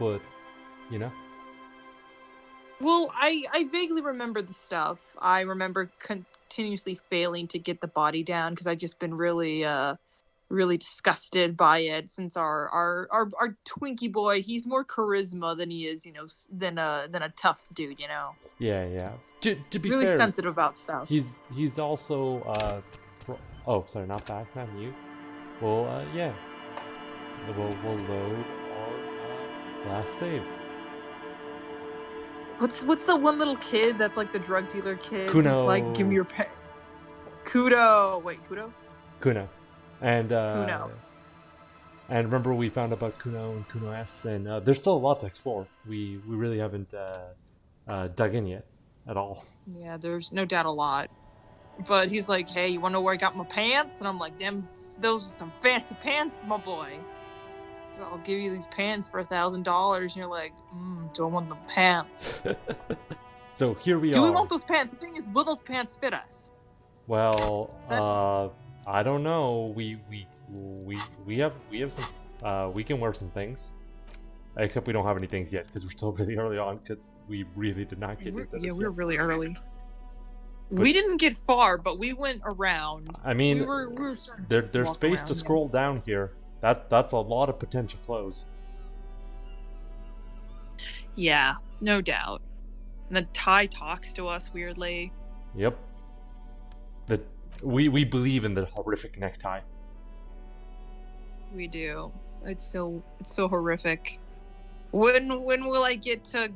but you know. Well, I vaguely remember the stuff. I remember continuously failing to get the body down because I just been really disgusted by it since our Twinkie boy, he's more charisma than he is, than a tough dude, Yeah, yeah. To be Really fair, sensitive about stuff. he's also oh, sorry, not back, not you. Well, yeah, we'll load our last save. What's the one little kid that's like the drug dealer kid who's like, give me Kuno, your pen. Kudo. Wait, Kudo? Kuno, and Kuno. and remember we found about Kuno and Kuno S, and there's still a lot to explore. We really haven't dug in yet at all. Yeah, there's no doubt a lot. But he's like, hey, you wanna know where I got my pants? And I'm like, damn, those are some fancy pants, my boy. So I'll give you these pants for $1,000. And you're like, do I want the pants? So here we Do we are. want those pants? The thing is, will those pants fit us? Well, That's I don't know. We have some. We can wear some things, except we don't have any things yet because we're still really early on. Because we really did not get into this. yeah, we were yet. really early. But, We didn't get far, but we went around. I mean, we were starting to there's walk space around, to yeah. scroll down here. That's a lot of potential clothes. Yeah, no doubt. And then Ty talks to us weirdly. Yep. That we believe in the horrific necktie. We do. It's so horrific. When will I get to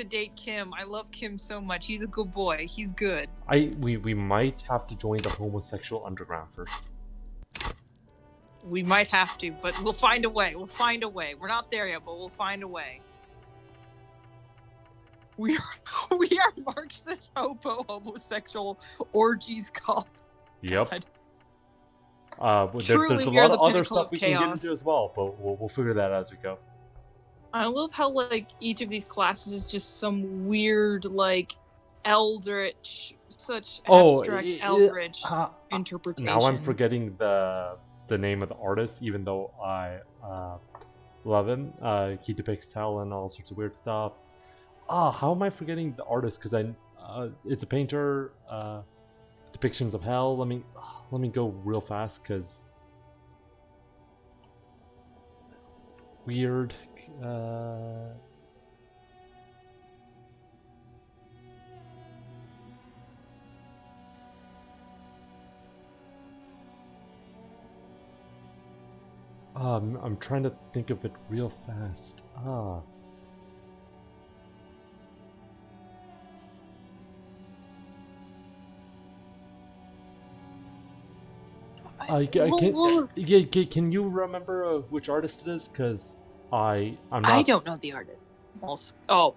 date Kim? I love Kim so much. He's a good boy. He's good. We might have to join the homosexual underground first. We might have to, but we'll find a way. We'll find a way. We're not there yet, but we'll find a way. We are Marxist homosexual orgies cop. Yep. God. There's Truly, a we are lot the of other pinnacle stuff of we can get chaos. into as well, but we'll figure that out as we go. I love how like each of these classes is just some weird like eldritch, such abstract eldritch interpretation. Now I'm forgetting the name of the artist, even though I love him. He depicts hell and all sorts of weird stuff. How am I forgetting the artist? Because it's a painter. Depictions of hell. Let me go real fast because weird. I'm trying to think of it real fast. Can you remember which artist it is? Because I'm not. I don't know the artist.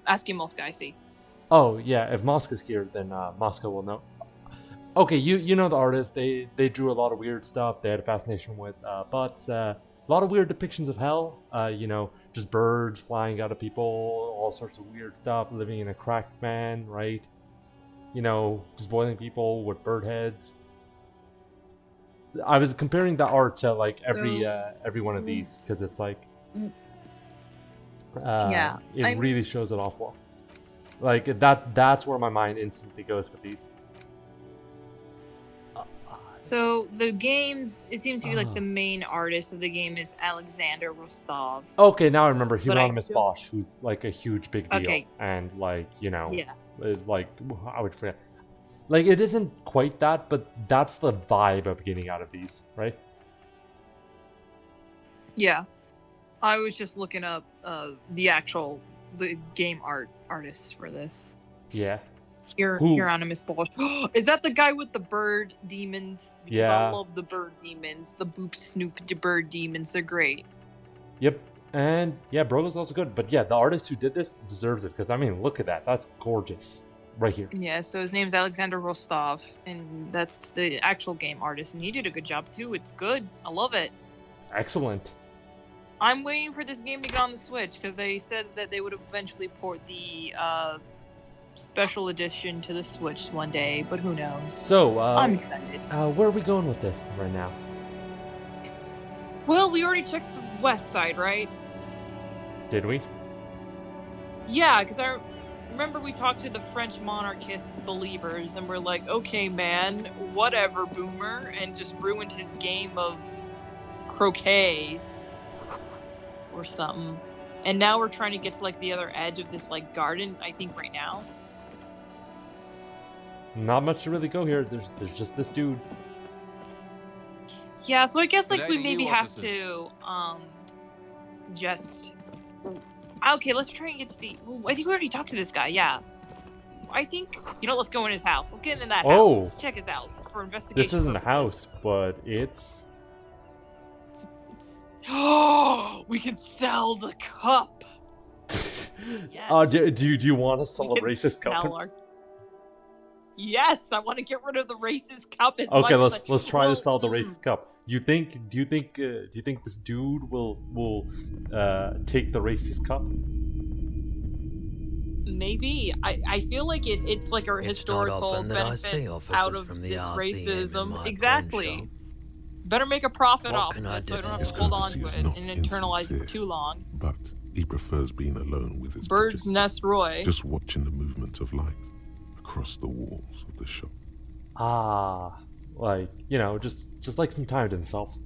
Asking Molska, I see. Oh yeah, if Mosca's here, then Mosca will know. Okay, you know the artist. They drew a lot of weird stuff. They had a fascination with butts. A lot of weird depictions of hell. Just birds flying out of people, all sorts of weird stuff. Living in a cracked man, right? Just boiling people with bird heads. I was comparing the art to like every one of these because it's like, it really shows it off well. Like that's where my mind instantly goes with these. So the games, it seems to be like the main artist of the game is Alexander Rostov. Okay, now I remember Hieronymus Bosch, who's like a huge big deal, Okay. and like Yeah. like I would forget. Like it isn't quite that, but that's the vibe I'm getting out of these, right? Yeah. I was just looking up the game artists for this. Yeah. Hieronymus Bosch. Is that the guy with the bird demons? Because I love the bird demons. The Boop Snoop the bird demons. They're great. Yep. And yeah, Brogo's also good. But yeah, the artist who did this deserves it. Because I mean, look at that. That's gorgeous. Right here. Yeah, so his name's Alexander Rostov. And that's the actual game artist. And he did a good job too. It's good. I love it. Excellent. I'm waiting for this game to get on the Switch. Because they said that they would eventually port the special edition to the Switch one day, but who knows? So, I'm excited. Where are we going with this right now? Well, we already checked the west side, right? Did we? Yeah, because I remember we talked to the French monarchist believers, and we're like, okay, man, whatever, boomer, and just ruined his game of croquet or something. And now we're trying to get to like the other edge of this like garden, I think right now. Not much to really go here. There's just this dude. Yeah, so I guess like Good we day to maybe you, have officers. to just okay, let's try and get to the well, I think we already talked to this guy, yeah. I think let's go in his house. Let's get in that house. Oh, Let's check his house for investigation this isn't a purposes. house, but it's. Oh, we can sell the cup. Yes. Do you want to sell We a can racist sell cup? our... Yes, I want to get rid of the racist cup as Okay, much as let's try to well, sell the racist cup. Do you think this dude will take the racist cup? Maybe. I feel like it's like a It's historical not often that I benefit see officers out of from the this RCM in racism. my Exactly. pawn shop. Better make a profit What off can of I it so I do? don't have His to hold on courtesy to is it not and internalize it for insincere. too long. But he prefers being alone with his Bird's progenitor, Nest Roy. just watching the movement of light across the walls of the shop. Ah, like just like some time to himself.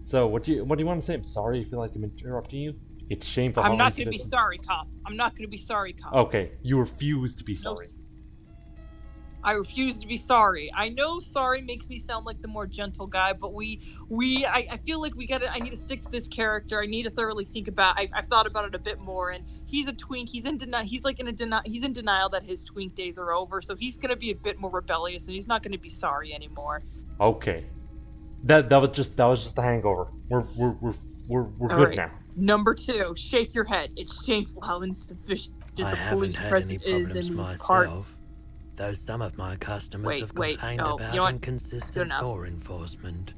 So what do you want to say? I'm sorry. I feel like I'm interrupting you. It's shameful. I'm how not going to be incidental- sorry, cop. I'm not going to be sorry, cop. Okay, you refuse to be No, sorry. I refuse to be sorry. I know sorry makes me sound like the more gentle guy, but I feel like I need to stick to this character. I need to thoroughly think about. I've thought about it a bit more, and he's a twink. He's in denial. He's like he's in denial that his twink days are over. So he's gonna be a bit more rebellious, and he's not gonna be sorry anymore. Okay, that was just a hangover. We're good right. now. Number 2, shake your head. It's shameful how insufficient I the haven't police had any presence is problems in these myself, parts. though some of my customers Wait, have wait, complained oh, about you know what? Good inconsistent enough. law enforcement.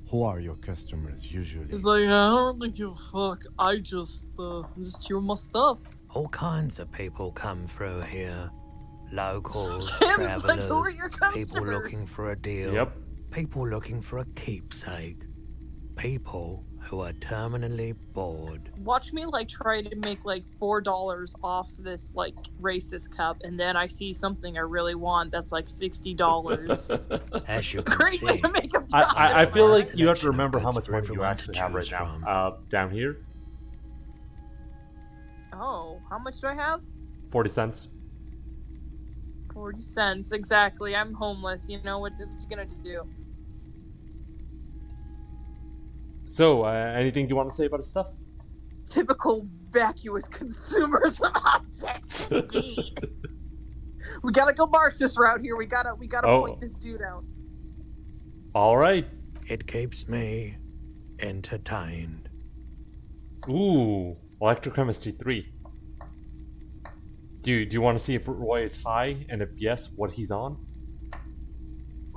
Who are your customers usually? He's like, I don't really give a fuck. I just hear my stuff. All kinds of people come through here. Locals, It's like, travelers, who are your customers? people looking for a deal, Yep. people looking for a keepsake, people who are terminally bored. Watch me like try to make like $4 off this like racist cup, and then I see something I really want that's like $60. As you can Great way see, to make a profit. I feel My like you have to selection of remember how goods much for money you everyone to actually have right choose now. from. Down here, Oh, how much do I have? 40 cents. 40 cents, exactly. I'm homeless. You know what you gonna do? So, anything you want to say about his stuff? Typical vacuous consumers of objects, indeed. We gotta go mark this route here. We gotta Oh. point this dude out. All right. it keeps me entertained. Ooh, electrochemistry 3. Do you want to see if Roy is high, and if yes, what he's on?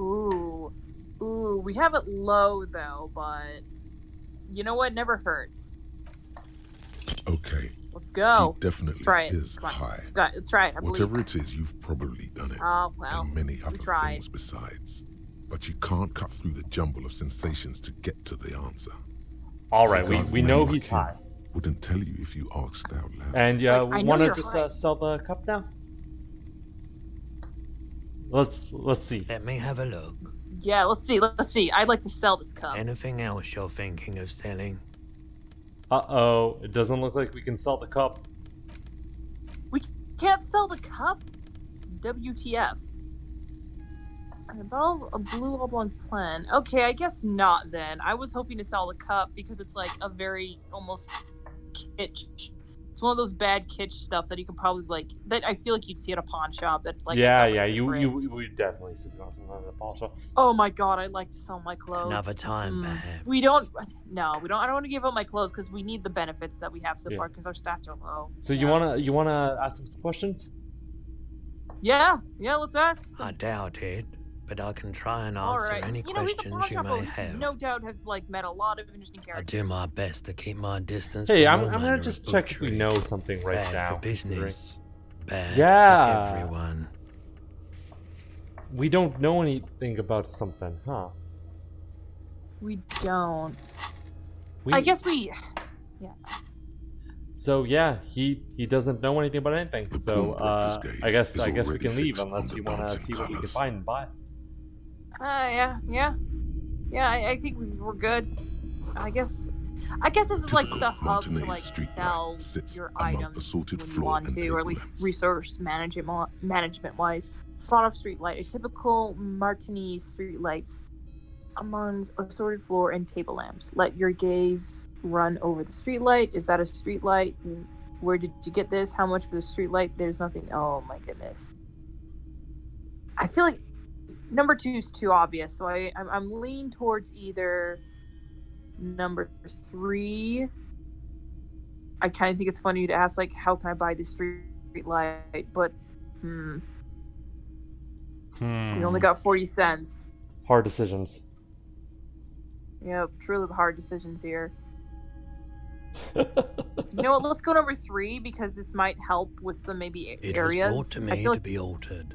Ooh, we have it low though, but you know what? Never hurts. Okay, Let's go. he definitely Let's try it. is Come on, high. let's try it. I believe. Whatever it is, you've probably done it. Oh well. and many other tried. things besides. But you can't cut through the jumble of sensations to get to the answer. All right, A we man know like he's him high. Wouldn't tell you if you asked out loud. And Like, I know want to you're just high. sell the cup now? Let's see. Let me have a look. Yeah, let's see. I'd like to sell this cup. Anything else you're thinking of selling? Uh-oh, it doesn't look like we can sell the cup. We can't sell the cup? WTF. About a blue oblong plan. Okay, I guess not then. I was hoping to sell the cup because it's like a very almost kitsch. It's one of those bad kitsch stuff that you can probably like that I feel like you'd see at a pawn shop that like yeah, a you for it. we definitely see something like that, Paul. So, Oh my god, I'd like to sell my clothes. Another time, Mm. perhaps. We don't. No, we don't. I don't want to give up my clothes because we need the benefits that we have so Yeah. far because our stats are low. so Yeah. you wanna ask him some questions? Yeah, let's ask. I Some... doubt it, but I can try and All answer right. any He's a questions pawn you shop may owner. have. No doubt have like met a lot of interesting I characters. do my best to keep my distance. Hey, from I'm all gonna manner just of check if we butchery. know something right Bad now. for business. Bad Yeah. for everyone. We don't know anything about something, huh? We don't. We, I guess we. So yeah, he doesn't know anything about anything. The So pawnbroker's I gaze is guess we already can leave fixed on unless the you want to bouncing see what we can colours. find and buy. Yeah. I think we're good. I guess this is like Typical the hub to Martinez like street sell light sits your among items assorted when you floor want and to, table or at least lamps. resource management wise. Sort of street light, a typical Martinez street lights among assorted floor and table lamps. Let your gaze run over the street light. Is that a street light? Where did you get this? How much for the street light? There's nothing. Oh my goodness. I feel like number 2 is too obvious, so I'm leaning towards either number 3. I kind of think it's funny to ask, like, how can I buy this street light? But, we only got 40 cents. Hard decisions. Yep, truly the hard decisions here. You know what? Let's go number 3 because this might help with some maybe It areas. was brought to I me feel to like be altered.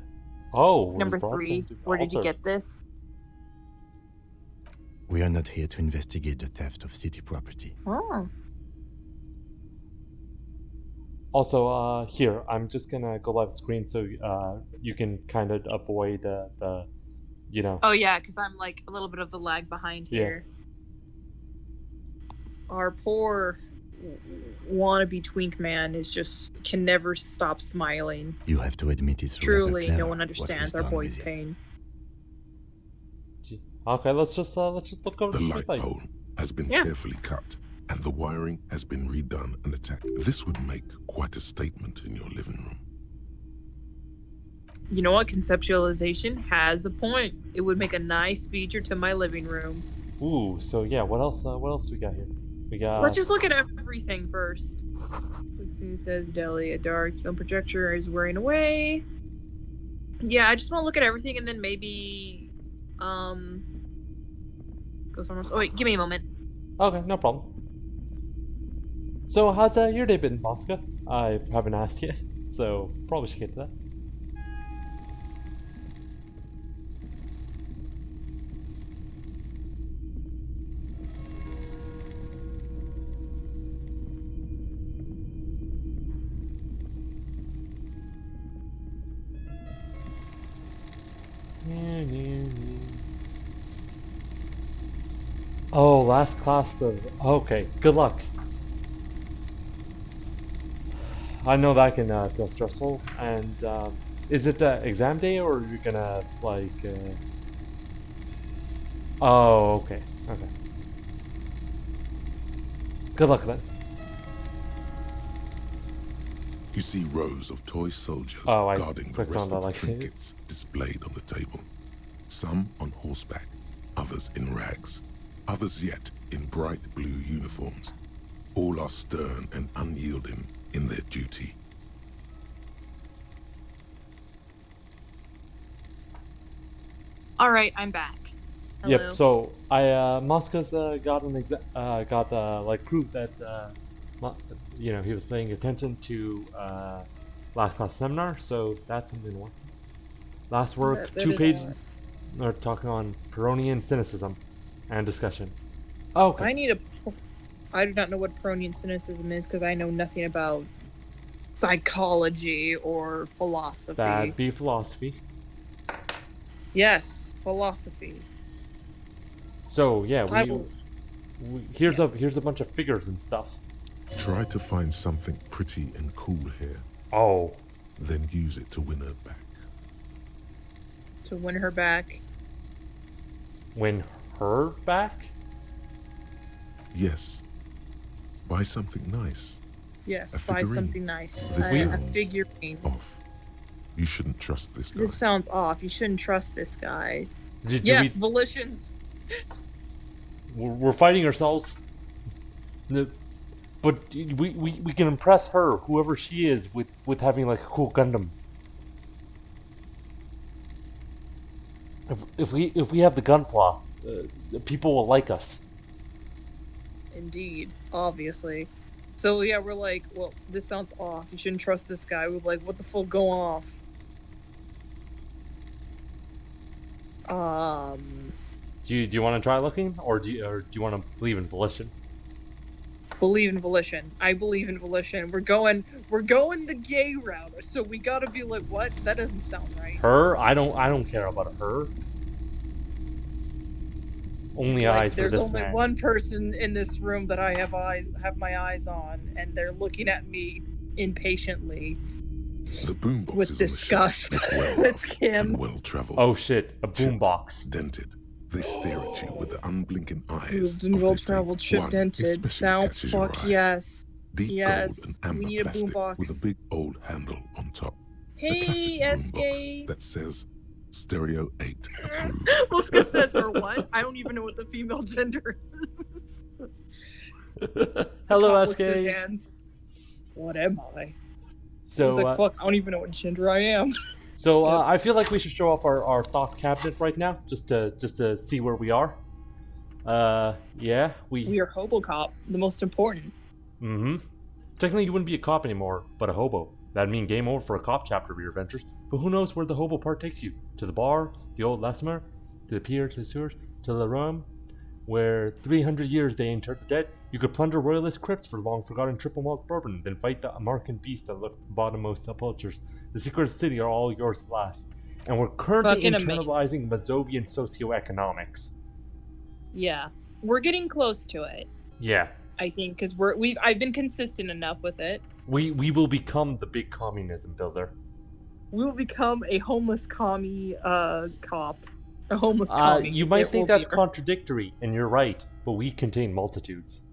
Oh, it number was brought 3. to be Where did you altered. get this? We are not here to investigate the theft of city property. Oh, Also, here, I'm just gonna go live screen so you can kind of avoid the, you know. oh yeah, because I'm like a little bit of the lag behind Yeah. here. Our poor wannabe twink man can never stop smiling. You have to admit it's rather Truly, clever no one what understands he's our done boy's with it. pain. Okay, let's just look over The the light street light. pole has been Yeah. carefully cut, and the wiring has been redone and attached. This would make quite a statement in your living room. You know what? Conceptualization has a point. It would make a nice feature to my living room. Ooh, so yeah, what else we got here? We got. Let's just look at everything first. Fixing says Deli, a dark film projector is wearing away. Yeah, I just want to look at everything and then maybe go somewhere else. Oh wait, give me a moment. Okay, no problem. So how's your day been, Mosca? I haven't asked yet, so probably should get to that. Oh, last class of... Okay, good luck. I know that can feel stressful, and is it exam day or are you gonna, like... Oh, okay, okay. Good luck then. You see rows of toy soldiers Oh, I guarding the clicked rest on of that, the like- trinkets displayed on the table. Some on horseback, others in rags, others yet in bright blue uniforms. All are stern and unyielding in their duty. All right, I'm back. Hello. Yep. So Mosca's got like proof that he was paying attention to last class seminar. So that's something to work. Last work, That 2 is pages. odd. They're talking on Peronian cynicism and discussion. Oh, okay. I do not know what Peronian cynicism is because I know nothing about psychology or philosophy. That'd be philosophy. Yes, philosophy. So yeah, Bible. here's a bunch of figures and stuff. Try to find something pretty and cool here, Oh. then use it to win her back. To win her back. Win her back? Yes, buy something nice. Yes, A buy figurine. something nice. This A sounds figurine. off. You shouldn't trust this guy. This sounds off. You shouldn't trust this guy. Do Yes, volitions. we're fighting ourselves. But we can impress her, whoever she is, with having like a cool Gundam. If we have the gunpla, people will like us. Indeed, obviously. So yeah, we're like, well, this sounds off. You shouldn't trust this guy. We're like, what the fuck, go off. Do you want to try looking, or do you want to believe in volition? Believe in volition. I believe in volition. We're going the gay route. So we gotta be like, what? That doesn't sound right. Her? I don't care about her. Only Like, eyes for there's this only man. one person in this room that I have my eyes on, and they're looking at me impatiently The boombox with is on the disgust. shelf, well It's loved Kim. and well traveled. Oh shit! A Chipped, boombox. dented. They stare at you with the unblinking eyes. Moved and of well their tape. traveled, chip One dented. especially Sound catches your fuck eye. yes. Deep Yes, gold and we amber need a plastic boombox. with a big old handle on top. A Hey, classic boombox SK. that says Stereo 8 approved. Muska says her what? I don't even know what the female gender is. Hello, Cop SK. looks at his hands. What am I? So, He's like, fuck, I don't even know what gender I am. I feel like we should show off our thought cabinet right now, just to see where we are. Yeah, We are Hobocop, the most important. Mm-hmm. Technically, you wouldn't be a cop anymore, but a hobo. That'd mean game over for a cop chapter of your adventures. But who knows where the hobo part takes you? To the bar, the old Lasmer, to the pier, to the sewers, to the rum, where 300 years they interred the dead. You could plunder royalist crypts for long-forgotten triple malt bourbon, then fight the American beast that lurked at the bottommost sepulchres. The secrets of the city are all yours at last. And we're currently Fucking internalizing Mazovian socioeconomics. Yeah, we're getting close to it. Yeah. I think because I've been consistent enough with it. We will become the big communism builder. We will become a homeless commie cop. A homeless commie. You might It think will that's be- contradictory, and you're right, but we contain multitudes.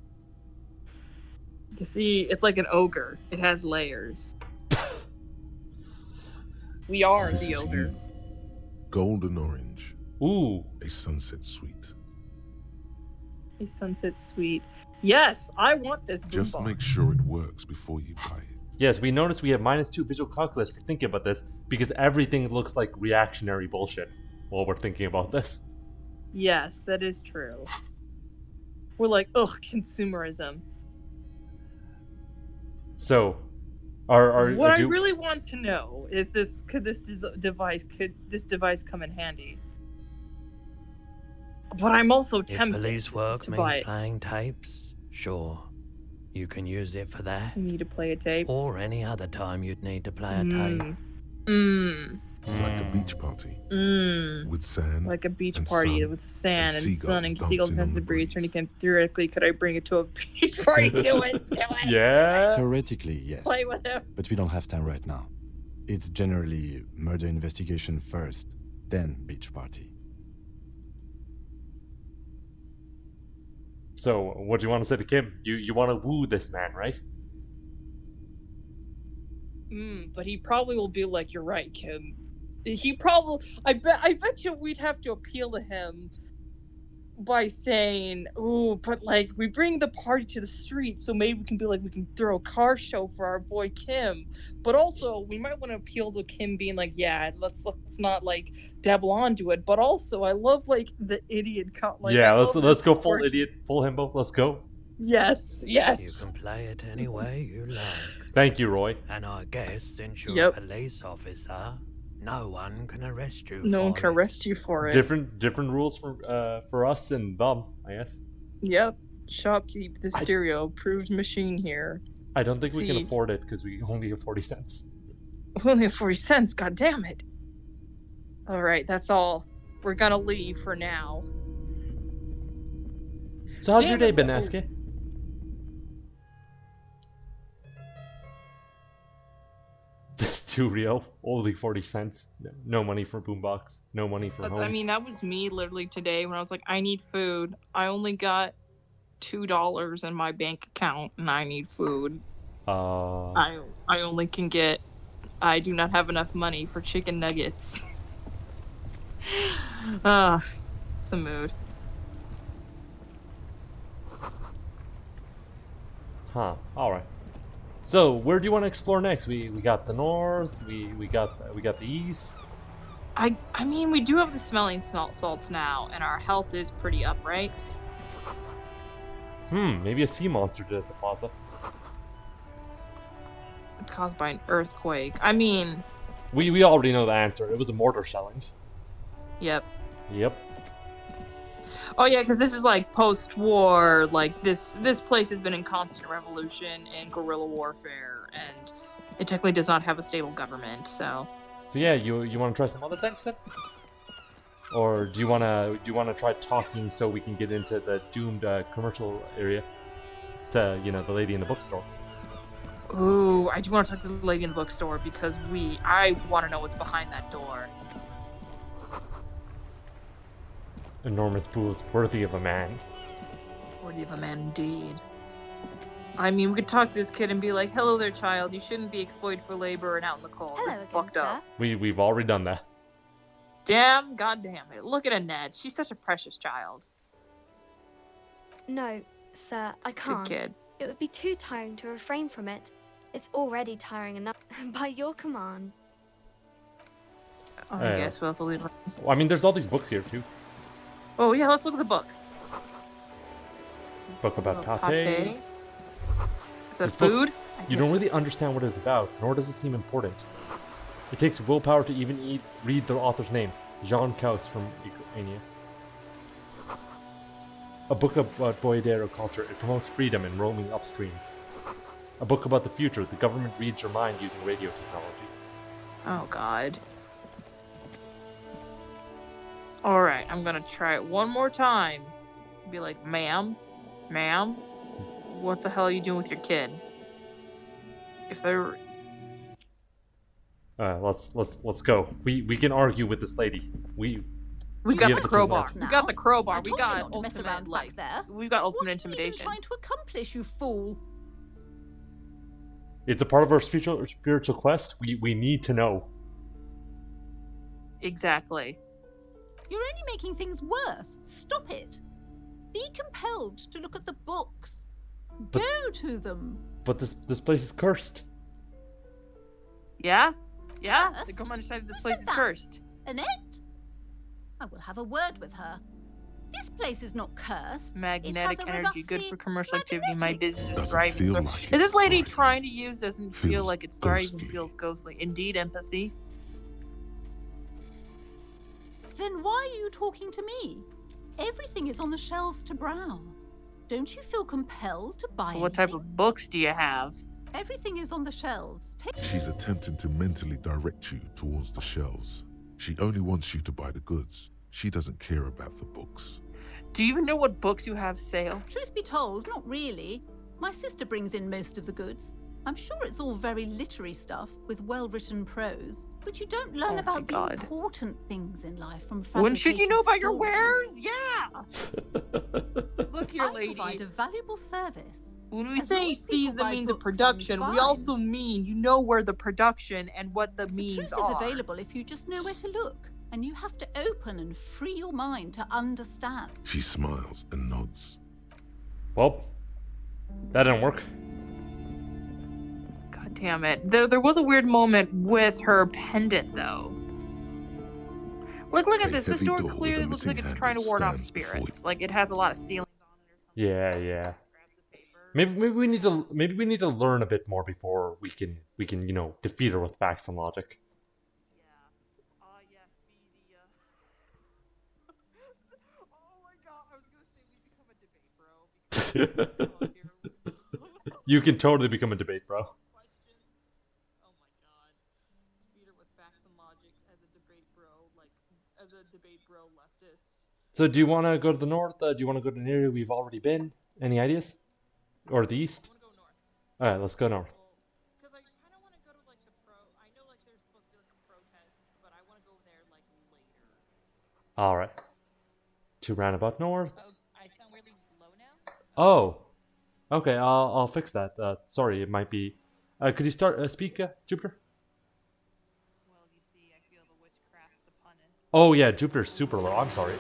You see, it's like an ogre. It has layers. We are This the is ogre. you. Golden orange. Ooh. A sunset suite. A sunset suite. Yes, I want this Just boombox. make sure it works before you buy it. Yes, we noticed we have -2 visual calculus for thinking about this, because everything looks like reactionary bullshit while we're thinking about this. Yes, that is true. We're like, ugh, consumerism. So, What I really want to know is could this device come in handy? But I'm also If tempted police work to buy means it. playing tapes, sure. You can use it for that. I need to play a tape. Or any other time you'd need to play a tape. Like a beach party. With sand. Like a beach and party sun with sand and sun and seagulls seagulls dancing on and the breeze. Or breeze. anything. Theoretically, could I bring it to a beach party? Do it. Yeah. Theoretically, yes. Play with him. But we don't have time right now. It's generally murder investigation first, then beach party. So, what do you want to say to Kim? You want to woo this man, right? But he probably will be like, "You're right, Kim." He probably, I bet you we'd have to appeal to him by saying, "Ooh, but like we bring the party to the street, so maybe we can be like we can throw a car show for our boy Kim." But also, we might want to appeal to Kim being like, "Yeah, let's not like dabble onto it." But also, I love like the idiot like. Yeah, I let's love go this full quirky- idiot, full himbo. Let's go. Yes, You yes. can play it any way you like. Thank you, Roy. And I guess since you're Yep. a police officer, no one can arrest you No one for can it. arrest you for it. Different rules for us and them, I guess. Yep. Shopkeep the stereo. Approved machine here. I don't think we can See. afford it because we only have 40 cents. Only 40 cents, god damn it. Alright, that's all. We're gonna leave for now. So how's Damn your day it, been, oh. Aske? Too real. Only 40 cents. No money for boombox. No money for But, home. I mean, that was me literally today when I was like, I need food. I only got $2 in my bank account and I need food. I only can get. I do not have enough money for chicken nuggets. It's a mood. Huh. All right. So where do you want to explore next? We got the north. We got the east. I mean, we do have the smelling salts now, and our health is pretty up, right? Maybe a sea monster did at the plaza. Caused by an earthquake. I mean, We already know the answer. It was a mortar challenge. yep. Yep. Oh yeah, because this is like post-war. Like this place has been in constant revolution and guerrilla warfare, and it technically does not have a stable government. So yeah, you want to try some other things then? Or do you wanna try talking so we can get into the doomed commercial area to the lady in the bookstore? ooh, I do want to talk to the lady in the bookstore because I want to know what's behind that door. Enormous pools worthy of a man. Worthy of a man indeed. I mean, we could talk to this kid and be like, "Hello there, child. You shouldn't be exploited for labor and out in the cold. Hello This is again, fucked sir. up." We've already done that. Damn, goddamn it! Look at Annette. She's such a precious child. No, sir, I Good can't. kid. It would be too tiring to refrain from it. It's already tiring enough by your command. Oh, I guess we'll have to leave. Well, I mean, there's all these books here too. Oh yeah, let's look at the books. Book about Oh, pate. Is that This book- food? You don't really understand what it's about, nor does it seem important. It takes willpower to even read the author's name, Jean Kaus from Lithuania. A book about Boyadero culture. It promotes freedom and roaming upstream. A book about the future. The government reads your mind using radio technology. Oh god. Alright, I'm gonna try it one more time. Be like, ma'am, what the hell are you doing with your kid? If they're Let's go. We can argue with this lady. we We got have the the crowbar. tools. We got the crowbar. I We told got you not to mess ultimate around like back there. we've got ultimate What are you even intimidation. trying to accomplish, you fool? It's a part of our spiritual quest. We need to know. Exactly. You're only making things worse. Stop it. Be compelled to look at the books. Go to them. But this place is cursed. Yeah? Yeah? Cursed? The government decided this Who place said is that? cursed. Annette? I will have a word with her. This place is not cursed. Magnetic It has a energy, good robustly for commercial activity. My magnetic- business is Doesn't thriving. feel So, like is this it's lady thriving. trying to use doesn't feel Feels like it's thriving, ghostly. feels ghostly. Indeed, empathy. Then why are you talking to me? Everything is on the shelves to browse. Don't you feel compelled to buy So what type anything? of books do you have? Everything is on the shelves. Take She's attempting to mentally direct you towards the shelves. She only wants you to buy the goods. She doesn't care about the books. Do you even know what books you have sale? Truth be told, not really. My sister brings in most of the goods. I'm sure it's all very literary stuff with well-written prose, but you don't learn Oh my about the God. important things in life from When should you know about fabricated your wares? stories. Yeah! Look here, I lady. provide a valuable service. When we As long say as seize people the buy means of books, I'm production, we fine. also mean you know where the production and what the The means truth are. is available if you just know where to look, and you have to open and free your mind to understand. She smiles and nods. Well, that didn't work. God damn it. There was a weird moment with her pendant, though. Look A at this. This heavy door door with clearly a looks like missing it's trying to handle ward off stands before spirits. Like it has a lot of ceilings on it or something. Yeah. Maybe we need to learn a bit more before we can defeat her with facts and logic. Yeah. Yes, be the, Oh my god, I was gonna say we become a debate, bro. Because You can totally become a debate, bro. questions. Oh my god. Beat her with facts and logic as a debate bro, as a debate bro leftist. So do you want to go to the north? Do you want to go to an area we've already been? Any ideas? Or the east? I wanna go north. Alright, let's go north. Because I kind of want to go to the pro. I know there's supposed to be a protest, but I want to go there later. Alright. To roundabout north. Oh, I sound really low now. Oh. Okay, I'll fix that. Sorry, it might be... could you speak, Jupiter? Well, you see, I feel the witchcraft upon it. Oh yeah, Jupiter's super low. I'm sorry.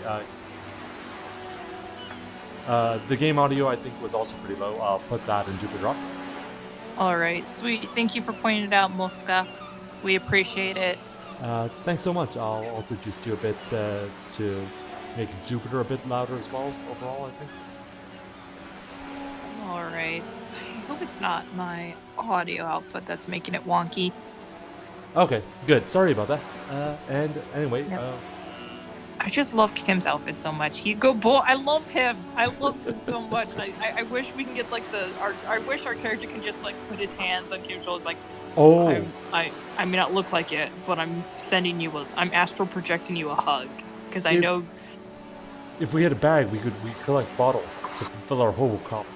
The game audio, I think, was also pretty low. I'll put that in Jupiter up. All right, sweet. Thank you for pointing it out, Mosca. We appreciate it. Thanks so much. I'll also just do a bit to make Jupiter a bit louder as well, overall, I think. All right. I hope it's not my audio output that's making it wonky. Okay, good. Sorry about that. And anyway, Yep. I just love Kim's outfit so much. He go boy. I love him. I love him so much. I wish we can get like I wish our character can just like put his hands on Kim's shoulders like. Oh, I may not look like it, but I'm I'm astral projecting you a hug because I If- know. if we had a bag, we collect bottles to fulfill our Hobocop,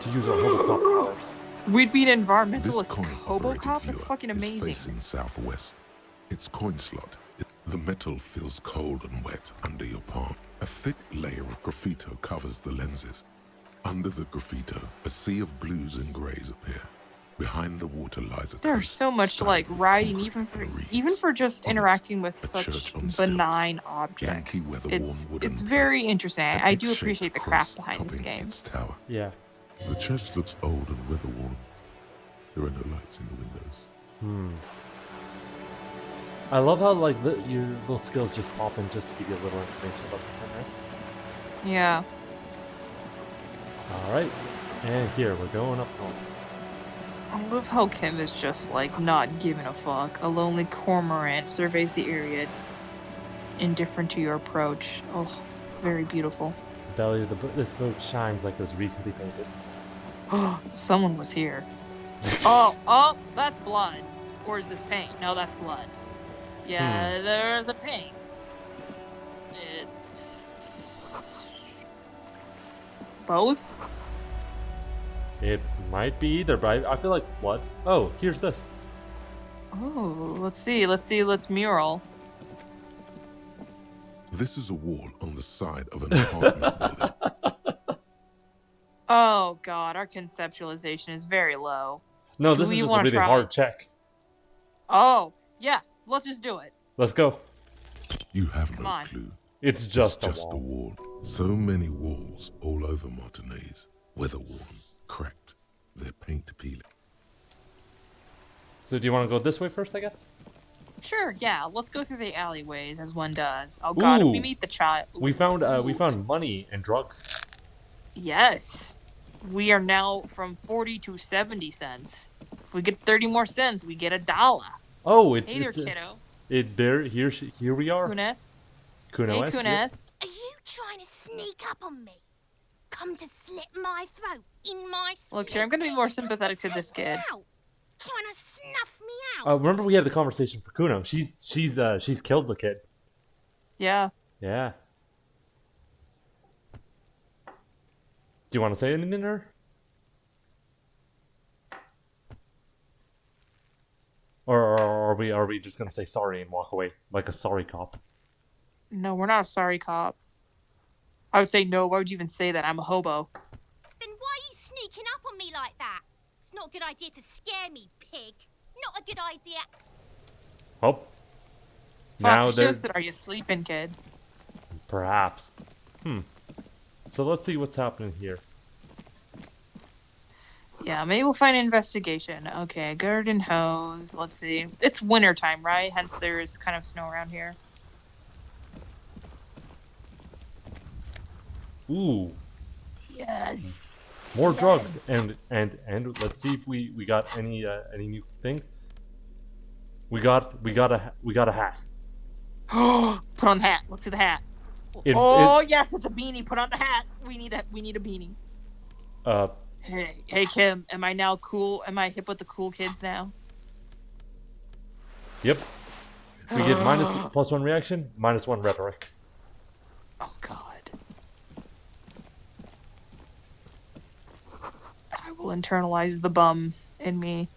to use our Hobocop powers. We'd be an This environmentalist coin-operated Hobocop? That's viewer fucking is amazing. facing southwest. Its coin slot. The metal feels cold and wet under your palm. A thick layer of graffito covers the lenses. Under the graffito, a sea of blues and greys appear. Behind the water lies a There's coast so much studded like with writing, concrete even reeds. for just On it, interacting with a such church on stilts. benign Yankee objects. weather-worn wooden It's very plates. interesting. An I do egg-shaped appreciate the cross craft behind this topping game. its tower. Yeah. The church looks old and weather-worn. There are no lights in the windows. I love how like your little skills just pop in just to give you a little information about something, right? Yeah. All right, and here we're going up north. I love how Kim is just like not giving a fuck. A lonely cormorant surveys the area, indifferent to your approach. Oh, very beautiful. The belly of this boat shines like it was recently painted. Oh, someone was here. Oh, that's blood. Or is this paint? No, that's blood. Yeah, there's a paint. It's both. It might be either, but I feel like blood. Oh, here's this. Oh, let's see. Let's mural. This is a wall on the side of an apartment building. Oh god, our conceptualization is very low. No, Do this is we just a wanna really try? hard check. Oh, yeah, let's just do it. Let's go. You have Come no on. clue. It's just, It's just a wall. So many walls all over Martinez. Weather-worn, cracked. Their paint peeling. So do you want to go this way first, I guess? Sure, yeah, let's go through the alleyways as one does. Oh god, if we Ooh. meet the child. We found money and drugs. Yes. We are now from 40 to 70 cents. If we get 30 more cents, we get $1. Oh, it's Hey there, it's kiddo. here we are. Kunes. Kuno Hey, S, yep. Kunes. Are you trying to sneak up on me? Come to slit my throat in my Look here, I'm gonna be more sympathetic to this kid. Trying to snuff me out. Remember we had the conversation for Kuno. She's killed the kid. Yeah. Yeah. Do you want to say anything to her? Or are we just gonna say sorry and walk away like a sorry cop? No, we're not a sorry cop. I would say no. Why would you even say that? I'm a hobo. Then why are you sneaking up on me like that? It's not a good idea to scare me, pig. Not a good idea. Oh. Now Fuck, there's are you sleeping, kid? perhaps. So let's see what's happening here. Yeah, maybe we'll find an investigation. Okay, garden hose. Let's see. It's winter time, right? Hence there is kind of snow around here. Ooh, Yes. more drugs and let's see if we got any new things. We got a hat. Put on the hat. Let's see the hat. Yes, it's a beanie. Put on the hat. We need a beanie. Hey Kim, am I now cool? Am I hip with the cool kids now? Yep. We get +1 reaction, -1 rhetoric. Oh god. I will internalize the bum in me.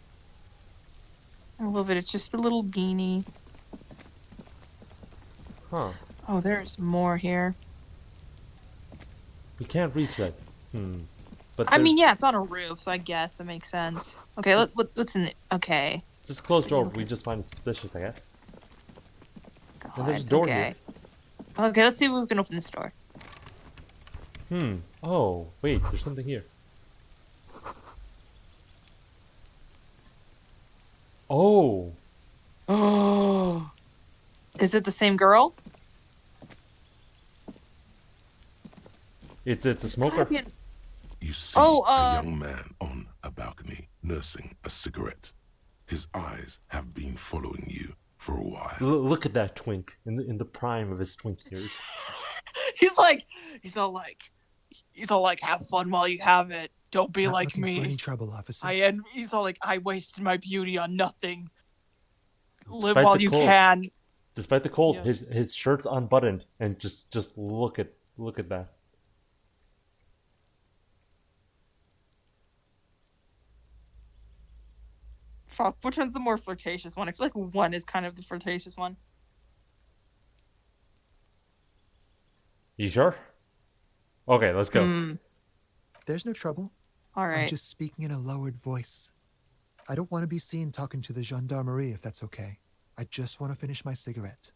I love it. It's just a little beanie. Huh. Oh, there's more here. We can't reach that. But I mean, there's- yeah, it's on a roof, so I guess that makes sense. Okay, what's in it? Okay. Just closed door. We just find it suspicious, I guess. God, And there's a door okay. Okay, let's see if we can open this door. Oh, wait. There's something here. Oh. Oh. Is it the same girl? It's a smoker. You see a young man on a balcony nursing a cigarette. His eyes have been following you for a while. Look at that twink in the prime of his twink years. He's all like, have fun while you have it. Don't be Not like looking me. for any trouble, officer. He's all like, I wasted my beauty on nothing. Live Despite while the you cold. can. Despite the cold, Yeah. his shirt's unbuttoned, and just look at that. Fuck, which one's the more flirtatious one? I feel like one is kind of the flirtatious one. You sure? Okay, let's go. Hmm. There's no trouble. All right. I'm just speaking in a lowered voice. I don't want to be seen talking to the gendarmerie, if that's okay. I just want to finish my cigarette.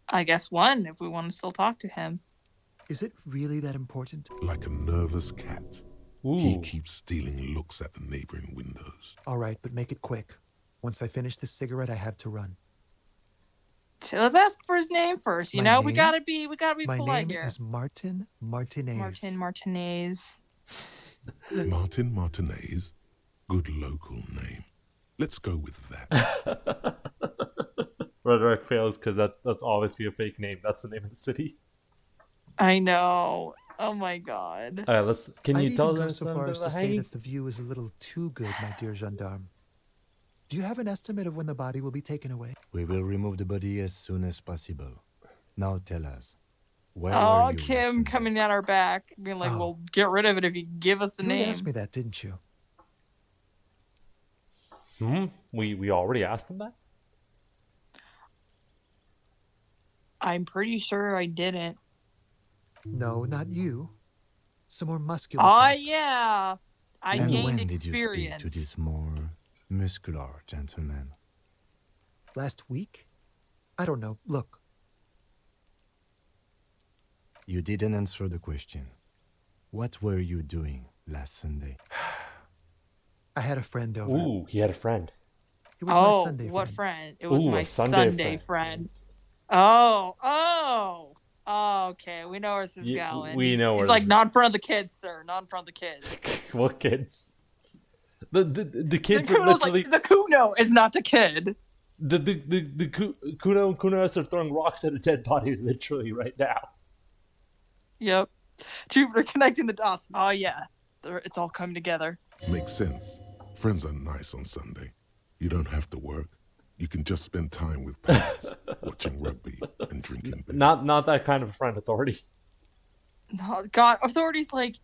I guess one, if we want to still talk to him. Is it really that important? Like a nervous cat, Ooh. he keeps stealing looks at the neighboring windows. All right, but make it quick. Once I finish this cigarette, I have to run. Let's ask for his name first. You My know, name? we gotta be My polite name here. is Martin Martinez. Martin Martinez. Martin Martinez, good local name. Let's go with that. Rhetoric fails because that's obviously a fake name. That's the name of the city. I know. Oh my god. All right, Can I'd you even tell go us so far as to say hanging? that the view is a little too good, my dear gendarme. Do you have an estimate of when the body will be taken away? We will remove the body as soon as possible. Now tell us, where Oh, were you Kim last Sunday? coming at our back, being like, Oh. "Well, get rid of it if you give us the You name." asked me that, didn't you? We already asked him that. I'm pretty sure I didn't. No, not you. Some more muscular. Oh type. yeah, I And gained when did you speak experience. to this more muscular gentleman? Last week? I don't know. Look, You didn't answer the question. What were you doing last Sunday? I had a friend over. Ooh, he had a friend. It was my Oh, Sunday what friend. friend? It was Ooh, my a Sunday Sunday friend. friend. Oh, okay. We know where this is Yeah, going. we know where He's like, this is- not in front of the kids, sir. Not in front of the kids. What kids? The kids The are Kuno's literally like, the Kuno is not the kid. the Kuno and Kunos are throwing rocks at a dead body literally right now. Yep. Jupiter connecting the dots. Oh yeah, it's all coming together. Makes sense. Friends are nice on Sunday. You don't have to work. You can just spend time with parents, watching rugby and drinking beer. Not that kind of a friend, authority. Oh, God, authorities like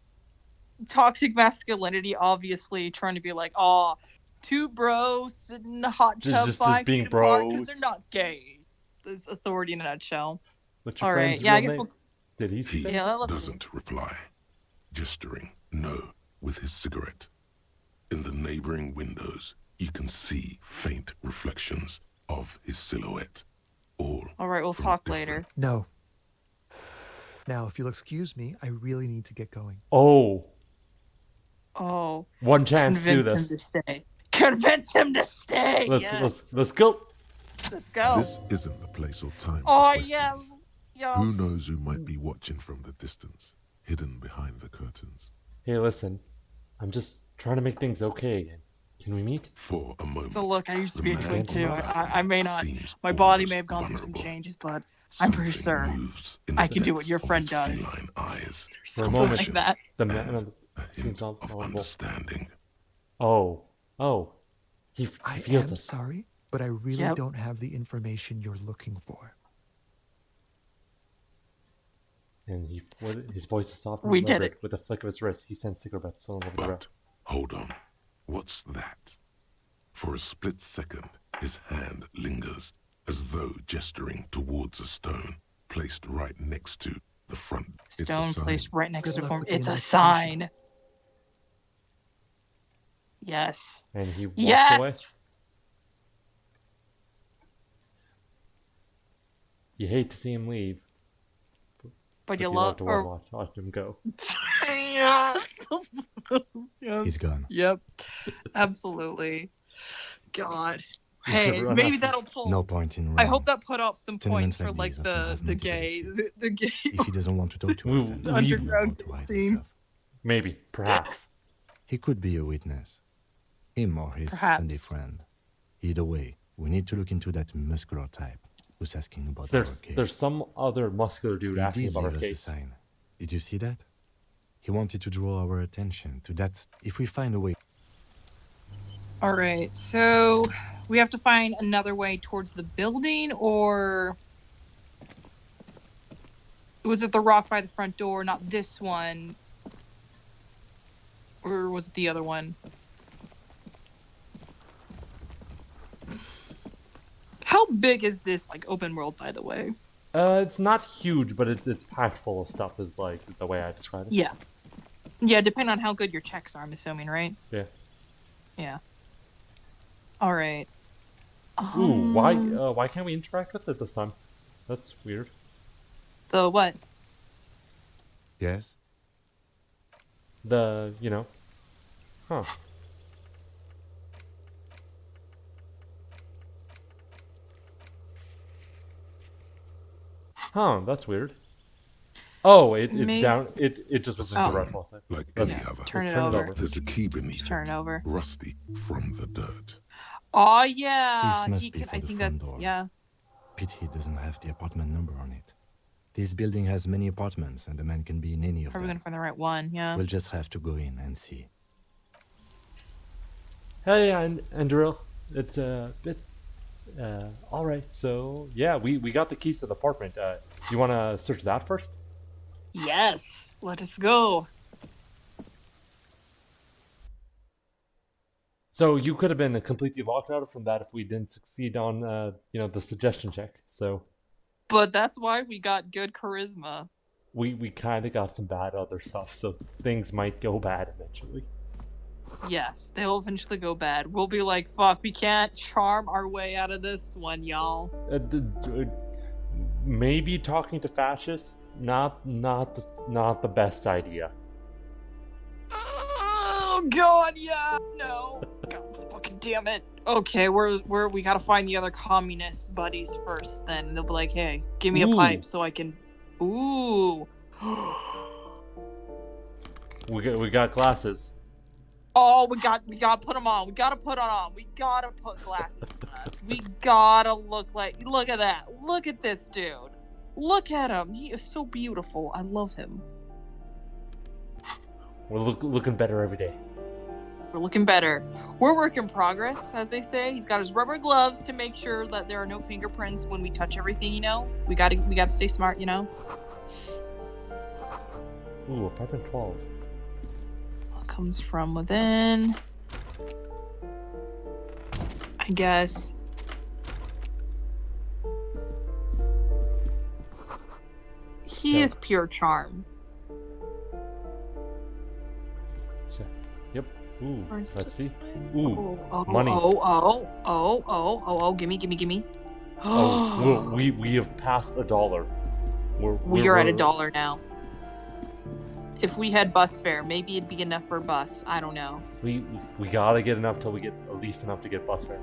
toxic masculinity, obviously trying to be like, oh, two bros sitting in a hot tub Just 5 being feet apart because bros. they're not gay. This is authority in a nutshell. What's your All right, friend's yeah, I real guess name? we'll. Did he He say? Yeah, let's- doesn't reply, gesturing no with his cigarette. In the neighboring windows, you can see faint reflections of his silhouette. All All right, we'll from talk different- later. No. Now, if you'll excuse me, I really need to get going. Oh, Oh, one chance to do convince him to this. stay. Convince him to stay. Let's Yes. let's go. Let's go. This isn't the place or time for Oh questions. yeah, yeah. Who knows who might be watching from the distance, hidden behind the curtains. Hey, listen. I'm just trying to make things okay again. Can we meet? For a moment. So look, I used to be a the twin man too. on the I may not. balcony seems My body almost may have gone through some vulnerable. changes, but I'm pretty Something sure moves in I the can do what depths your of friend his does. feline eyes. For a moment, like that. the man And a seems hint all of vulnerable. understanding. Oh, he I feels am us. sorry, but I really Yep. don't have the information you're looking for. And his voice is soft and We did deliberate. it. With a flick of his wrist, he sends cigarettes slowly over the ground. But hold on. What's that? For a split second, his hand lingers, as though gesturing towards a stone placed right next to the front. It's a Stone sign. placed right next Good to the luck form. with the It's a investigation. sign. Yes. And he walks Yes. away. You hate to see him leave, But you you love to or watch him go. yes. Yes. He's gone. Yep. Absolutely. God. You should Hey, run maybe after- that'll pull. No point in running. I hope that put off some Tenements points for like like these often the have the multiple gay exits. the gay If he doesn't want to talk to We- us, then the he will know how underground to hide scene. himself. Maybe, perhaps. He could be a witness. Him or his Perhaps. Sunday friend. Either way, We need to look into that muscular type who's asking about our case. There's some other muscular dude He asking did about our leave us a case. sign. Did you see that? He wanted to draw our attention to that. If we find a way. All right, so we have to find another way towards the building, or was it the rock by the front door, not this one? Or was it the other one? How big is this, like, open world, by the way? It's not huge, but it's packed full of stuff, is like the way I describe it. Yeah. Yeah, depending on how good your checks are, I'm assuming, right? Yeah. Yeah. All right. Ooh, why can't we interact with it this time? That's weird. The what? Yes? The, you know. Huh. Huh, that's weird. Oh, it's down. It just was Stone, the red faucet. like Let's- any other. Turn it turn it over. over. There's a key beneath Turn it, it over. rusty from the dirt. Oh, yeah. This must He be can, for I the think front that's, door. yeah. Pity it doesn't have the apartment number on it. This building has many apartments, and the man can be in any of Are we them. going to find the right one? Yeah. We'll just have to go in and see. Hey, Andrew. It's a bit. All right. So yeah, we got the keys to the apartment. You want to search that first? Yes. Let us go. So you could have been completely locked out from that if we didn't succeed on, the suggestion check. So But that's why we got good charisma. we kind of got some bad other stuff. So things might go bad eventually. Yes, they will eventually go bad. We'll be like, fuck, we can't charm our way out of this one, y'all. Maybe talking to fascists, not the best idea. Oh god, yeah, no. God fucking damn it. Okay, we gotta find the other communist buddies first. Then they'll be like, hey, give me a Ooh. pipe so I can. Ooh. We got glasses. Oh, we gotta put them on. We gotta put on. We gotta put glasses on us. We gotta look at that. Look at this dude. Look at him. He is so beautiful. I love him. We're looking better every day. We're looking better. We're work in progress, as they say. He's got his rubber gloves to make sure that there are no fingerprints when we touch everything, you know? We gotta stay smart, you know? Ooh, apartment 12. What comes from within? I guess. He is pure charm. Yep. Ooh, Where's let's the- see. Ooh, Oh, money. Gimme. Oh, we have passed $1. We are at $1 now. If we had bus fare, maybe it'd be enough for a bus. I don't know. We gotta get enough till we get at least enough to get bus fare.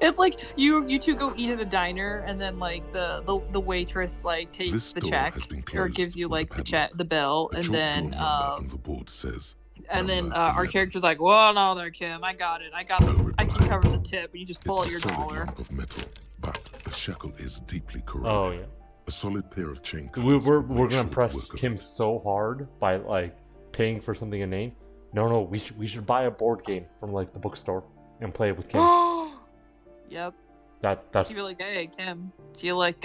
It's like you two go eat at a diner, and then like the waitress like takes This the door check has been or closed gives you with a like the padlock. check, the bill, A and chalk-drawn then number on the board says. number our 11. character's like, "Well, no, there, Kim, I got it. I can cover the tip." And you just pull out It's your a solid dollar. lump of metal, but the shackle is deeply corroded. Oh yeah. A solid pair of chain We're cutters would gonna make short impress work of Kim it. so hard by like paying for something inane. No, we should buy a board game from like the bookstore and play it with Kim. Yep. That's You'd be like, "Hey, Kim, do you like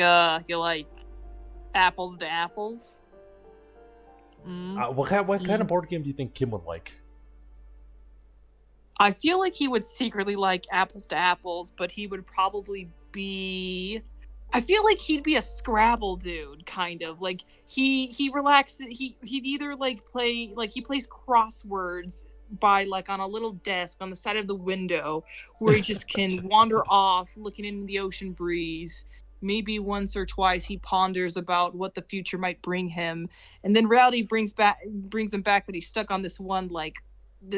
apples to apples?" what kind of board game do you think Kim would like? I feel like he would secretly like apples to apples, but he would probably be. I feel like he'd be a Scrabble dude, kind of like he relaxes. He'd either like play like he plays crosswords by like on a little desk on the side of the window where he just can wander off looking into the ocean breeze. Maybe once or twice he ponders about what the future might bring him, and then reality brings him back that he's stuck on this one like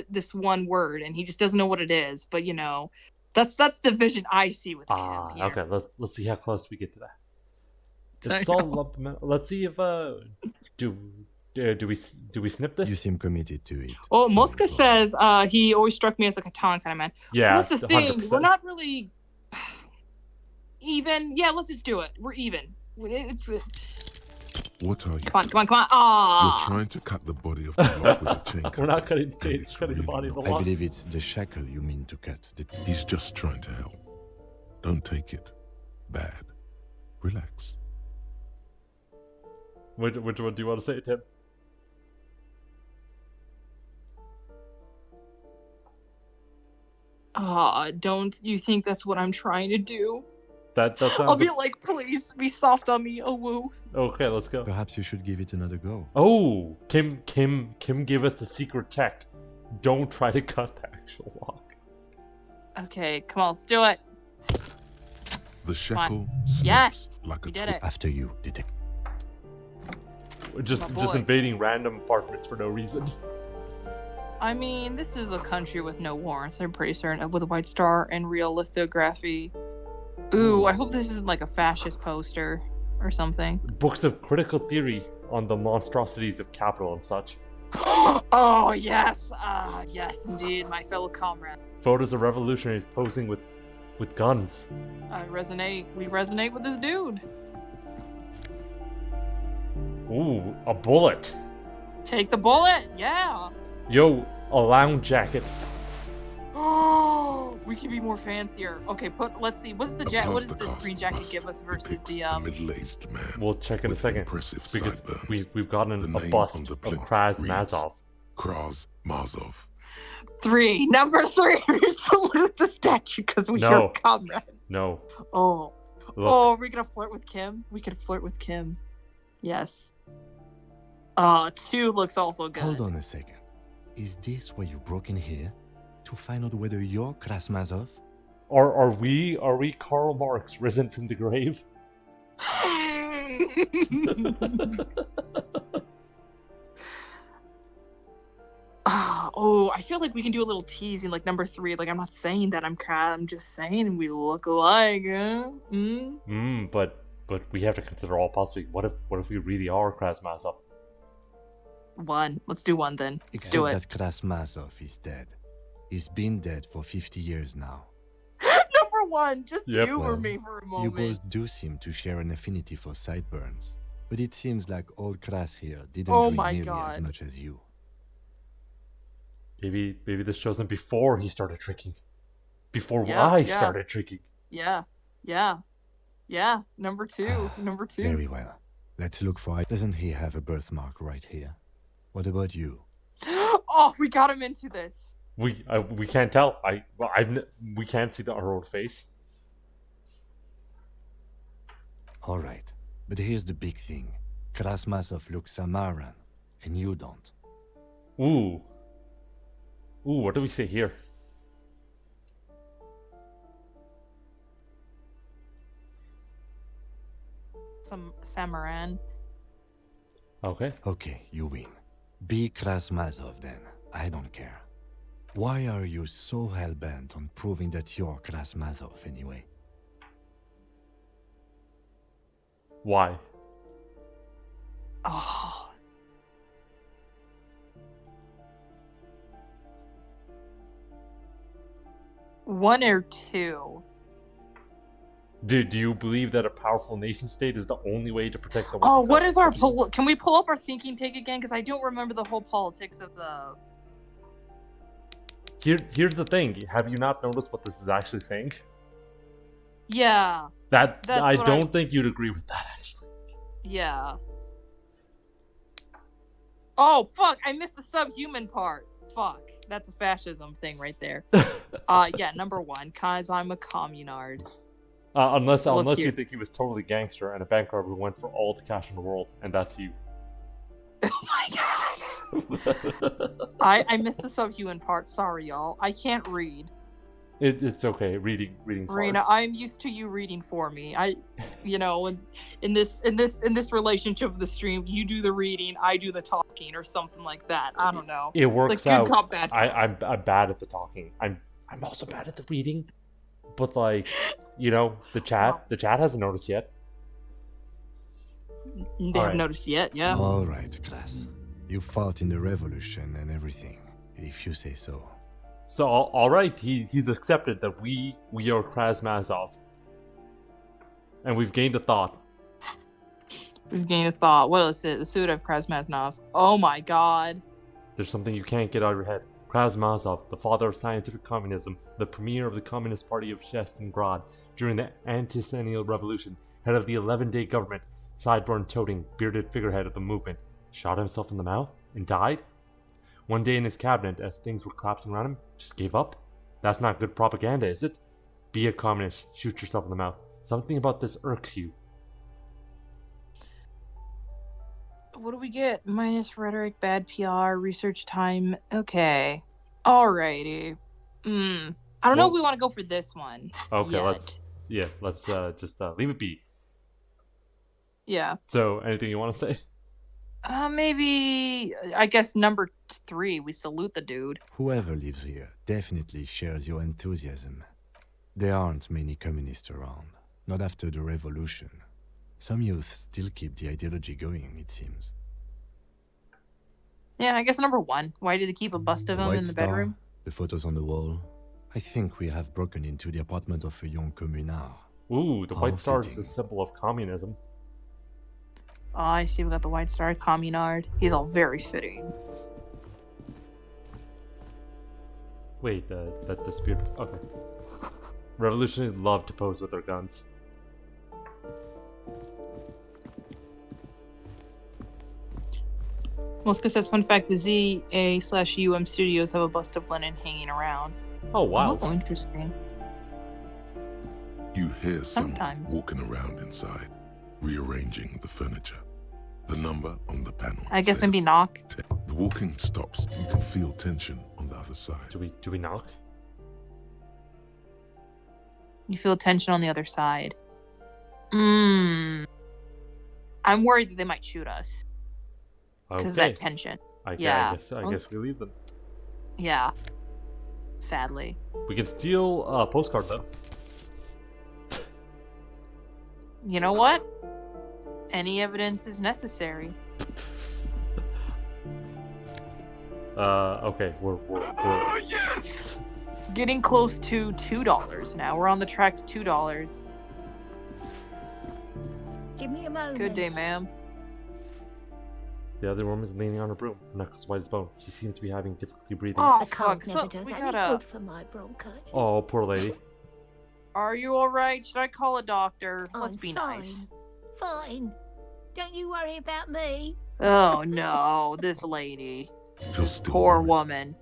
this one word, and he just doesn't know what it is. But you know, that's the vision I see with Kim here. Okay. Let's see how close we get to that. I It's all up. Let's see if do we snip this? You seem committed to it. Oh, so Mosca go on. says he always struck me as like a Catan kind of man. Yeah, Well, that's the thing. 100%. We're not really Even? Yeah, let's just do it. We're even. It's What are you? come on. You're Ah, trying to cut the body of the lock with a chain cutter. We're not cutting the and chain, it's cutting the really body of the not. I lock. believe it's the shackle you mean to cut. He's just trying to help. Don't take it bad. Relax. Which one do you want to say, Tim? don't you think that's what I'm trying to do? That sounds. I'll be like, please be soft on me, oh woo. Okay, let's go. Perhaps you should give it another go. Oh, Kim gave us the secret tech. Don't try to cut the actual lock. Okay, come on, let's do it. The shackle Yes, snaps like a we did twig. it. After you, detective. Just My boy. invading random apartments for no reason. I mean, this is a country with no warrants, I'm pretty certain, with a white star and real lithography. Ooh, I hope this isn't like a fascist poster or something. Books of critical theory on the monstrosities of capital and such. Oh, yes! Yes, indeed, my fellow comrade. Photos of revolutionaries posing with guns. We resonate with this dude. Ooh, a bullet. Take the bullet, yeah! Yo, a lounge jacket. Oh, we can be more fancier. Okay, let's see, what does A this plaster green cast jacket bust give us versus depicts the, a middle-aged man We'll check in a with second. impressive Because sideburns. we've gotten The a name bust on the of plinth Kraz reads, Mazov. Kraz Mazov. number 3, we salute the statue because we No. are comrade. No. Oh. Look. Oh, are we gonna flirt with Kim? We could flirt with Kim. Yes. 2 looks also good. Hold on a second. Is this why you broke in here? To find out whether you're Krasmazov? Are we Karl Marx risen from the grave? Oh, I feel like we can do a little teasing, like number 3. Like, I'm not saying that I'm just saying we look alike. But we have to consider all possibilities. What if we really are Kraz Mazov? 1. Let's do 1 then. Let's Except do it. that Krasmazov is dead. He's been dead for 50 years now. Number 1, just Yep. humor Well, me for a You moment. both do seem to share an affinity for sideburns. But it seems like old Kras here didn't Oh drink my nearly God. as much as you. Maybe this shows him before he started drinking. Before Yeah, I yeah. started drinking. Yeah. Number 2. Number 2. Very well. Let's look for it. Doesn't he have a birthmark right here? What about you? Oh, we got him into this. We can't tell. We can't see our own face. All right. But here's the big thing. Krasmazov looks Samaran, and you don't. Ooh, what do we say here? Some Samaran. Okay. Okay, you win. Be Krasmazov then. I don't care. Why are you so hell-bent on proving that you're Krasmazov anyway? Why? Oh. One or 2. Do you believe that a powerful nation state is the only way to protect the? Oh, workers what of is our the- can we pull up our thinking take again? Because I don't remember the whole politics of the. Here's the thing. Have you not noticed what this is actually saying? Yeah. That's I what don't think you'd agree with that actually. Yeah. Oh fuck! I missed the subhuman part. Fuck. That's a fascism thing right there. Yeah. Number 1, cause I'm a communard. Unless Look you here. think he was totally gangster and a bank robber who went for all the cash in the world, and that's you. Oh my god. I missed the subhuman part. Sorry, y'all. I can't read. It's okay. Reading's Marina, hard. I'm used to you reading for me. In this relationship of the stream, you do the reading, I do the talking, or something like that. I don't know. It works it's like out. good cop, bad cop. I'm bad at the talking. I'm also bad at the reading. But like, the chat hasn't noticed yet. They Alright. haven't noticed yet. Yeah. All right, Kras. You fought in the revolution and everything, if you say so. So all right, he's accepted that we are Kraz Mazov. And we've gained a thought. We've gained a thought. What is it? The suit of Krasmaznov. Oh my god. There's something you can't get out of your head. Krasmazov, the father of scientific communism, the premier of the Communist Party of Shestingrad during the Anti-Centennial Revolution, head of the 11-day government, sideburn-toting, bearded figurehead of the movement, shot himself in the mouth and died? One day in his cabinet, as things were collapsing around him, just gave up? That's not good propaganda, is it? Be a communist, shoot yourself in the mouth. Something about this irks you. What do we get? Minus rhetoric, bad PR, research time. Okay. Alrighty. I don't know if we want to go for this one. Okay, yet. let's just leave it be. Yeah. So, anything you want to say? Maybe, I guess number 3, we salute the dude. Whoever lives here definitely shares your enthusiasm. There aren't many communists around, not after the revolution. Some youth still keep the ideology going, it seems. Yeah, I guess number 1. Why do they keep a bust of him in the bedroom? The photos on the wall. I think we have broken into the apartment of a young communard. Ooh, the White Star is fitting. a symbol of communism. Oh, I see. We got the White Star Communard. He's all very fitting. Wait, that disappeared. Okay. Revolutionaries love to pose with their guns. Well, it's because that's fun fact. The ZA/UM studios have a bust of Lenin hanging around. Oh, wow. Oh, interesting. You hear someone Sometimes. walking around inside, rearranging the furniture. The number on the panel. I guess says maybe knock. 10. The walking stops. You can feel tension on the other side. Do we knock? You feel tension on the other side. I'm worried that they might shoot us because of that tension. I guess we leave them. Yeah. Sadly. We can steal a postcard though. You know what? Any evidence is necessary. Okay, we're yes! Getting close to $2 now. We're on the track to $2. Give me a moment. Good day, ma'am. The other woman is leaning on her broom, her knuckles white as bone. She seems to be having difficulty breathing. Oh, The fuck. cold never So, does we any gotta... good for my bronchitis. Oh, poor lady. Are you alright? Should I call a doctor? Let's I'm be fine. nice. Fine. Don't you worry about me. Oh, no. This lady. You're still Poor worried. woman.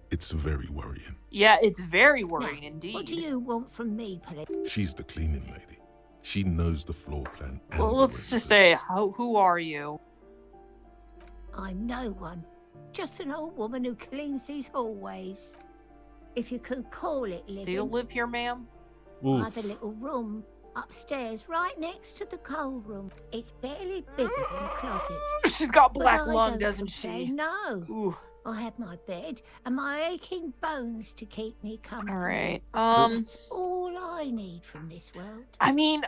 It's very worrying. Yeah, it's very worrying Now, indeed. What do you want from me, please? She's the cleaning lady. She knows the floor plan. And Well, the let's just say, residents. who are you? I'm no one. Just an old woman who cleans these hallways. If you can call it living. Do you live here, ma'am? Oof. I have a little room upstairs right next to the coal room. It's barely bigger than a closet. She's got But black I lung, don't doesn't complain, she? No. Ooh. I have my bed and my aching bones to keep me company. Alright. That's all I need from this world. I mean,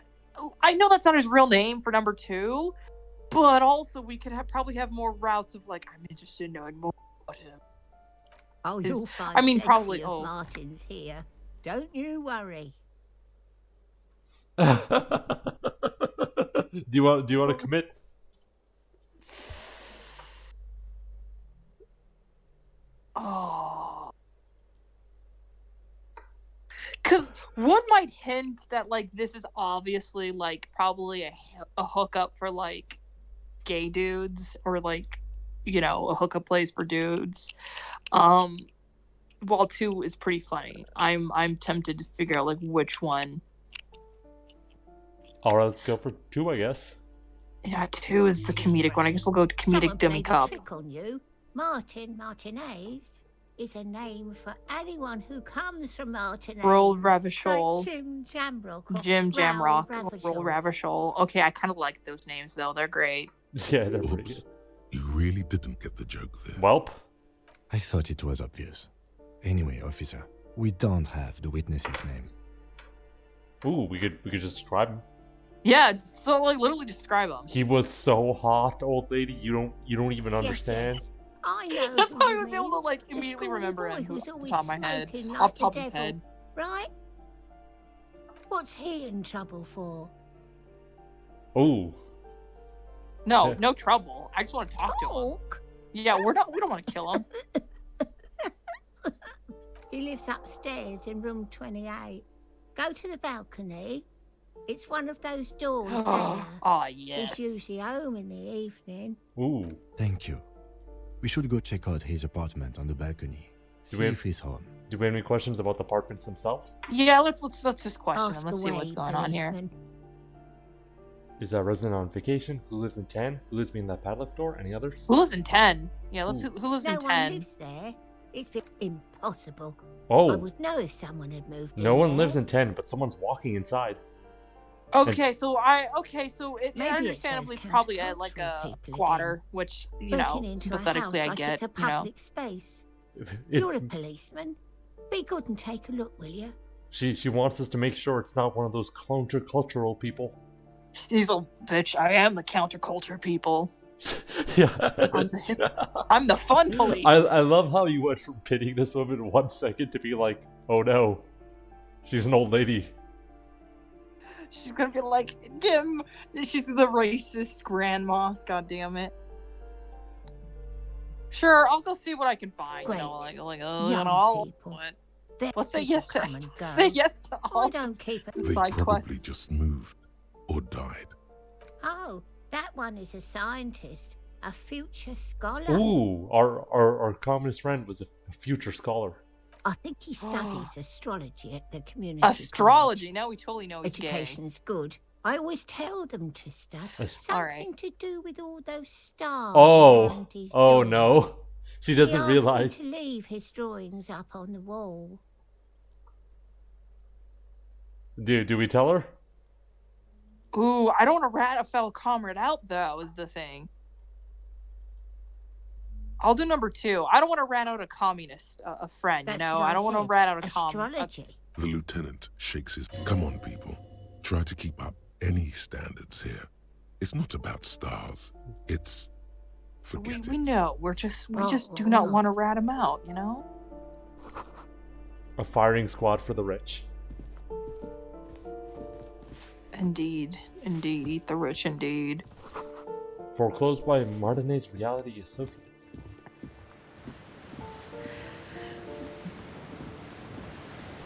I know that's not his real name for number 2, but also we could probably have more routes of like, I'm interested in knowing more about him. Oh, Is- you'll find I mean, plenty probably- of oh. Martins here. Don't you worry. Do you want to commit? Oh. Because one might hint that, like, this is obviously, like, probably a hookup for, like, gay dudes or, like, you know, a hookup place for dudes. While 2 is pretty funny. I'm tempted to figure out, like, which one. Alright, let's go for 2, I guess. Yeah, 2 is the comedic one. I guess we'll go to comedic Someone dummy played a cup. trick on you. Martinez is a name for anyone who comes from Martinez. Roll Ravishol. Like Jim Jamrock. or Jim Raoul Jamrock. Roll Ravishol. Ravishol. Okay, I kind of like those names, though. They're great. Yeah, they're pretty Oops. good. You really didn't get the joke there. Welp. I thought it was obvious. Anyway, officer, we don't have the witness's name. Ooh, we could just describe him. Yeah, so, like, literally describe them. He was so hot, old lady. You don't even Yes, understand. yes. I know. That's who how I you was able to, mean. like, The immediately schoolboy remember him who's off the always top of my head. smoking Off like the top the of his devil, head. Right? What's he in trouble for? Oh. No, Yeah. no trouble. I just want to talk to him. Talk? Yeah, we don't want to kill him. He lives upstairs in room 28. Go to the balcony. It's one of those doors there. Oh, yes. He's usually home in the evening. Ooh. Thank you. We should go check out his apartment on the balcony. See if he's home. Do we have any questions about the apartments themselves? Yeah, let's just question Ask him. Let's see away, what's going on here. policeman. Is a resident on vacation? Who lives in 10? Who lives behind that padlock door? Any others? Who lives in 10? Yeah, let's Ooh. who lives No in one 10? lives there. It's impossible. I Oh, would know if someone had moved no in one there. lives in 10, but someone's walking inside. Okay, so it Maybe it's understandably those probably like countercultural a people squatter, which you know, Breaking into a sympathetically house I like get. it's a You know, public space. It's, You're a policeman. Be good and take a look, will you? she wants us to make sure it's not one of those countercultural people. he's a bitch. I am the counterculture people. Yeah. I'm the fun police. I love how you went from pitying this woman in 1 second to be like, oh no, she's an old lady. She's gonna be like, Dim. She's the racist grandma. God damn it. Sure, I'll go see what I can find. You know, Great. like Young you know, I'll people. Their let's say people yes to come and go. say yes to all. I don't keep it. They Side probably quests. just moved or died. Oh, that one is a scientist, a future scholar. Ooh, our communist friend was a future scholar. I think he studies astrology at the community Astrology. college. Now we totally know he's gay. Education's good. I always tell them to study something Alright. to do with all those stars. Oh, around his oh door. no. She He doesn't asked me realize. to leave his drawings up on the wall. Do we tell her? Ooh, I don't want to rat a fellow comrade out, though, is the thing. I'll do number 2. I don't want to rat out a communist, a friend, That's you know? what I don't want to said. rat out a communist. Astrology. The lieutenant shakes his... Come on, people. Try to keep up any standards here. It's not about stars. It's... Forget We it. know. We just do Oh, not no. want to rat him out, you know? A firing squad for the rich. Indeed. Eat the rich, indeed. Foreclosed by Martinez Reality Associates.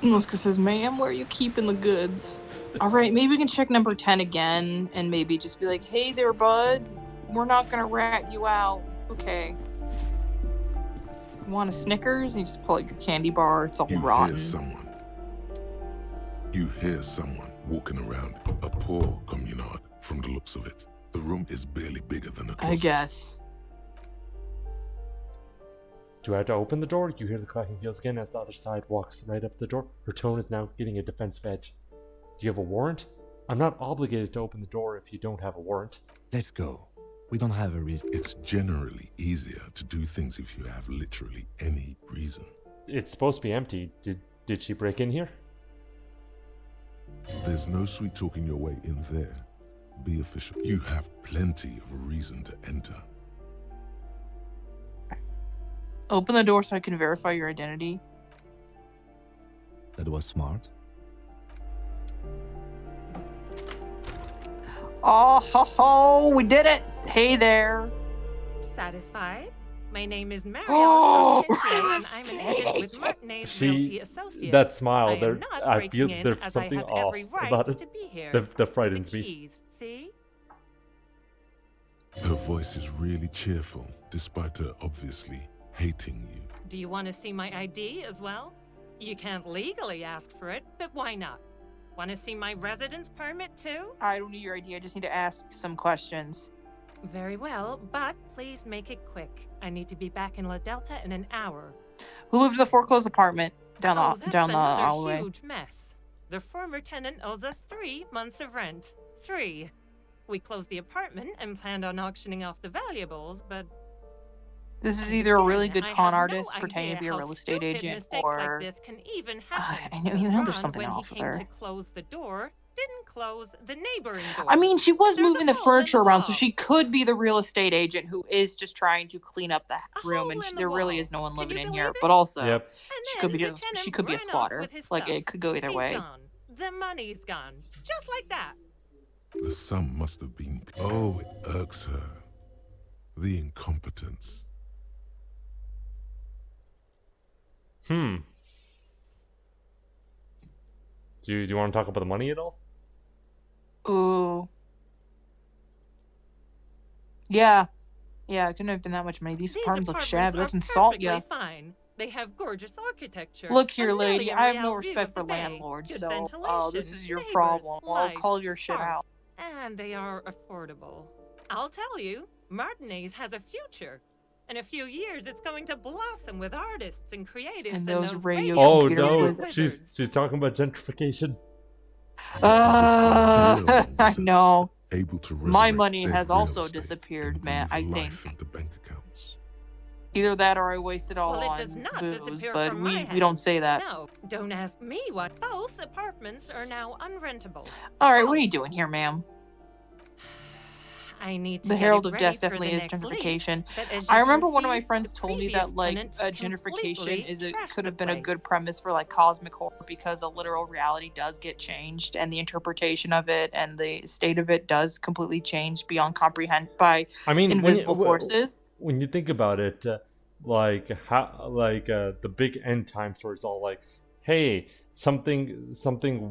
Muska says, ma'am, where are you keeping the goods? Alright, maybe we can check number 10 again and maybe just be like, hey there, bud. We're not gonna rat you out. Okay. You want a Snickers? And you just pull out your candy bar. It's all You rotten. hear someone. You hear someone walking around a poor communard from the looks of it. The room is barely bigger than a closet. I guess. Do I have to open the door? You hear the clacking heels again as the other side walks right up the door. Her tone is now getting a defensive edge. Do you have a warrant? I'm not obligated to open the door if you don't have a warrant. Let's go. We don't have a reason. It's generally easier to do things if you have literally any reason. It's supposed to be empty. Did she break in here? There's no sweet talking your way in there. Be official. You have plenty of reason to enter. Open the door so I can verify your identity. That was smart. Oh, ho, ho, we did it! Hey there. Satisfied? My name is Marielle Oh, Charpentier, and I'm an agent with Martinez Realty Associates. That I smile, am there, not I breaking feel in, there's as something I have off every right about it. to be here. That frightens the me. keys, see? Her voice is really cheerful, despite her obviously hating you. Do you want to see my ID as well? You can't legally ask for it, but why not? Want to see my residence permit too? I don't need your ID. I just need to ask some questions. Very well, but please make it quick. I need to be back in La Delta in an hour. Who lived in the foreclosed apartment down Oh, the that's down the another alleyway? huge mess. The former tenant owes us 3 months of rent. 3. We closed the apartment and planned on auctioning off the valuables, but This is either a really again, good I con have no artist pretending to idea be a how real estate stupid agent, mistakes or like this can even happen. I know there's Ron, something when off he with came her. to close the door, didn't close the neighboring door. I mean, she was There's a moving the hole in furniture the around, so wall. she could be the real estate agent who is just trying to clean up the room, and hole in the there really wall. is no one Can living you in here. believe But it? also, Yep. And she then could be the just tenant she could be a ran off spotter. with his Like stuff. it could go either He's way. gone. The money's gone. Just like that. The sum must have been... Oh, it irks her. The incompetence. Do you want to talk about the money at all? Ooh. Yeah. Yeah, it couldn't have been that much money. These apartments look shabby. Let's insult ya. Fine. They have gorgeous architecture. Look here, a lady. million I have no real view respect of the for bay, landlords, good so ventilation, this is your neighbors, problem. I'll life, call your shit spark. out. And they are affordable. I'll tell you, Martinez has a future. In a few years, it's going to blossom with artists and creatives And those radio Oh computer no, wizards. she's talking about gentrification. I know. Able to My resurrect money dead has real also estate disappeared, and man. I breathe think life into bank accounts. either that or I waste it all Well, it on does not booze. disappear But from my we don't hands. say that. No, don't ask me what. Both apartments are now unrentable. All right, what are you doing here, ma'am? I need to The get Herald it of ready Death for definitely the is next gentrification. lease, but as I you remember can one of my see, friends the told me previous that like tenant gentrification completely trashed could have the been a good place. premise for like cosmic horror because a literal reality does get changed and the interpretation of it and the state of it does completely change beyond comprehend by I mean, invisible forces. When you think about it, the big end time story is all like, hey, something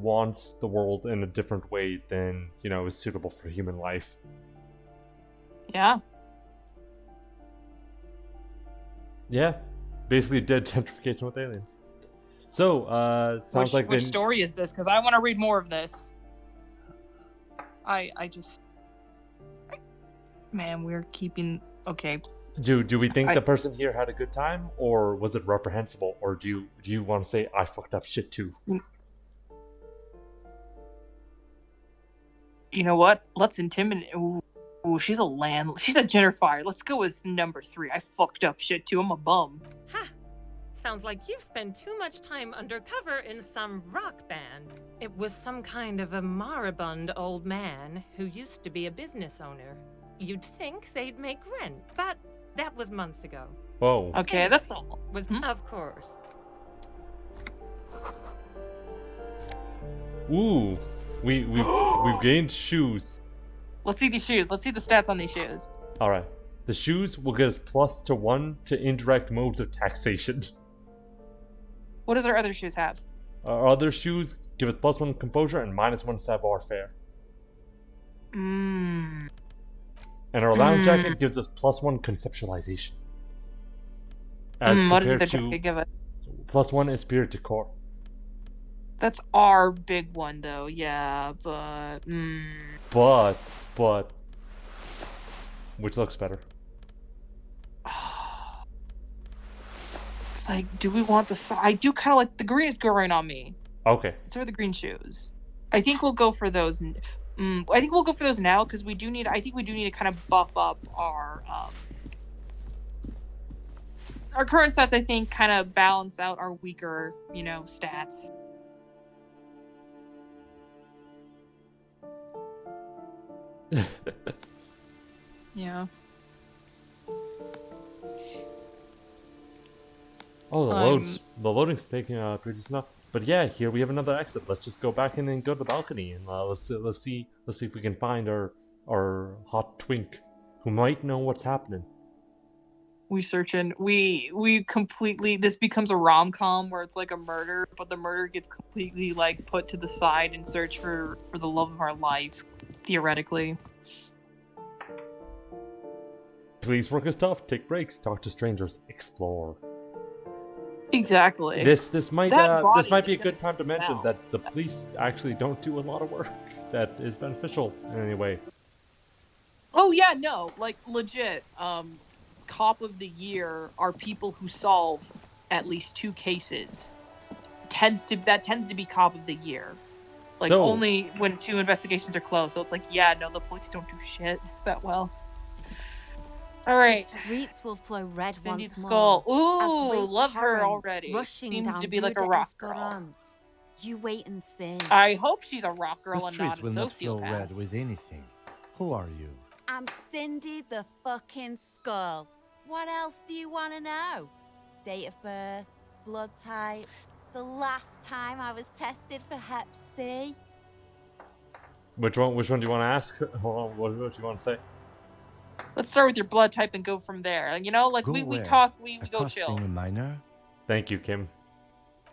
wants the world in a different way than is suitable for human life. Yeah. Yeah, basically dead gentrification with aliens. So, sounds like which story is this? Because I want to read more of this. Man, we're keeping okay. Do we think the person here had a good time, or was it reprehensible, or do you want to say I fucked up shit too? You know what? Let's intimidate. Ooh, she's a gentrifier. Let's go with number 3. I fucked up shit too. I'm a bum. Ha! Sounds like you've spent too much time undercover in some rock band. It was some kind of a moribund old man who used to be a business owner. You'd think they'd make rent, but that was months ago. Whoa. Okay, Anyway, that's all. Of course. Ooh, we've gained shoes. Let's see these shoes. Let's see the stats on these shoes. All right, the shoes will get us +1 to indirect modes of taxation. What does our other shoes have? Our other shoes give us +1 composure and -1 savoir faire. And our lounge jacket gives us +1 conceptualization. What does the jacket give us? +1 is spirit to core. That's our big one, though. Yeah, but. But. Which looks better? It's like, do we want the. I do kind of like the green is growing on me. Okay. So are the green shoes. I think we'll go for those. I think we'll go for those now because we do need. I think we do need to kind of buff up our current stats. I think kind of balance out our weaker, stats. Yeah. Oh, the loading's taking pretty enough. But yeah, here we have another exit. Let's just go back in and go to the balcony and let's see if we can find our hot twink who might know what's happening. We searching. We completely. This becomes a rom-com where it's like a murder, but the murder gets completely like put to the side in search for the love of our life, theoretically. Police work is tough. Take breaks. Talk to strangers. Explore. Exactly. This might be a good time to mention that the police actually don't do a lot of work that is beneficial in any way. Oh yeah, no, like legit. Cop of the year are people who solve at least 2 cases. That tends to be cop of the year. Like only when 2 investigations are closed. So it's like, yeah, no, the police don't do shit that well. All right. The streets will flow red Cindy once Skull. more. Ooh, love her torrent already. Rushing Seems down to be like a Rue rock d'Esperance. You wait and see. I hope she's a rock girl The and not streets a will not flow sociopath. red with anything. Who are you? I'm Cindy the fucking Skull. What else do you want to know? Date of birth, blood type, the last time I was tested for Hep C. Which one? Which one do you want to ask? Hold on, what do you want to say? Let's start with your blood type and go from there. You know, like Go we where? talk, we go Accosting chill. a minor? Thank you, Kim.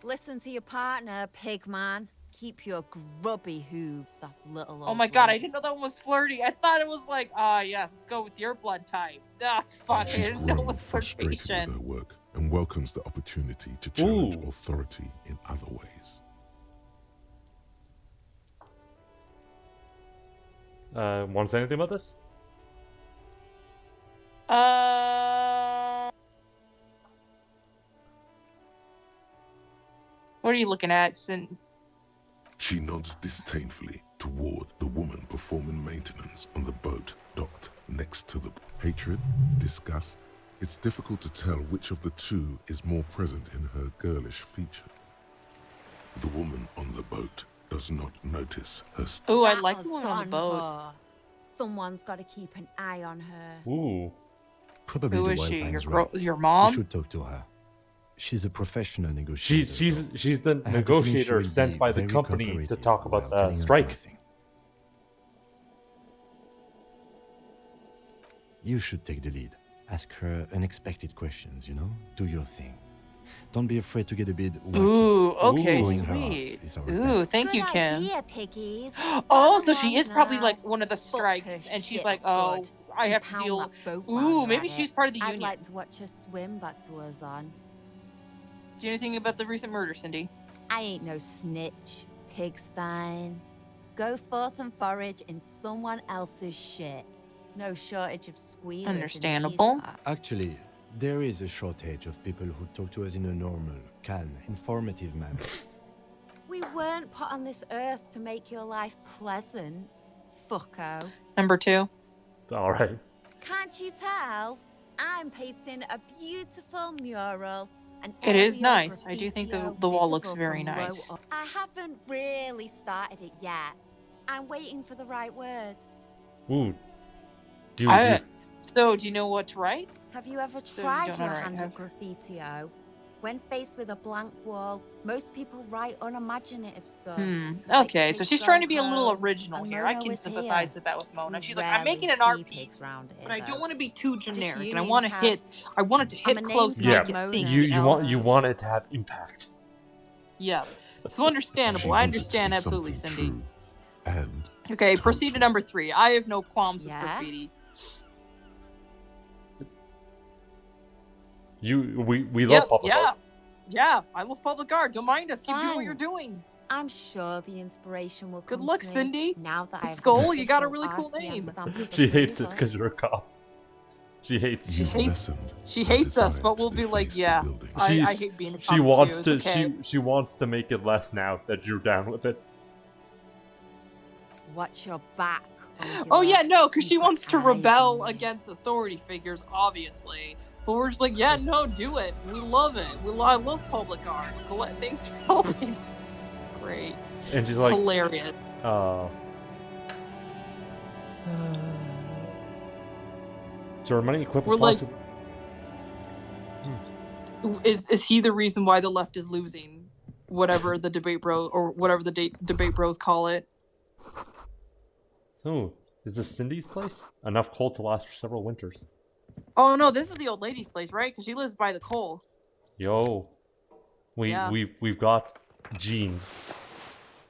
Listen to your partner, pig man. Keep your grubby hooves off little Oh old my god, I ladies. didn't know that one was flirty. I thought it was like, yes, let's go with your blood type. Ah, fuck, I She's didn't know it grown was frustrated with flirtation. her work and welcomes the opportunity to challenge Ooh. authority in other ways. Want to say anything about this? What are you looking at? She nods disdainfully toward the woman performing maintenance on the boat docked next to the hatred, disgust. It's difficult to tell which of the two is more present in her girlish feature. The woman on the boat does not notice her. Oh, I like the one on the boat. Her. Someone's got to keep an eye on her. Ooh. Probably Who the is wild she? man's Your right. your mom? You should talk to her. She's a professional negotiator. She's the I have a feeling she negotiator will sent be by the very company to cooperative talk about while the telling us strike. nothing. You should take the lead. Ask her unexpected questions, you know? Do your thing. Don't be afraid to get a bit wacky. Ooh, okay, Showing her off sweet. is our Ooh, best. thank you, Good Kim. idea, piggies. Oh, Run so she along is probably now. like one of the Fuck strikes, her and she's shit like, up oh, good. I have to Pound deal. that boat Ooh, while maybe you're at she's it. part of the I'd union. like to watch her swim back to us on. Do you know anything about the recent murder, Cindy? I ain't no snitch, pigstein. Go forth and forage in someone else's shit. No shortage of squealers in these Understandable. parts. Actually, there is a shortage of people who talk to us in a normal, calm, informative manner. We weren't put on this earth to make your life pleasant, fucko. Number 2. All right. Can't you tell? I'm painting a beautiful mural. An It is aerial nice. I do think graffiti the wall looks visible very from low nice. up. I haven't really started it yet. I'm waiting for the right words. Ooh. Do So, do you know what to write? Have you ever So you tried don't your know, right? hand at graffiti-o? When faced with a blank wall, most people write unimaginative stuff. Okay, so she's trying to be a little home, original and here. I Mona can was sympathize here. with that with Mona. We She's like, I'm making rarely an art see piece, pigs round here, but I don't though. want to be too generic, and I union want to hit. cats. I want it to hit I'm a close to name make tag it yeah. think. Mona. You want it to have impact. Yeah, so understandable. She I wants it to be understand absolutely, something Cindy. true and Okay, proceed to total. number 3. I have no qualms with Yeah? graffiti. We love public art. Yeah, I love public art. Don't mind us. Keep doing what you're Thanks. doing. I'm sure the inspiration will Good come luck, to me Cindy. now that I have Skull, an you got a official really cool RCM name. stamp of She hates it approval. because you're a cop. She hates. You've hates- lessened She her hates us, desire but to we'll be like, deface the yeah, building. I hate being a cop She wants too. to. It's okay. She wants to make it less now that you're down with it. Watch your back. Oh yeah, no, because she You've got wants to eyes rebel on me. against authority figures, obviously. But we're just like, yeah, no, do it. We love it. I love public art. Thanks for helping. Great. And she's It's like, hilarious. So our money equipped We're like- possibly. Is he the reason why the left is losing? Whatever the debate bro or whatever the debate bros call it. Oh, is this Cindy's place? Enough coal to last for several winters. Oh no, this is the old lady's place, right? Because she lives by the coal. Yo, Yeah. we've got jeans.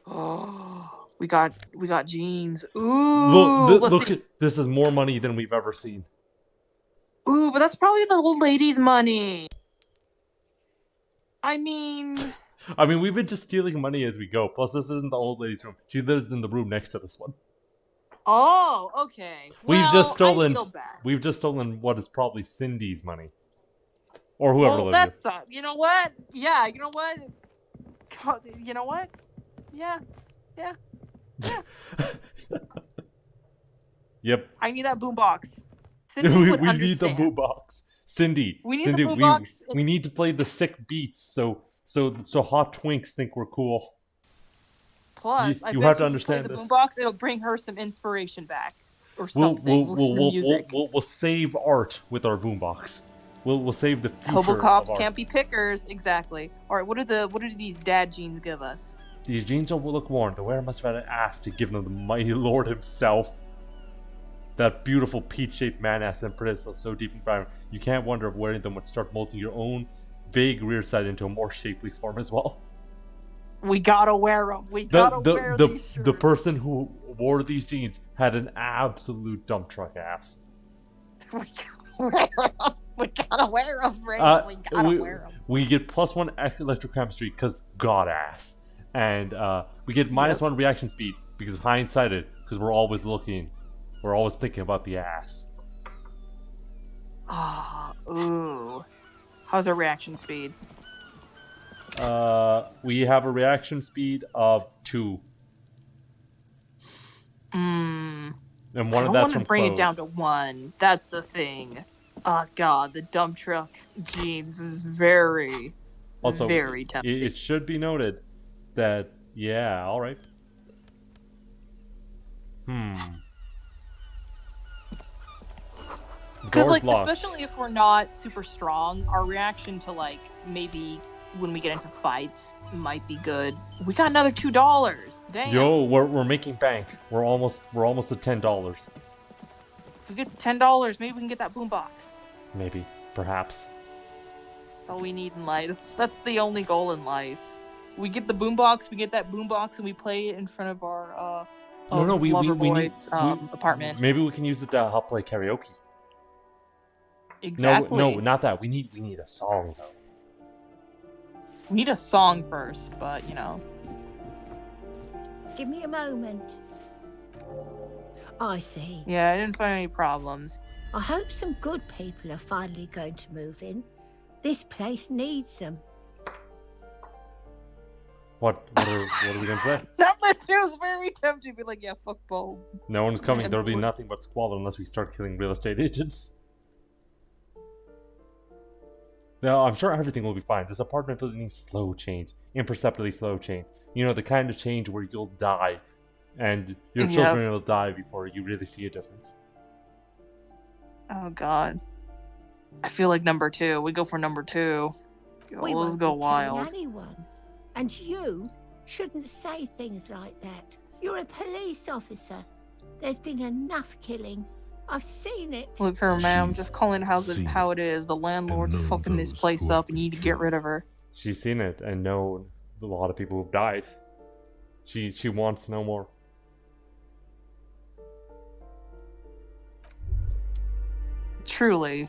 Oh, we got jeans. Ooh, Look see. at this is more money than we've ever seen. Ooh, but that's probably the old lady's money. I mean, We've been just stealing money as we go. Plus, this isn't the old lady's room. She lives in the room next to this one. oh, okay. We've Well, just stolen. I feel bad. We've just stolen what is probably Cindy's money, or whoever Well, lives that's here. you know what? Yeah, you know what? God, you know what? Yeah. Yep. I need that boombox. Cindy we would need the understand. boombox. Cindy. We need the Cindy, boombox. we need to play the sick beats so hot twinks think we're cool. Plus, I you bet have to if we understand play the this. boombox, it'll bring her some inspiration back, or We'll something. Listen to music. we'll save art with our boombox. We'll save the future Hobo of cops art. can't be pickers. Exactly. All right. What do these dad jeans give us? These jeans will look worn. The wearer must have had an ass to give them the mighty lord himself. That beautiful peach-shaped man-ass and peninsula so deep in brown, you can't wonder if wearing them would start molding your own vague rear side into a more shapely form as well. We gotta wear them. We gotta wear these shirts. The person who wore these jeans had an absolute dump truck ass. We gotta wear them, Ray. We gotta wear them. We get +1 electrochemistry because god ass. And we get -1 reaction speed because of hindsighted, because we're always looking. We're always thinking about the ass. Ooh. How's our reaction speed? We have a reaction speed of 2. And one of that's from bring clothes. it down to 1. That's the thing. Oh god, the dump truck jeans is very, also, very tempting. It should be noted that, yeah, alright. Because, like, especially if we're not super strong, our reaction to, like, maybe when we get into fights might be good. We got another $2. Damn. Yo, we're making bank. We're almost at $10. If we get to $10, maybe we can get that boombox. Maybe, perhaps. That's all we need in life. That's the only goal in life. We get the boombox, and we play it in front of our Loverboy's apartment. Maybe we can use it to help play karaoke. Exactly. No, not that. We need a song though. We need a song first, but you know. Give me a moment. I see. Yeah, I didn't find any problems. I hope some good people are finally going to move in. This place needs them. What are we gonna say? Number 2 is very tempting to be like, yeah, fuck Bo. No one's coming. There'll be nothing but squalor unless we start killing real estate agents. No, I'm sure everything will be fine. This apartment building needs slow change. Imperceptibly slow change. You know, the kind of change where you'll die. And your children will die before you really see a difference. Oh, God. I feel like number 2. We go for number 2. Let's go wild. Anyone. And you shouldn't say things like that. You're a police officer. There's been enough killing. I've seen it. Look her, man. I'm just calling how it is. The landlord's fucking this place up and you need to get rid of her. She's seen it and known a lot of people who've died. She wants no more. Truly.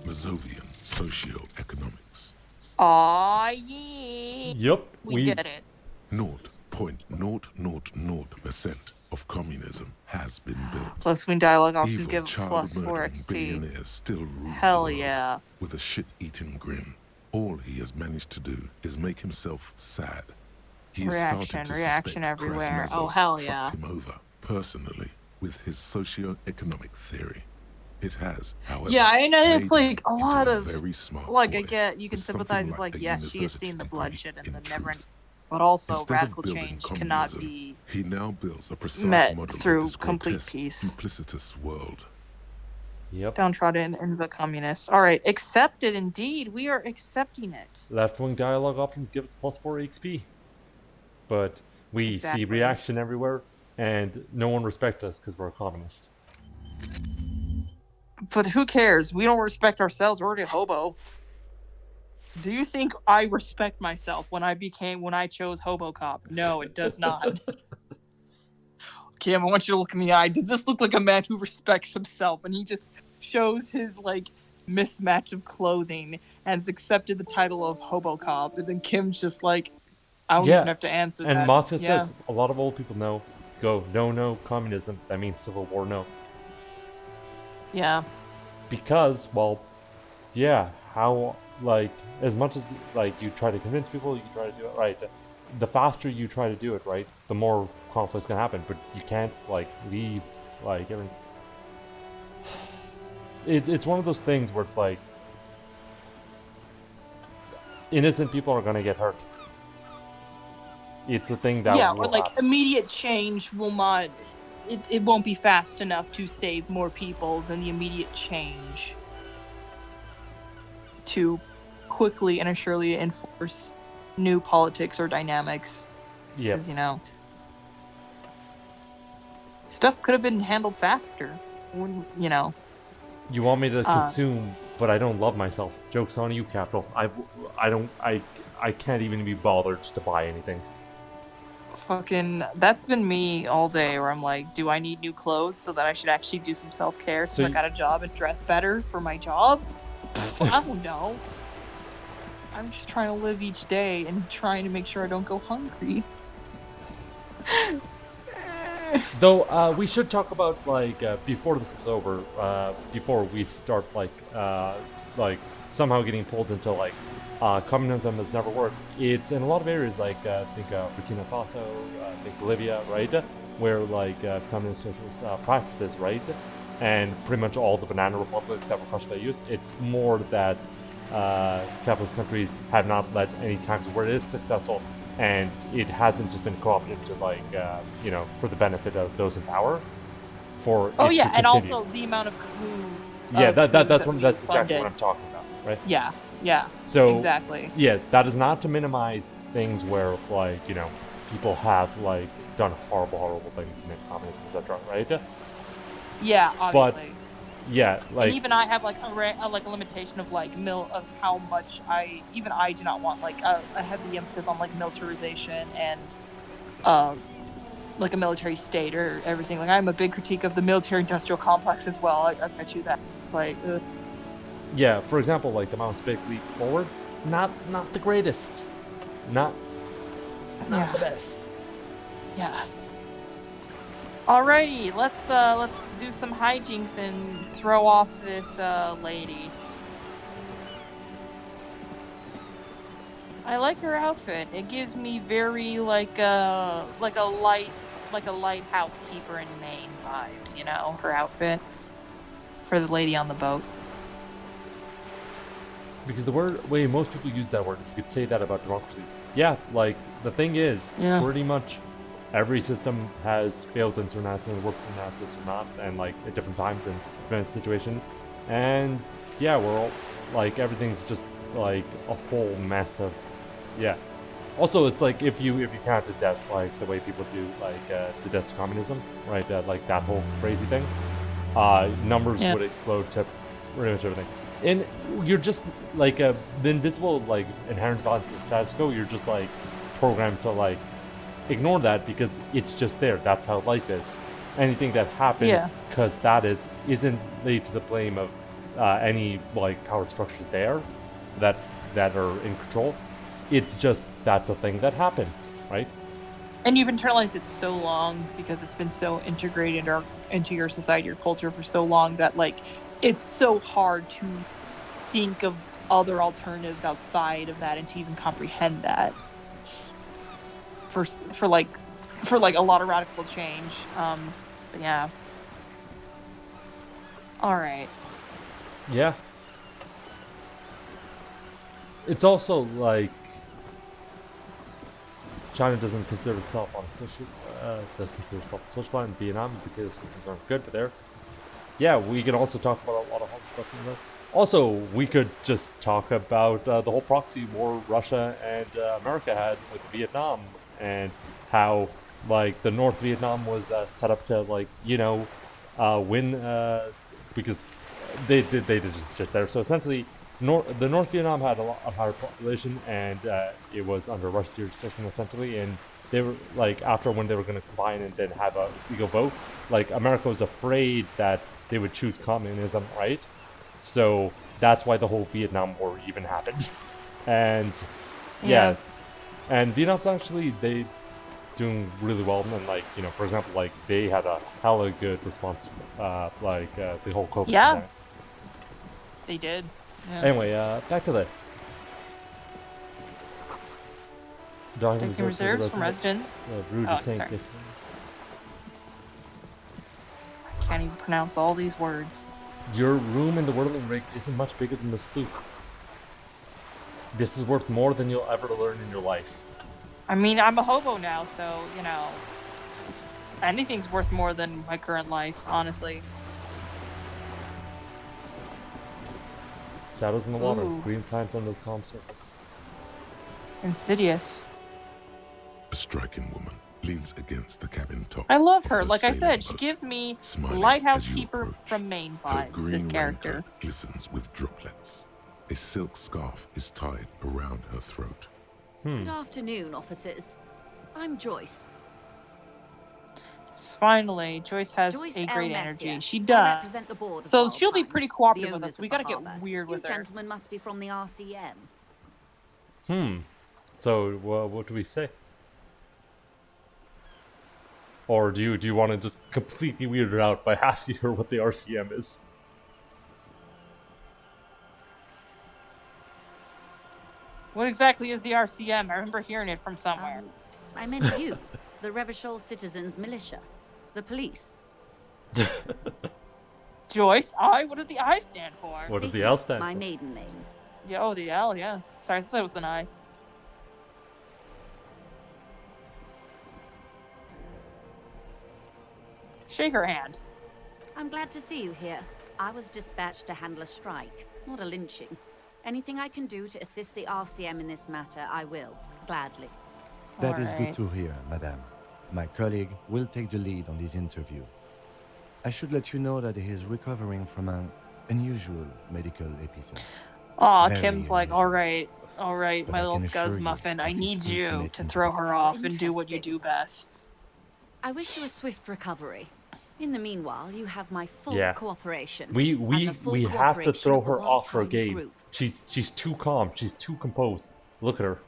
Mazovian socioeconomics. Aw, yeah. Yep. We get it. 0.000% of communism has been built. Plus-wing dialogue options Evil, give +4 XP. Billionaires still rule Hell the world yeah. with a shit-eating grin. All he has managed to do is make himself sad. He has started to reaction suspect everywhere. Krasnozov Oh, hell yeah. fucked him over, personally, with his socio-economic theory. It has, however, yeah, I know it's made like a him lot into of very smart like boy I get you can with something sympathize with like like a yes, she has university seen the degree bloodshed and in the never truth. but also Instead radical of building change communism, cannot be he now builds a precise met model through of this complete grotesque, peace. duplicitous world. Yep. Downtrodden and the communists. Alright, accepted indeed. We are accepting it. Left-wing dialogue options give us +4 XP. But we see reaction everywhere, and no one respects us because we're a communist. But who cares? We don't respect ourselves. We're already a hobo. Do you think I respect myself when I chose Hobo Cop? No, it does not. Kim, I want you to look in the eye. Does this look like a man who respects himself and he just shows his like mismatch of clothing and has accepted the title of Hobo Cop? And then Kim's just like, I don't even have to answer that. And Mosca says a lot of old people go no communism. That means civil war no. Yeah. Because, well, yeah, how, like, as much as, like, you try to convince people, you try to do it right, the faster you try to do it right, the more conflict's gonna happen, but you can't, like, leave, like, everything. It's one of those things where it's like, innocent people are gonna get hurt. It's a thing that yeah, will or like happen. immediate change will not. It won't be fast enough to save more people than the immediate change to quickly and surely enforce new politics or dynamics. Yep. Because, you know, stuff could have been handled faster. You know. You want me to consume, but I don't love myself. Joke's on you, Capital. I can't even be bothered to buy anything. Fucking, that's been me all day, where I'm like, do I need new clothes so that I should actually do some self-care since I got a job and dress better for my job? I don't know. I'm just trying to live each day and trying to make sure I don't go hungry. Though, we should talk about, like, before this is over, before we start, like, somehow getting pulled into, like, communism has never worked. It's in a lot of areas, like, think Burkina Faso, think Bolivia, right? Where, like, communist socialist practices, right? And pretty much all the banana republics that were crushed by use. It's more that capitalist countries have not let any times where it is successful, and it hasn't just been co-opted to, like, you know, for the benefit of those in power. For oh it yeah, to and continue. also the amount of coup. Yeah, that's that's exactly what I'm talking about, right? Yeah, yeah. So exactly. Yeah, that is not to minimize things where, like, you know, people have, like, done horrible things in communism, etc., right? Yeah, obviously. But yeah, like, and even I have like a limitation of like of how much I do not want like a heavy emphasis on like militarization and like a military state or everything. Like I'm a big critique of the military-industrial complex as well. I bet you that. Like, yeah, for example, like the Mouse Big Leap Forward, not the greatest, not the best. Yeah. Alrighty, let's do some hijinks and throw off this lady. I like her outfit. It gives me very like a light housekeeper in Maine vibes, you know, her outfit for the lady on the boat. Because the way most people use that word, you could say that about democracy. Yeah, like, the thing is, pretty much every system has failed in certain aspects, works in aspects or not, and, like, at different times in different situations. And yeah, we're all, like, everything's just, like, a whole mess of, yeah. Also, it's like, if you count the deaths, like, the way people do, like, the deaths of communism, right, like, that whole crazy thing, numbers would explode to pretty much everything. And you're just, like, the invisible, like, inherent violence of the status quo, you're just, like, programmed to, like, ignore that because it's just there. That's how life is. Anything that happens because that isn't laid to the blame of any, like, power structures there that are in control. It's just, that's a thing that happens, right? And you've internalized it so long because it's been so integrated into your society, your culture for so long that, like, it's so hard to think of other alternatives outside of that and to even comprehend that for like a lot of radical change. But yeah. All right. Yeah. It's also like China doesn't consider itself on a social plan. In Vietnam, you could say the systems aren't good, but there. Yeah, we can also talk about a lot of other stuff in there. Also, we could just talk about the whole proxy war Russia and America had with Vietnam, and how, like, the North Vietnam was set up to, like, you know, win because they did just there. So essentially, the North Vietnam had a higher population, and it was under Russia's jurisdiction essentially, and they were, like, after when they were going to combine and then have a legal vote, like, America was afraid that they would choose communism, right? So that's why the whole Vietnam War even happened. And yeah. And Vietnam's actually, they doing really well, and, like, you know, for example, like, they had a hella good response, like, the whole COVID pandemic. They did. Yeah. Anyway, back to this. Taking reserves from residents. Sorry. I can't even pronounce all these words. Your room in the whirling rig isn't much bigger than the sloop. This is worth more than you'll ever learn in your life. I mean, I'm a hobo now, so, you know, anything's worth more than my current life, honestly. Shadows in the water, green plants under the calm surface. Insidious. A striking woman leans against the cabin top. I love of her. Like I sailing said, she boat, gives me smiling Lighthouse as you Keeper approach. from Maine Her vibes, green this character. raincoat glistens with droplets. A silk scarf is tied around her throat. Good afternoon, officers. I'm Joyce. Finally, Joyce has Joyce a L. great Messier. energy. She I does. represent the board of So Wild she'll be Times, pretty the cooperative with owners us. We of the gotta get harbour. weird with You her. gentlemen must be from the RCM. So, what do we say? Or do you want to just completely weird her out by asking her what the RCM is? What exactly is the RCM? I remember hearing it from somewhere. I meant you, the Revachol Citizens Militia, the police. Joyce, I? What does the I stand for? What does the L stand My for? maiden name. Yeah, oh, the L, yeah. Sorry, I thought it was an I. Shake her hand. I'm glad to see you here. I was dispatched to handle a strike, not a lynching. Anything I can do to assist the RCM in this matter, I will, gladly. That is good to hear, madame. My colleague will take the lead on this interview. I should let you know that he is recovering from an unusual medical episode. Aw, Very Kim's like, unusual. all right, But my I little can assure scuzz you muffin, I of his need you ultimate to throw her off and do what you Interesting. do best. I wish you a swift recovery. In the meanwhile, you have my full Yeah. cooperation. We and the full have to cooperation throw of the her Wild off her Times game. Group. She's too calm. She's too composed. Look at her.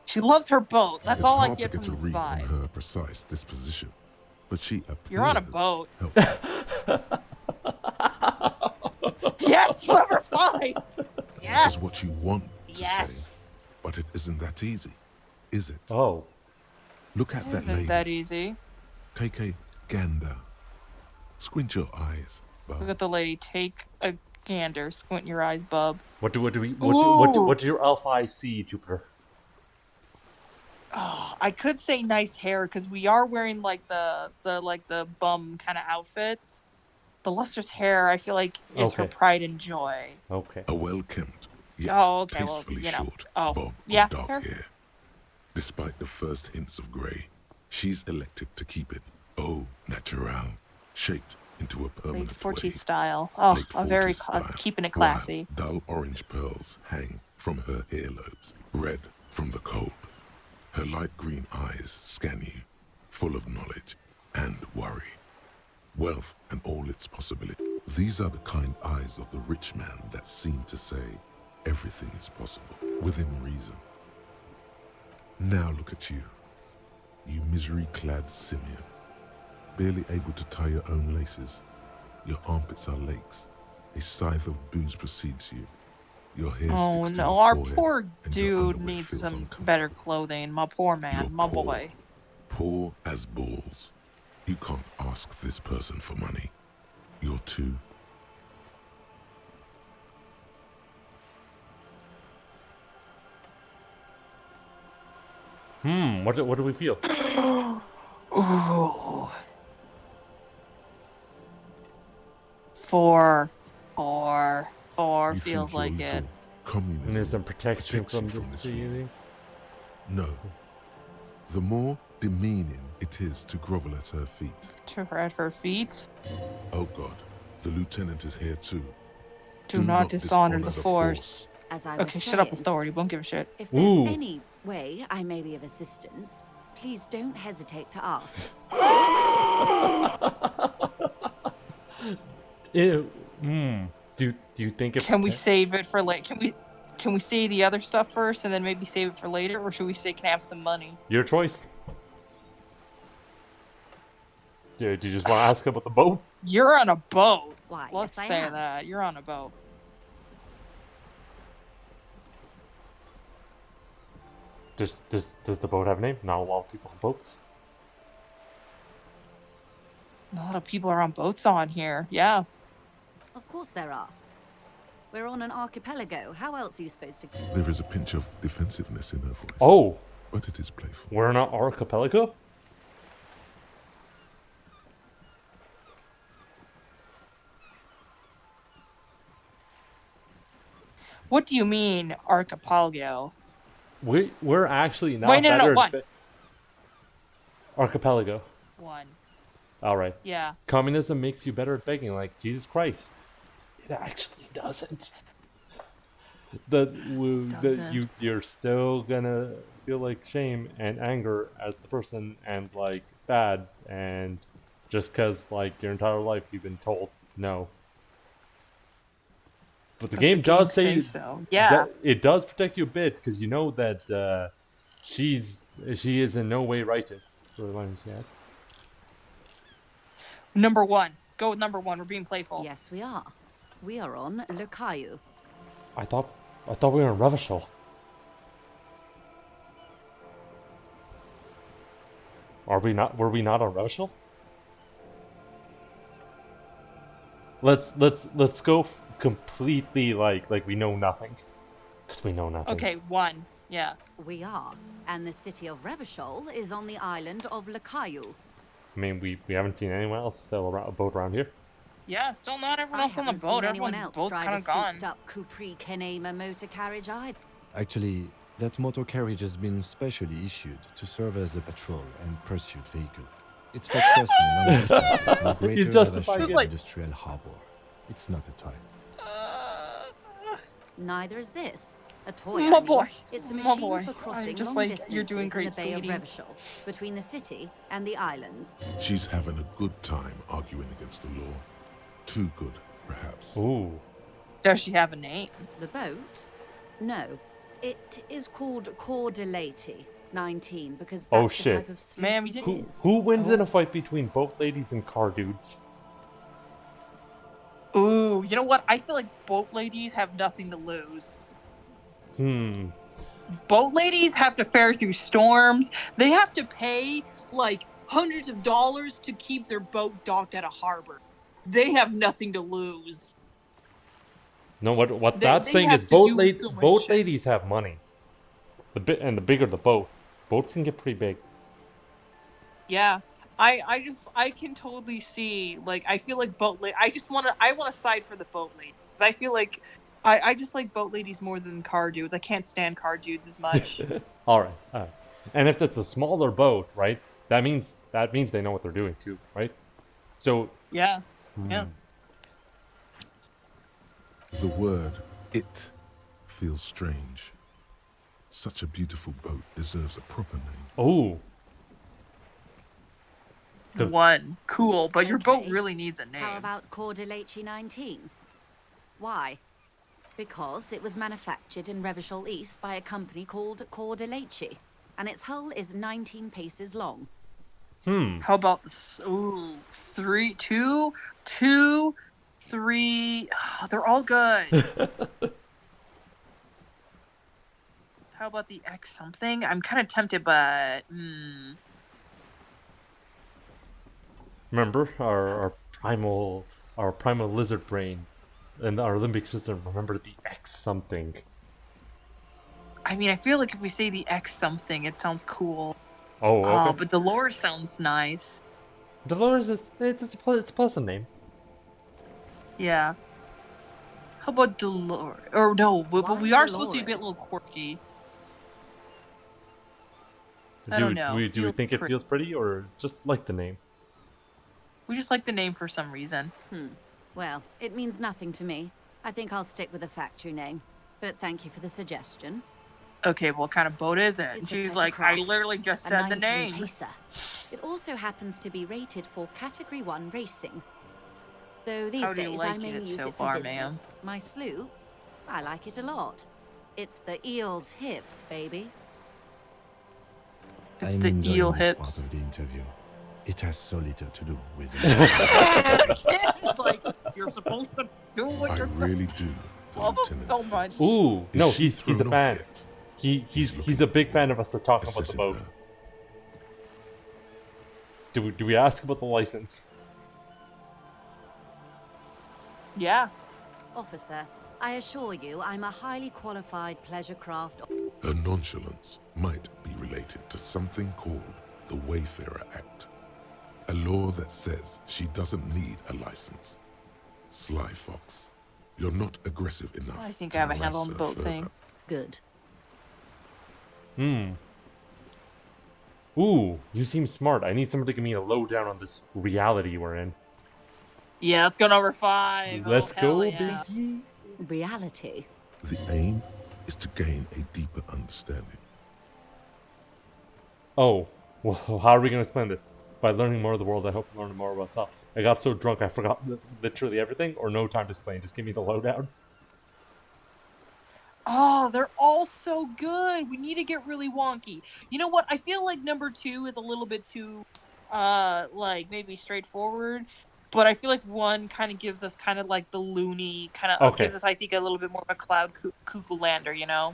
She loves her boat. That's It's all I hard to get get from a this read on vibe. her precise disposition, but she appears You're on a boat. helpful. Yes, number 5! Yes! Is what you want to say, Yes! but it isn't that easy, is it? Oh. Look at that Isn't lady. that easy? Take a gander. Squint your eyes, Look bub. at the lady. Take a gander. Squint your eyes, bub. What do Ooh. your alpha eye see, Jupiter? Oh, I could say nice hair because we are wearing like the bum kind of outfits. The lustrous hair, I feel like, is her Okay. pride and joy. Okay. A well-kempt, yet Oh, okay, well, tastefully you know. short Oh, bob yeah, of dark fair. hair. Despite the first hints of grey, she's elected to keep it au natural, shaped into a Late permanent 40s wave. style. Oh, Late a very 40s style, keeping it while classy. dull orange pearls hang from her earlobes, red from the cold. Her light green eyes scan you, full of knowledge and worry. Wealth and all its possibilities. These are the kind eyes of the rich man that seem to say everything is possible, within reason. Now look at you, you misery-clad simian, barely able to tie your own laces. Your armpits are lakes. A scythe of booze precedes you. Your hair Oh sticks to no, your our forehead, poor and your dude underwear needs feels some uncomfortable. better clothing. My poor man, You're my poor. boy. Poor as balls. You can't ask this person for money. You're too. What do we feel? Ooh. 4 You feels think your like it. little communism And there's some protection protects you from this this feeling? feeling. No. The more demeaning it is to grovel at her feet. To her at her feet. Oh God, the lieutenant is here too. Do not dishonor the force. As I was Okay, shut up, saying, authority. Won't give a shit. if there's Ooh. any way I may be of assistance, please don't hesitate to ask. Do you think it? Can we save it for late? Can we say the other stuff first and then maybe save it for later, or should we say can I have some money? Your choice. Do you just want to ask about the boat? You're on a boat. Why, Let's yes, I say am. that you're on a boat. Does the boat have a name? Not a lot of people have boats. A lot of people are on boats on here. Yeah. Of course there are. We're on an archipelago. How else are you supposed to... There is a pinch of defensiveness in her voice. Oh, But it is playful. we're in an archipelago? What do you mean archipelago? We're actually not Wait, no, better. what? Archipelago. 1. All right. Yeah. Communism makes you better at begging. Like Jesus Christ, it actually doesn't. You're still gonna feel like shame and anger as the person and like bad, and just because like your entire life you've been told no. But the game does say so. Yeah. it does protect you a bit because you know that she is in no way righteous for the money she has. Number 1. Go with number 1. We're being playful. Yes, we are. We are on Le Caillou. I thought we were in Revachol. Are we not? Were we not on Revachol? Let's go completely like we know nothing, because we know nothing. Okay, 1. Yeah. We are, and the city of Revachol is on the island of Le Caillou. I mean, we haven't seen anyone else sail a boat around here. Yeah, still not everyone else on the boat. Everyone's boat's kind of gone. Up Capri Kenema motor carriage either. Actually, that motor carriage has been specially issued to serve as a patrol and pursuit vehicle. It's for crossing long distances in the greater Revachol industrial harbor. It's not a toy. Neither is this. A toy, My boy. It's a My machine boy. for crossing Just long like distances you're doing great, in the Bay sweetie. of Revachol, between the city and the islands. She's having a good time arguing against the law. Too good, perhaps. Ooh. Does she have a name? The boat? No. It is called Cordelati 19 because that's the type of sloop Ma'am, it is. Who wins in a fight between boat ladies and car dudes? Ooh, you know what? I feel like boat ladies have nothing to lose. Boat ladies have to fare through storms. They have to pay like hundreds of dollars to keep their boat docked at a harbor. They have nothing to lose. No, what that's saying is boat ladies have money. The bigger the boat, boats can get pretty big. Yeah, I can totally see. Like, I feel like I want to side for the boat ladies. I feel like I just like boat ladies more than car dudes. I can't stand car dudes as much. All right. And if it's a smaller boat, right? That means they know what they're doing too, right? So yeah. The word "it" feels strange. Such a beautiful boat deserves a proper name. Oh. 1. Cool, but your boat really needs a name. How about Cordelati 19? Why? Because it was manufactured in Revachol East by a company called Cordelati, and its hull is 19 paces long. How about this? Ooh, 3, 2, 2, 3. Oh, they're all good. How about the X something? I'm kind of tempted, but remember our primal lizard brain and our limbic system. Remember the X something. I mean, I feel like if we say the X something, it sounds cool. Oh, okay. But Dolores sounds nice. Dolores it's a pleasant name. Yeah. How about Dolores? Or no, but we are supposed to be a bit little quirky. I don't know. Do we think it feels pretty, or just like the name? We just like the name for some reason. Well, it means nothing to me. I think I'll stick with the factory name. But thank you for the suggestion. Okay, what kind of boat is it? It's She's a like, craft, I literally just a said the 19 name. Pacer. It also happens to be rated for Category 1 racing. Though these How do you days like I mainly it use so it for far, business. My sloop, I like it a lot. It's the eel's hips, baby. It's I'm the enjoying eel this hips. part of the interview. It has so little to do with It's like, you're supposed to do what I you're really do. love him so much. Ooh, Is no, she he's a thrown off fan. yet? He's a big fan of us talking about the Assessing boat. her. Do we ask about the license? Yeah. Officer, I assure you I'm a highly qualified pleasure craft. Her nonchalance might be related to something called the Wayfarer Act, a law that says she doesn't need a license. Sly fox, you're not aggressive enough. I think to I have a handle on the harass boat her thing. further. Good. Ooh, you seem smart. I need someone to give me a lowdown on this reality we're in. Yeah, let's go number 5. Let's go, yeah. baby. Reality. The aim is to gain a deeper understanding. Oh, well, how are we going to explain this? By learning more of the world, I hope learning more about myself. I got so drunk I forgot literally everything, or no time to explain. Just give me the lowdown. Oh, they're all so good. We need to get really wonky. You know what? I feel like number 2 is a little bit too, like maybe straightforward. But I feel like 1 kind of gives us kind of like the loony kind of Okay. gives us, I think, a little bit more of a cloud cuckoo lander. You know.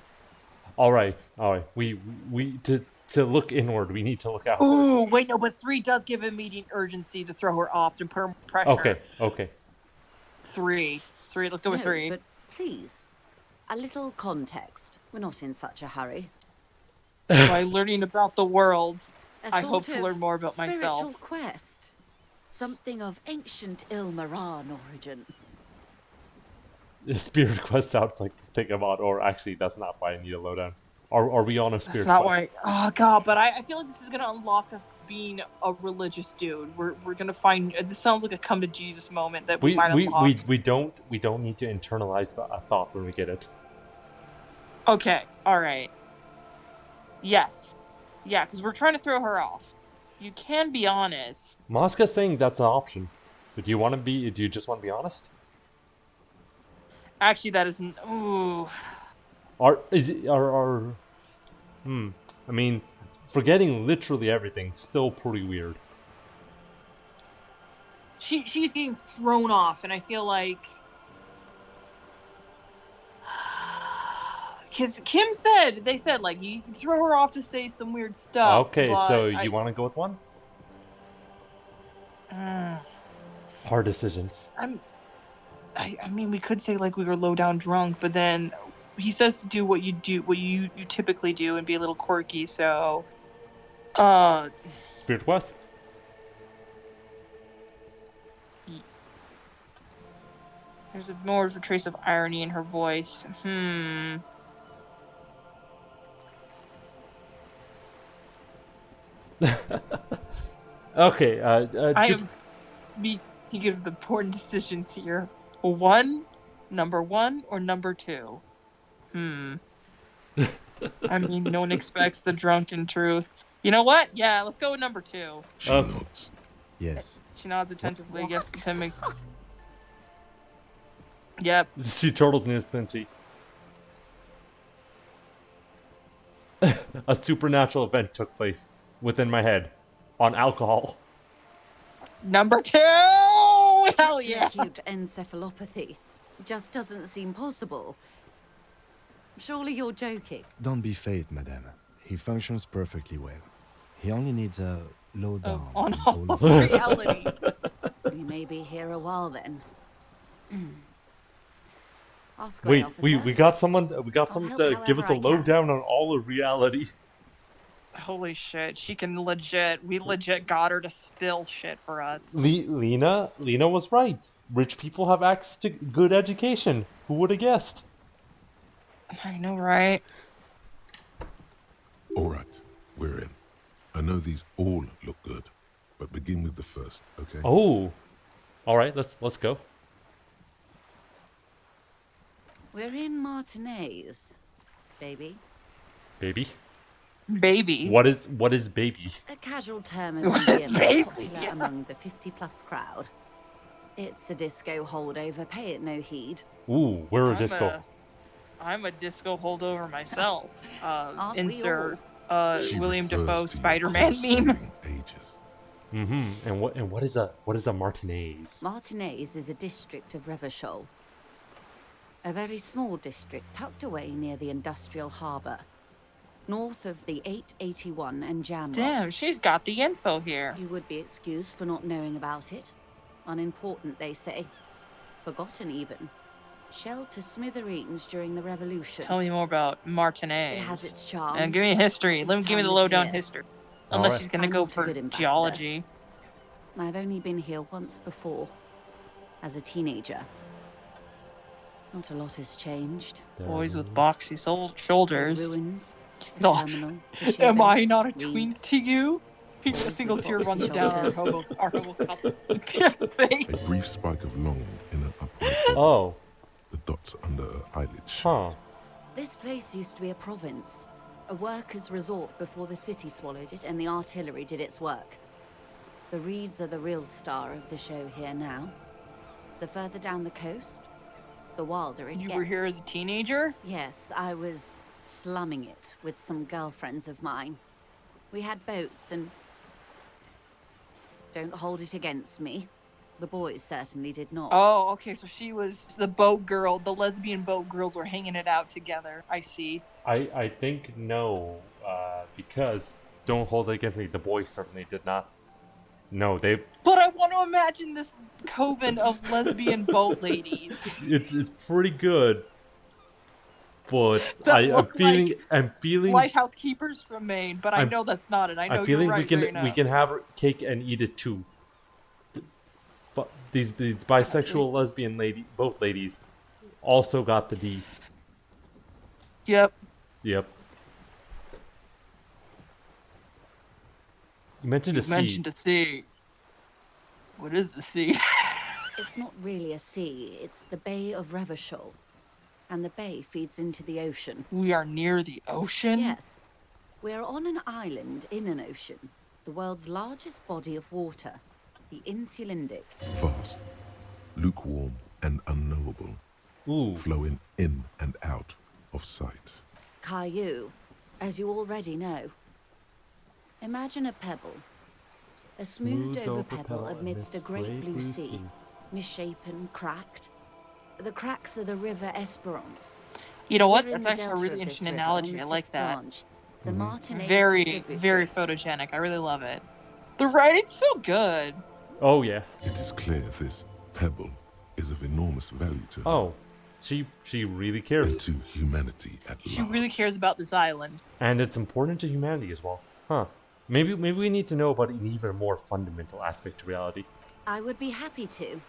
All right. We to look inward, we need to look outward. Ooh, wait, no, but 3 does give immediate urgency to throw her off and put her pressure. Okay. 3. Let's go with 3. But please, a little context. We're not in such a hurry. By learning about the world, I sort hope to of learn more about myself. Spiritual quest. Something of ancient Ilmaran origin. The spirit quest sounds like think about, or actually, that's not why I need a lowdown. Are we on a spirit That's not quest? why. Oh god, but I feel like this is gonna unlock us being a religious dude. We're gonna find. This sounds like a come to Jesus moment that we might unlock. We don't need to internalize a thought when we get it. Okay. All right. Yes. Yeah, because we're trying to throw her off. You can be honest. Mosca's saying that's an option, but do you just want to be honest? Actually, that isn't. Ooh. I mean, forgetting literally everything still pretty weird. She's getting thrown off, and I feel like because they said like you throw her off to say some weird stuff. Okay, so you want to go with 1? Hard decisions. I mean, we could say like we were low down drunk, but then he says to do what you typically do and be a little quirky. So, Spirit Quest. There's more of a trace of irony in her voice. Okay. I am thinking of the important decisions here. Number 1 or number 2? I mean, no one expects the drunken truth. You know what? Yeah, let's go with number 2. She nods. Yes. She nods attentively. Yes, Tim makes. Yep. She turtles near Stingy. A supernatural event took place within my head on alcohol. Number 2! Hell yeah! Acute encephalopathy. Just doesn't seem possible. Surely you're joking. Don't be phased, madame. He functions perfectly well. He only needs a lowdown on all all reality. We may be here a while then. Wait, we got someone to give us a lowdown on all of reality. Holy shit, we legit got her to spill shit for us. Lena was right. Rich people have access to good education. Who would have guessed? I know, right? Alright, we're in. I know these all look good, but begin with the first, okay? Oh. Alright, let's go. We're in Martinez, baby. Baby? Baby? What is baby? A casual term of endearment popular among the 50-plus crowd. It's a disco holdover, pay it no heed. Ooh, we're a disco. I'm a disco holdover myself. Aren't Insert we all? William Dafoe Spider-Man meme. Ages. And what is a Martinez? Martinez is a district of Revachol. A very small district tucked away near the industrial harbour. North of the 881 and Jamrock. Damn, she's got the info here. You would be excused for not knowing about it. Unimportant, they say. Forgotten, even. Shelled to smithereens during the Revolution. Tell me more about Martinez. It has its charms. And give me a history. Let me give me the lowdown history. Unless she's gonna go I'm not a for good ambassador. geology. I've only been here once before. As a teenager. Not a lot has changed. Boys with boxy shoulders. Ruins, The terminal, fishing Am I boats, not a reeds, twink to you? A boys single with tear boxy runs down shoulders. our hobo cop's A face. brief spike of longing in an upright body. Oh. The dots under her eyelids Huh. shut. This place used to be a province, a workers' resort before the city swallowed it and the artillery did its work. The reeds are the real star of the show here now. The further down the coast, the wilder it gets. You were here as a teenager? Yes, I was slumming it with some girlfriends of mine. We had boats and... Don't hold it against me. The boys certainly did not. Oh, okay, so she was the boat girl. The lesbian boat girls were hanging it out together. I see. I think no, because don't hold it against me. The boys certainly did not. No, they. But I want to imagine this coven of lesbian boat ladies. It's pretty good, but That I'm look feeling like I'm feeling lighthouse keepers from Maine, but I I'm- know that's not it. I know I'm feeling you're right. we can have cake and eat it too. But these bisexual lesbian both ladies also got the D. Yep. Yep. You mentioned a sea. Mentioned a sea. What is the sea? It's not really a sea, it's the Bay of Revachol. And the bay feeds into the ocean. We are near the ocean? Yes. We're on an island in an ocean, the world's largest body of water, the Insulindic. Vast, lukewarm, and unknowable. Ooh. Flowing in and out of sight. Caillou, as you already know. Imagine a pebble. A smoothed over pebble amidst a great blue sea. Misshapen, cracked. The cracks are the river Esperance. You know what? We're in That's the actually a delta really of this interesting river analogy. on the I like sixth that. branch. The Martinez Very, distributary. very photogenic. I really love it. The writing's so good. Oh yeah. It is clear this pebble is of enormous value to her. Oh, she really cares. And to humanity at She large. really cares about this island. And it's important to humanity as well. Huh. Maybe we need to know about an even more fundamental aspect to reality. I would be happy to.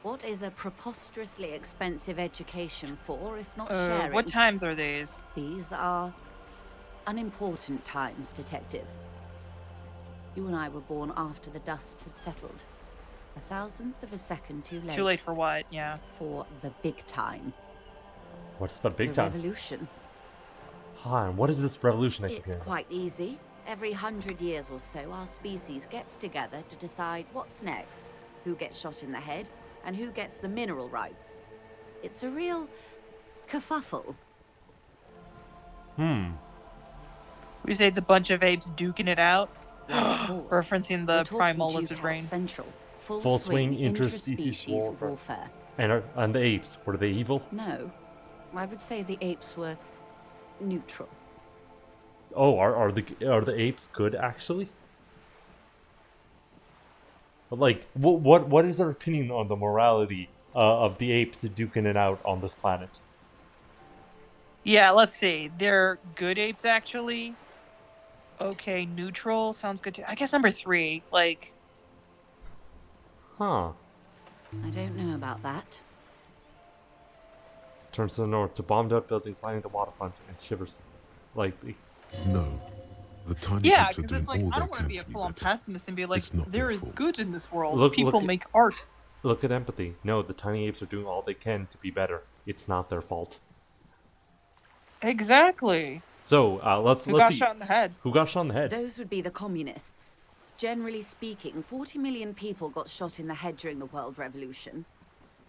What is a preposterously expensive education for, if not sharing? What times are these? These are unimportant times, Detective. You and I were born after the dust had settled. 1,000th of a second too late. Too late for what? Yeah. For the big time. What's the big the time? Revolution. Hi, what is this revolution I keep It's hearing? quite easy. Every 100 years or so, our species gets together to decide what's next, who gets shot in the head, and who gets the mineral rights. It's a real kerfuffle. We say it's a bunch of apes duking it out? Of course. Referencing the We're talking primal Duke lizard Out brain. Central. Full swing interspecies warfare. And the apes, were they evil? No, I would say the apes were neutral. Oh, are the apes good actually? Like, what is our opinion on the morality of the apes duking it out on this planet? Yeah, let's see. They're good apes, actually. Okay, neutral sounds good to... I guess number 3, like... Huh. I don't know about that. Turns to the north to bombed out buildings lining the waterfront and shivers. Like, No. The tiny Yeah, apes are because doing it's like, all I they don't want to can be a to be full-on better. pessimist and be like, It's not there their is fault. good in this world. Look People at- make art. look at empathy. No, the tiny apes are doing all they can to be better. It's not their fault. Exactly. So, let's Who got see. shot in the head? Who got shot in the head? Those would be the communists. Generally speaking, 40 million people got shot in the head during the World Revolution.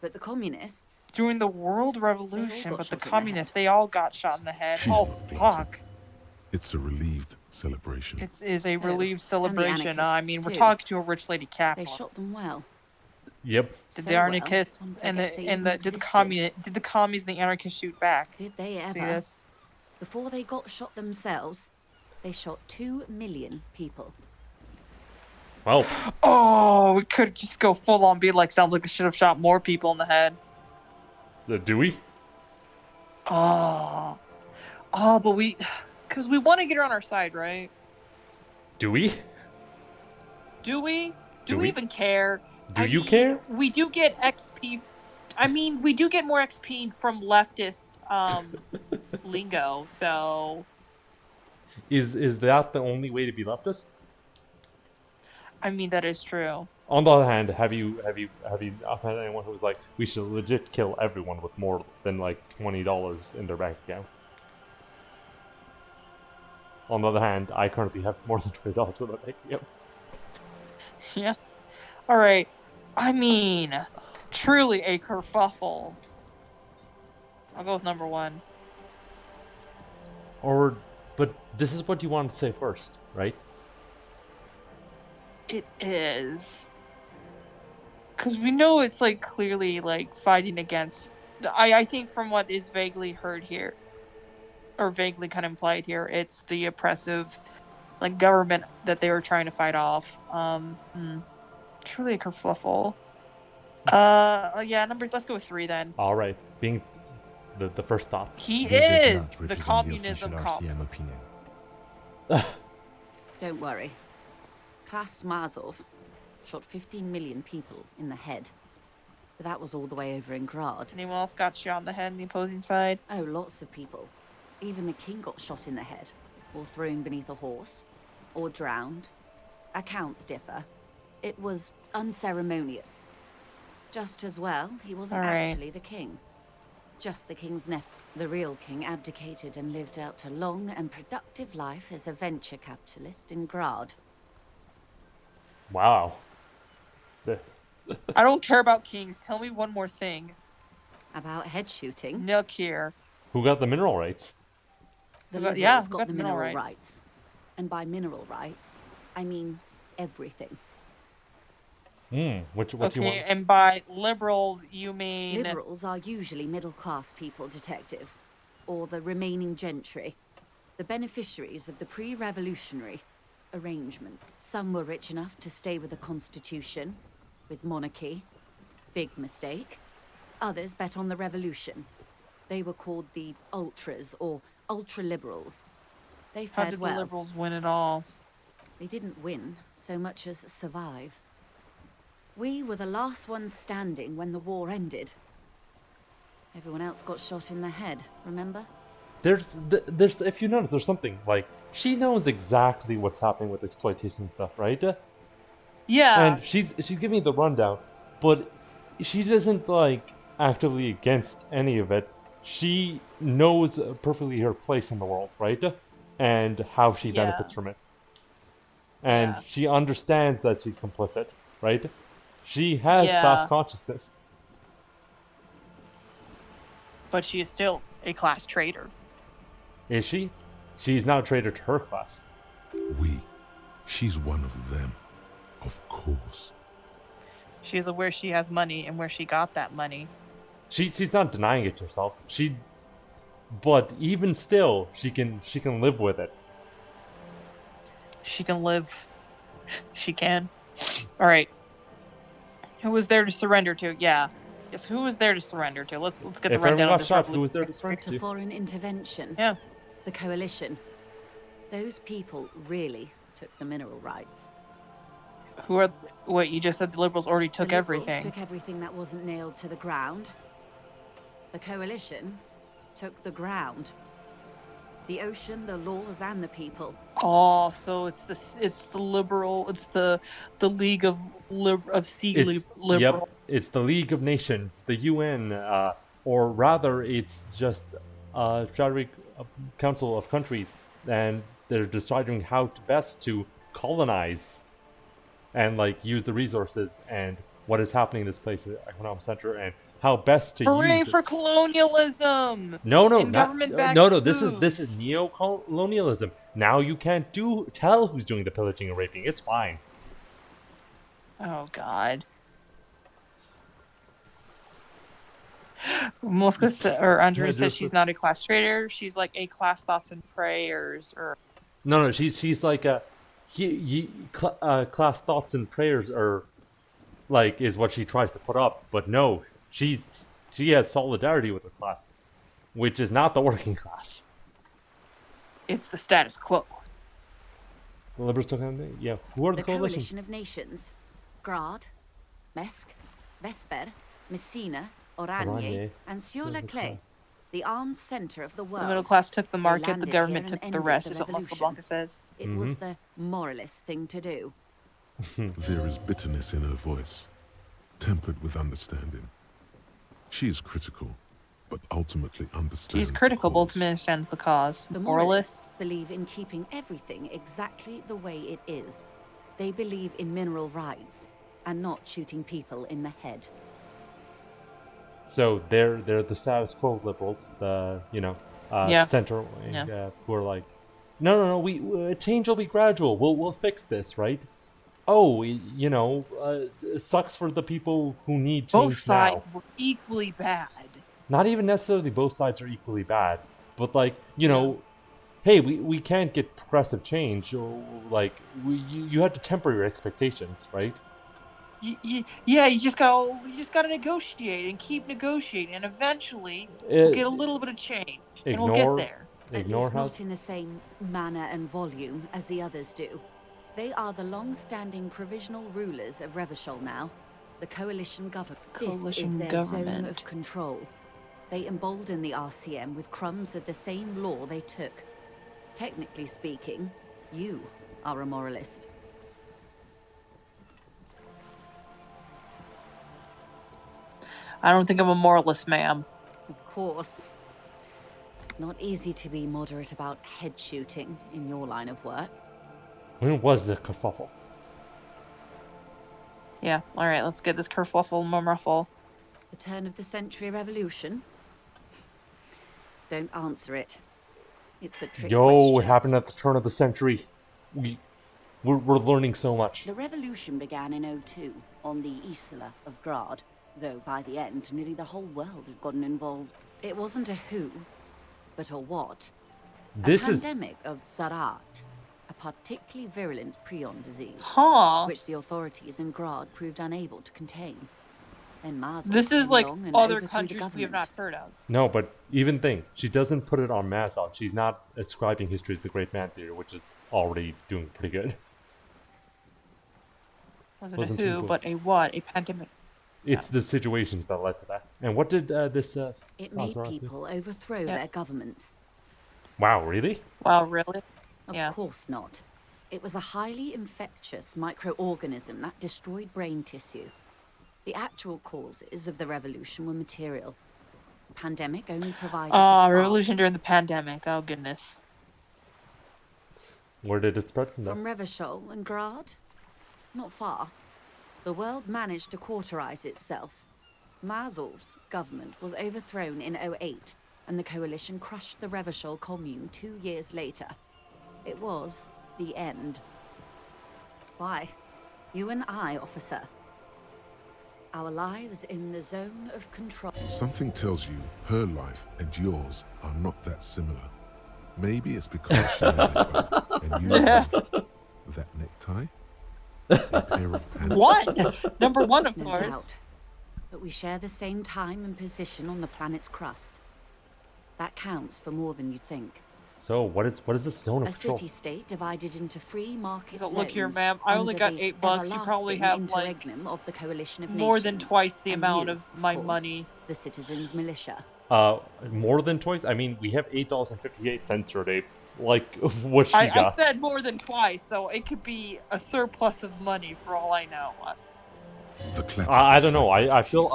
But the communists... During the World Revolution, got but the shot in the communists, they all got shot in the head. She's Oh, not guilty. fuck. It's a relieved celebration. It is a relieved celebration. I anarchists, mean, we're too. talking to a rich lady They capitalist. shot them well. Yep. Did So the well, anarchists one and forgets they even did the existed. communists and the anarchists shoot back? Did they ever? See this? Before they got shot themselves, they shot 2 million people. Well, Oh, we could just go full on be like, sounds like they should have shot more people in the head. do we? Oh, but because we want to get her on our side, right? Do we? Do we? Do Do we we? even care? Do I you mean, care? We do get XP. I mean, we do get more XP from leftist lingo, so Is that the only way to be leftist? I mean, that is true. On the other hand, have you found anyone who was like, we should legit kill everyone with more than like $20 in their bank account? On the other hand, I currently have more than $20 in my bank account. Yeah. All right. I mean, truly a kerfuffle. I'll go with number 1. But this is what you wanted to say first, right? It is. Because we know it's, like, clearly, like, fighting against... I think from what is vaguely heard here, or vaguely kind of implied here, it's the oppressive, like, government that they were trying to fight off. Truly a kerfuffle. Yeah, let's go with 3 then. All right, being the first thought. He This is does not the represent communism the cop. official RCM opinion. Don't worry. Klas Mazov shot 15 million people in the head. But that was all the way over in Grad. Anyone else got shot in the head on the opposing side? Oh, lots of people. Even the king got shot in the head, or thrown beneath a horse, or drowned. Accounts differ. It was unceremonious. Just as well, he wasn't actually the king. Just the king's nephew. The real king abdicated and lived out a long and productive life as a venture capitalist in Grad. Wow. I don't care about kings. Tell me one more thing. About head shooting? Look here. Who got the mineral rights? The liberals got the mineral rights. And by mineral rights, I mean everything. What you want? And by liberals, you mean... Liberals are usually middle-class people, Detective. Or the remaining gentry. The beneficiaries of the pre-revolutionary arrangement. Some were rich enough to stay with the Constitution, with monarchy. Big mistake. Others bet on the revolution. They were called the ultras, or ultra-liberals. They fared How did well. the liberals win it all? They didn't win so much as survive. We were the last ones standing when the war ended. Everyone else got shot in the head, remember? There's if you notice, there's something like she knows exactly what's happening with exploitation and stuff, right? Yeah. And she's giving me the rundown, but she doesn't like actively against any of it. She knows perfectly her place in the world, right? And how she benefits from it. And she understands that she's complicit, right? She has class consciousness. But she is still a class traitor. Is she? She's not a traitor to her class. She's one of them. Of course. She is aware she has money and where she got that money. She's not denying it to herself. But even still, she can live with it. She can live. She can. All right. Who was there to surrender to? Yeah. Yes. Who was there to surrender to? Let's get the rundown of this revolution. Who was there to surrender to? Foreign intervention. Yeah. The coalition. Those people really took the mineral rights. Who are? What you just said? The liberals already took everything. Took everything that wasn't nailed to the ground. The coalition took the ground. The ocean, the laws, and the people. Oh, so it's the League of Liberal. Yep, it's the League of Nations, the UN, or rather, it's just a strategic council of countries, and they're deciding how to best to colonize and like use the resources and what is happening in this place, economic center, and how best to Hooray use it. for colonialism! No, government-backed this is neo-colonialism. Now you can't tell who's doing the pillaging and raping. It's fine. Oh God. Moska or Andrew says she's not a class traitor. She's like a class thoughts and prayers, or No, she's like a class thoughts and prayers are like is what she tries to put up, but no. She has solidarity with the class, which is not the working class. It's the status quo. The liberals took on yeah. Who are the coalition of nations? Grad, Mesk, Vesper, Messina, Oranje, and Sur-le-Clay. the armed center of the world. The middle class took the They market, the landed government here and took the ended rest, is what Musca revolution. Blanca says. It was the moralist thing to do. There is bitterness in her voice, tempered with understanding. She is critical, but ultimately understands She's critical, the but cause. ultimately understands the cause. The moralists believe in keeping everything exactly the way it is. They believe in mineral rights and not shooting people in the head. So they're the status quo liberals, the center wing, who are like, no, we change will be gradual. We'll fix this, right? Oh, it sucks for the people who need change Both sides now. were equally bad. Not even necessarily both sides are equally bad, but like, hey, we can't get progressive change. Like, you have to temper your expectations, right? Yeah, you just gotta negotiate and keep negotiating, and eventually we'll get a little bit of change, and we'll get there. At least not in the same manner and volume as the others do. They are the long-standing provisional rulers of Revachol now, the coalition government. This is their zone of control. They embolden the RCM with crumbs of the same law they took. Technically speaking, you are a moralist. I don't think I'm a moralist, ma'am. Of course. Not easy to be moderate about head shooting in your line of work. When was the kerfuffle? Yeah, alright, let's get this kerfuffle mumruffle. The turn of the century revolution? Don't answer it. It's a trick question. It happened at the turn of the century. We're learning so much. The revolution began in 02 on the Isla of Grad, though by the end, nearly the whole world had gotten involved. It wasn't a who, but a what. A pandemic of Zarat, a particularly virulent prion disease, which the authorities in Grad proved unable to contain. Then Mars this is came like along and other overthrew the countries we have government. not heard of. No, but even think, she doesn't put it on Mazov. She's not ascribing history to the Great Man Theory, which is already doing pretty good. Wasn't a who, but a what? A pandemic. It's the situations that led to that. And what did this... It made people overthrow their governments. Wow, really? Wow, really? Of course not. It was a highly infectious microorganism that destroyed brain tissue. The actual causes of the revolution were material. The pandemic only provided revolution during the pandemic. Oh, goodness. Where did it spread from From Revachol and Grad? Not far. The world managed to cauterize itself. Mazov's government was overthrown in 08, and the coalition crushed the Revachol commune 2 years later. It was the end. Why? You and I, officer. Our lives in the zone of control. Something tells you her life and yours are not that similar. Maybe it's because she has a boat and you have that necktie, a pair of pants. One! Number one, of No course. doubt. But we share the same time and position on the planet's crust. That counts for more than you think. So, what is the zone of A control? city-state divided into free market So zones. look here, ma'am. I only got under the $8. You probably have like interregnum of the coalition of more nations. than twice the And amount you, of my course, money. The citizens' militia. More than twice? I mean, we have $8.58 per day. Like, what she got. I said more than twice, so it could be a surplus of money for all I know. I don't know. I feel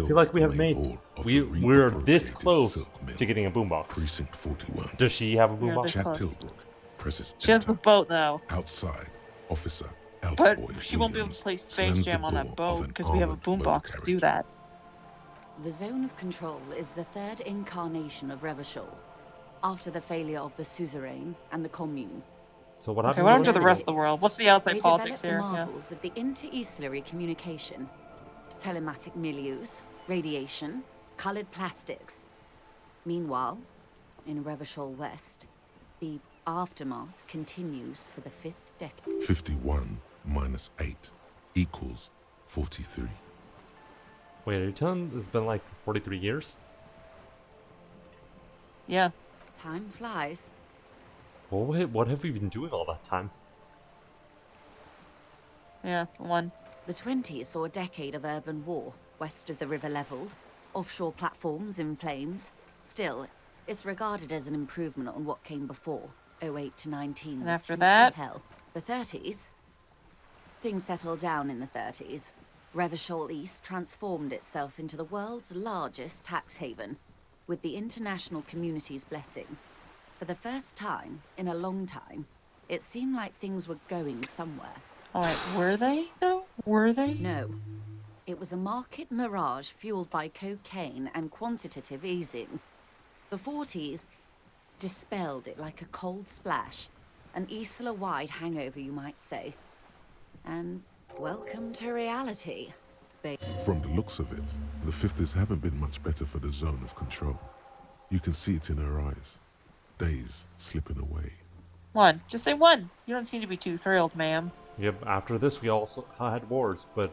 like we have made we're this close to getting a boombox. Precinct 41. Does she have a boombox? Chad Tilbrook presses She has the boat though. Outside, officer Alpha But Boy she won't be able to play Space slams Jam the on door that of boat an because we have a armored boombox to do that. The zone of control is the third incarnation of Revachol, after the failure of the suzerain and the commune. So what Okay, happened? what happened to the rest of the world? What's the outside They politics developed here? the Yeah. marvels of the inter-eastlery communication, telematic milieus, radiation, colored plastics. Meanwhile, in Revachol West, the aftermath continues for the 5th decade. 51 minus 8 equals 43. Wait, are you telling it's been like 43 years? Yeah. Time flies. Well, what have we been doing all that time? Yeah, one. The 20s saw a decade of urban war, west of the river leveled, offshore platforms in flames, Still, it's regarded as an improvement on what came before. 08 to 19 And was after simply that? hell. The 30s? Things settled down in the 30s. Revachol East transformed itself into the world's largest tax haven, with the international community's blessing. For the first time in a long time, it seemed like things were going somewhere. Alright, were they, though? Were they? No. It was a market mirage fueled by cocaine and quantitative easing. The 40s dispelled it like a cold splash. An Isla-wide hangover, you might say. And welcome to reality. From the looks of it, the 50s haven't been much better for the zone of control. You can see it in her eyes. Days slipping away. One. Just say one. You don't seem to be too thrilled, ma'am. Yep, after this we also had wars, but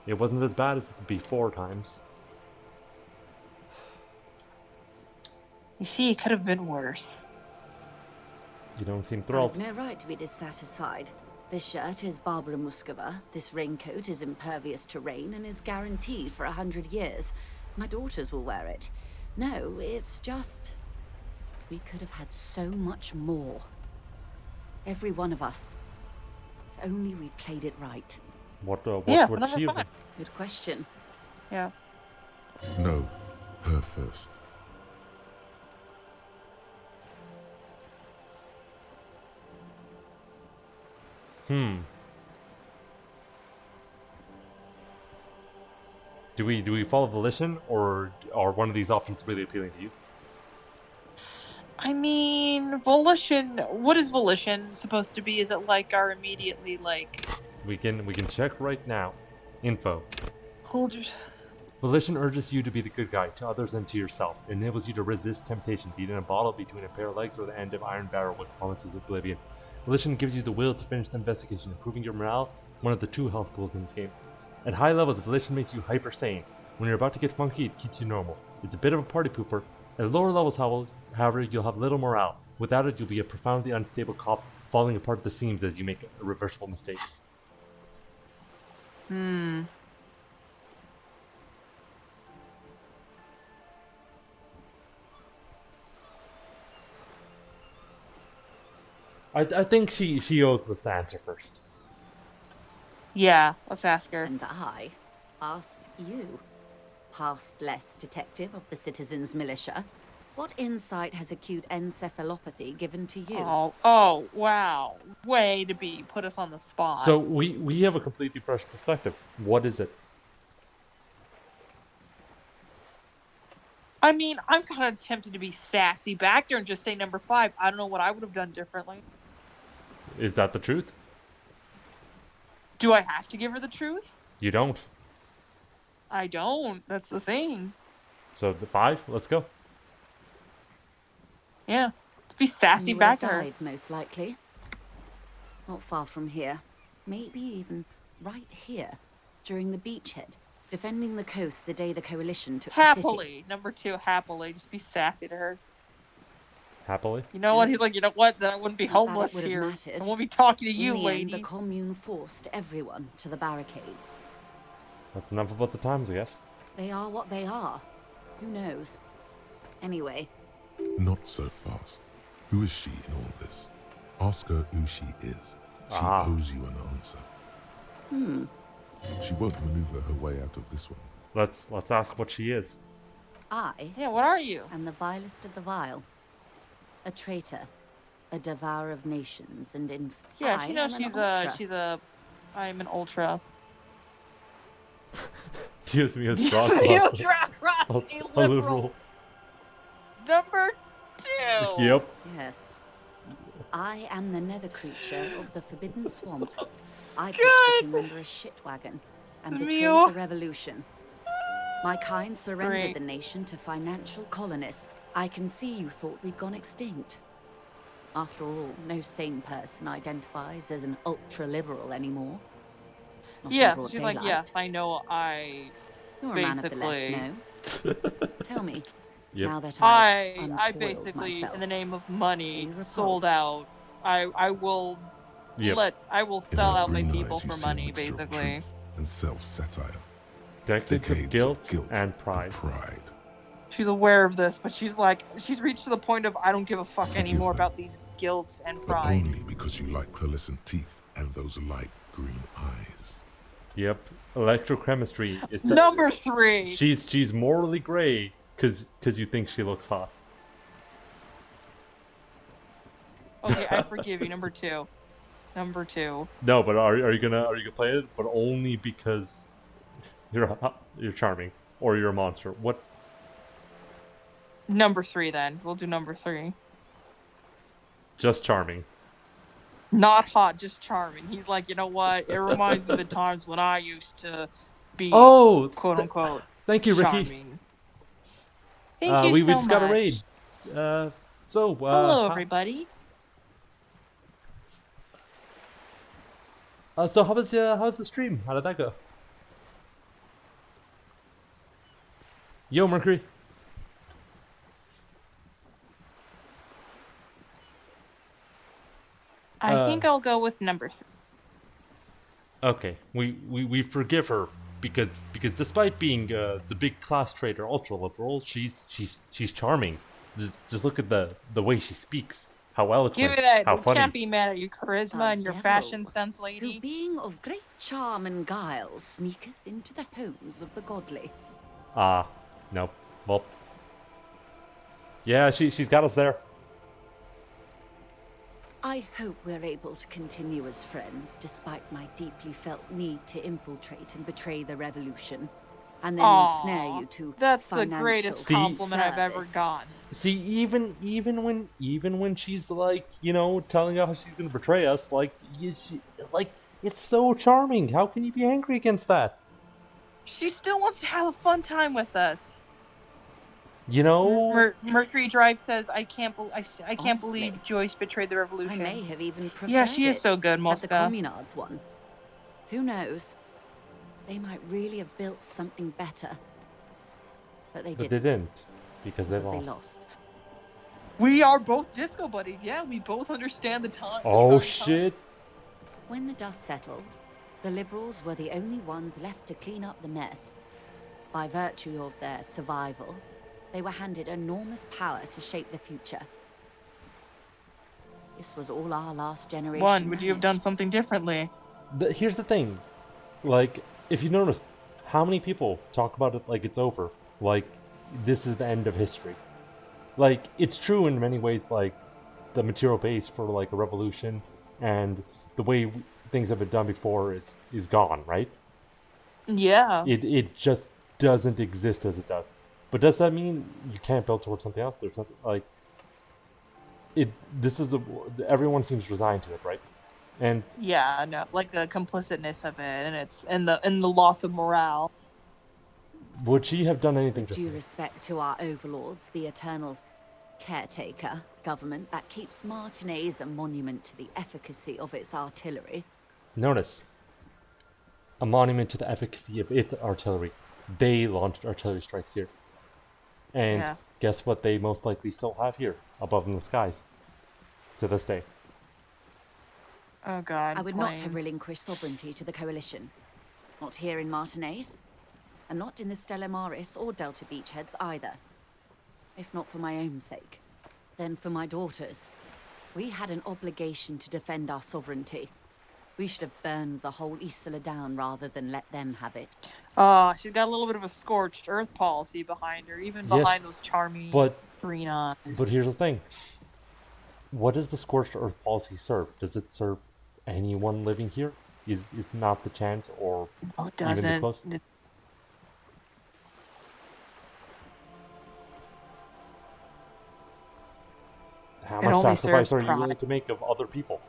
it wasn't as bad as the before times. You see, it could have been worse. You don't seem thrilled. I've no right to be dissatisfied. This shirt is Barbara Muscova. This raincoat is impervious to rain and is guaranteed for 100 years. My daughters will wear it. No, it's just... we could have had so much more. Every one of us. If only we played it right. What yeah, would she have? Good question. Yeah. No, her first. Do we follow Volition, or are one of these options really appealing to you? I mean, Volition. What is Volition supposed to be? Is it like our immediately like? We can check right now. Info. Hold your... Volition urges you to be the good guy to others and to yourself. It enables you to resist temptation, be it in a bottle, between a pair of legs, or the end of Iron Barrel with promises of oblivion. Volition gives you the will to finish the investigation, improving your morale, one of the 2 health goals in this game. At high levels, Volition makes you hyper sane. When you're about to get funky, it keeps you normal. It's a bit of a party pooper. At lower levels, however, you'll have little morale. Without it, you'll be a profoundly unstable cop, falling apart at the seams as you make irreversible mistakes. I think she owes us the answer first. Yeah, let's ask her. And I asked you, past less detective of the Citizens Militia, what insight has acute encephalopathy given to you? Oh, wow. Way to put us on the spot. So we have a completely fresh perspective. What is it? I mean, I'm kind of tempted to be sassy back there and just say number 5. I don't know what I would have done differently. Is that the truth? Do I have to give her the truth? You don't. I don't. That's the thing. So the 5, let's go. Yeah. Let's be sassy You back to would her. have died, most likely. Not far from here. Maybe even right here, during the beachhead, defending the coast the day the Coalition took the city. Happily. Number 2, happily. Just be sassy to her. Happily? You know what? He's like, you know what? Then I wouldn't be Not that it homeless would have here. mattered. I won't be talking to you, In the lady. end, the commune forced everyone to the barricades. That's enough about the times, I guess. They are what they are. Who knows? Anyway. Not so fast. Who is she in all this? Ask her who she is. She owes you an answer. She won't maneuver her way out of this one. Let's ask what she is. Yeah, what are you? I'm the vilest of the vile. A traitor. A devourer of nations and Yeah, I she knows am an ultra. I'm an ultra. Excuse me, a You strong cross, a liberal. Number 2. Yep. Yes. I am the nether creature of the Forbidden Swamp. I pushed the king under a shit wagon and betrayed Camille. the revolution. My kind surrendered Great. the nation to financial colonists. I can see you thought we'd gone extinct. After all, no sane person identifies as an ultra-liberal anymore. Not in Yes, broad she's like, daylight. yes, I know. You're a man of the basically, left, no? Tell me. Yep. Now that I uncoiled basically, myself. in the name of money, Are you sold repulsed? out. I will I will In sell her out my green people eyes, you for see a money, mixture of basically. truth and self-satire. Decades of Decades guilt and pride. She's aware of this, but she's reached to the point of I don't give a fuck anymore about these guilt and But pride. only because you like pearlescent teeth and those light green eyes. Yep, electrochemistry is Number 3. She's morally gray because you think she looks hot. Okay, I forgive you. Number 2. Number 2. No, but are you gonna play it? But only because you're charming or you're a monster. What? Number 3 then. We'll do number 3. Just charming. Not hot, just charming. He's like, you know what? It reminds me of the times when I used to be quote unquote. Thank you, Ricky. Charming. Thank you we so just much. got a raid. Hello, everybody. So how was the stream? How did that go? Yo, Mercury. I think I'll go with number 3. Okay, we forgive her because despite being the big class traitor, ultra liberal, she's charming. Just look at the way she speaks, how eloquent, Give me that. how You funny. can't be mad at your charisma and your fashion sense, lady. Who, being of great charm and guile, sneaketh into the homes of the godly. Nope. Well, yeah, she's got us there. I hope we're able to continue as friends, despite my deeply felt need to infiltrate and betray the revolution, and then ensnare you to that's the financial great compliment I've ever gotten. See, even when she's like, telling us she's gonna betray us, it's so charming. How can you be angry against that? She still wants to have a fun time with us. Mercury Drive says, I can't believe Joyce betrayed the revolution. I may have even preferred Yeah, she is so good, Mosca. Mosca. The Communards one. Who knows? They might really have built something better. But they didn't. Because they lost. We are both disco buddies. Yeah, we both understand the time. Oh, shit. When the dust settled, the Liberals were the only ones left to clean up the mess. By virtue of their survival, they were handed enormous power to shape the future. This was all our last generation. Would you have done something differently? Here's the thing. Like, if you notice, how many people talk about it like it's over? Like, this is the end of history. Like, it's true in many ways, like, the material base for, like, a revolution and the way things have been done before is gone, right? Yeah. It just doesn't exist as it does. But does that mean you can't build towards something else? There's something, like... everyone seems resigned to it, right? And yeah, no, like the complicitness of it, and the loss of morale. Would she have done anything With due respect to our overlords, the eternal caretaker government that keeps Martinez a monument to the efficacy of its artillery. Notice, a monument to the efficacy of its artillery. They launched artillery strikes here. And guess what they most likely still have here, above in the skies, to this day. Oh god, I would not have relinquished sovereignty to the Coalition. Not here in Martinez, and not in the Stella Maris or Delta Beachheads either. If not for my own sake, then for my daughters. We had an obligation to defend our sovereignty. We should have burned the whole Isola down rather than let them have it. She's got a little bit of a scorched earth policy behind her, even behind those charming green eyes. But here's the thing. What does the scorched earth policy serve? Does it serve anyone living here? Is not the chance or even the close? How much sacrifice are you willing to make of other people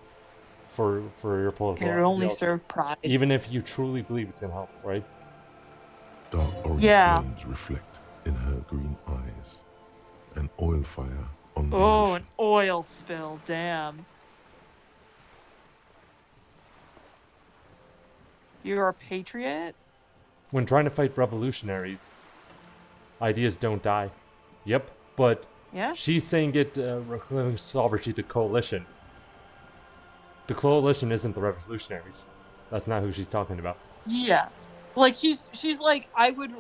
for your political? It only serves pride. Even if you truly believe it's gonna help, right? Dark orange flames reflect in her green eyes. An oil fire on the ocean. An oil spill, damn. You're a patriot? When trying to fight revolutionaries, ideas don't die. Yep, but she's saying it reclaiming sovereignty to the Coalition. The Coalition isn't the revolutionaries. That's not who she's talking about. Yeah. Like, she's like, I would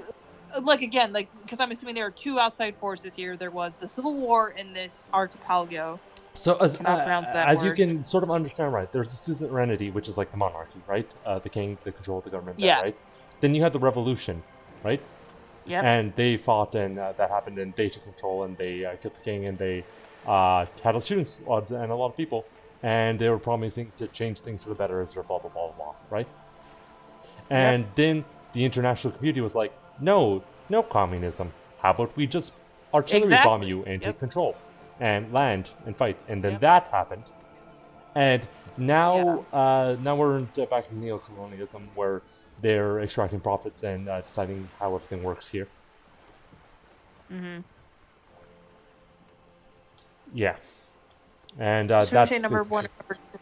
like again, like because I'm assuming there are two outside forces here. There was the Civil War in this archipelago. So Cannot pronounce that as you word. can sort of understand, right? There's the suzerainty, which is like the monarchy, right? The king, the control of the government, Yeah. there, right? Then you had the revolution, right? Yep. And they fought, and that happened, and they took control, and they killed the king, and they had a shooting squads and a lot of people, and they were promising to change things for the better as their blah blah blah blah, right? And then the international community was like, no communism. How about we just artillery bomb you and take control and land and fight? And then that happened. And now now we're back in neocolonialism where they're extracting profits and deciding how everything works here. Mm-hmm. Yeah. And Should we that's say number basically- 1 or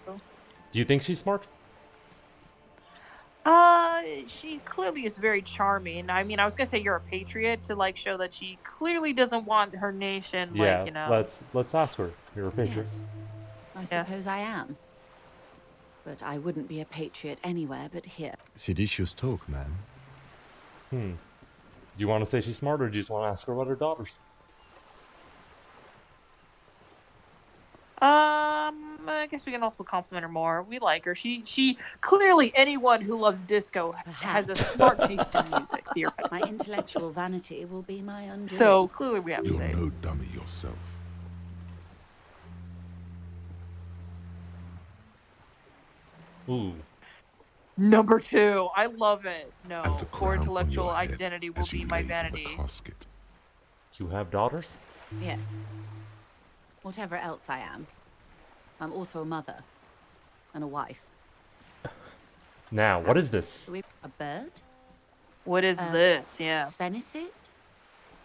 number 2? Do you think she's smart? She clearly is very charming. I mean, I was gonna say you're a patriot to like show that she clearly doesn't want her nation, Yeah, like, you know. let's ask her. You're a patriot. Yes, I suppose I am. But I wouldn't be a patriot anywhere but here. Seditious talk, man. Do you want to say she's smart, or do you just want to ask her about her daughters? I guess we can also compliment her more. We like her. She clearly, anyone who loves disco has a smart taste in music. My intellectual vanity will be my undoing. So clearly, we have to You're say. no dummy yourself. Ooh. Number 2, I love it. No, And the core crown on intellectual your head identity will as you be my lay in the vanity. casket. You have daughters? Yes. Whatever else I am, I'm also a mother and a wife. Now, what is this? A bird? What is this? Yeah. Svenicid?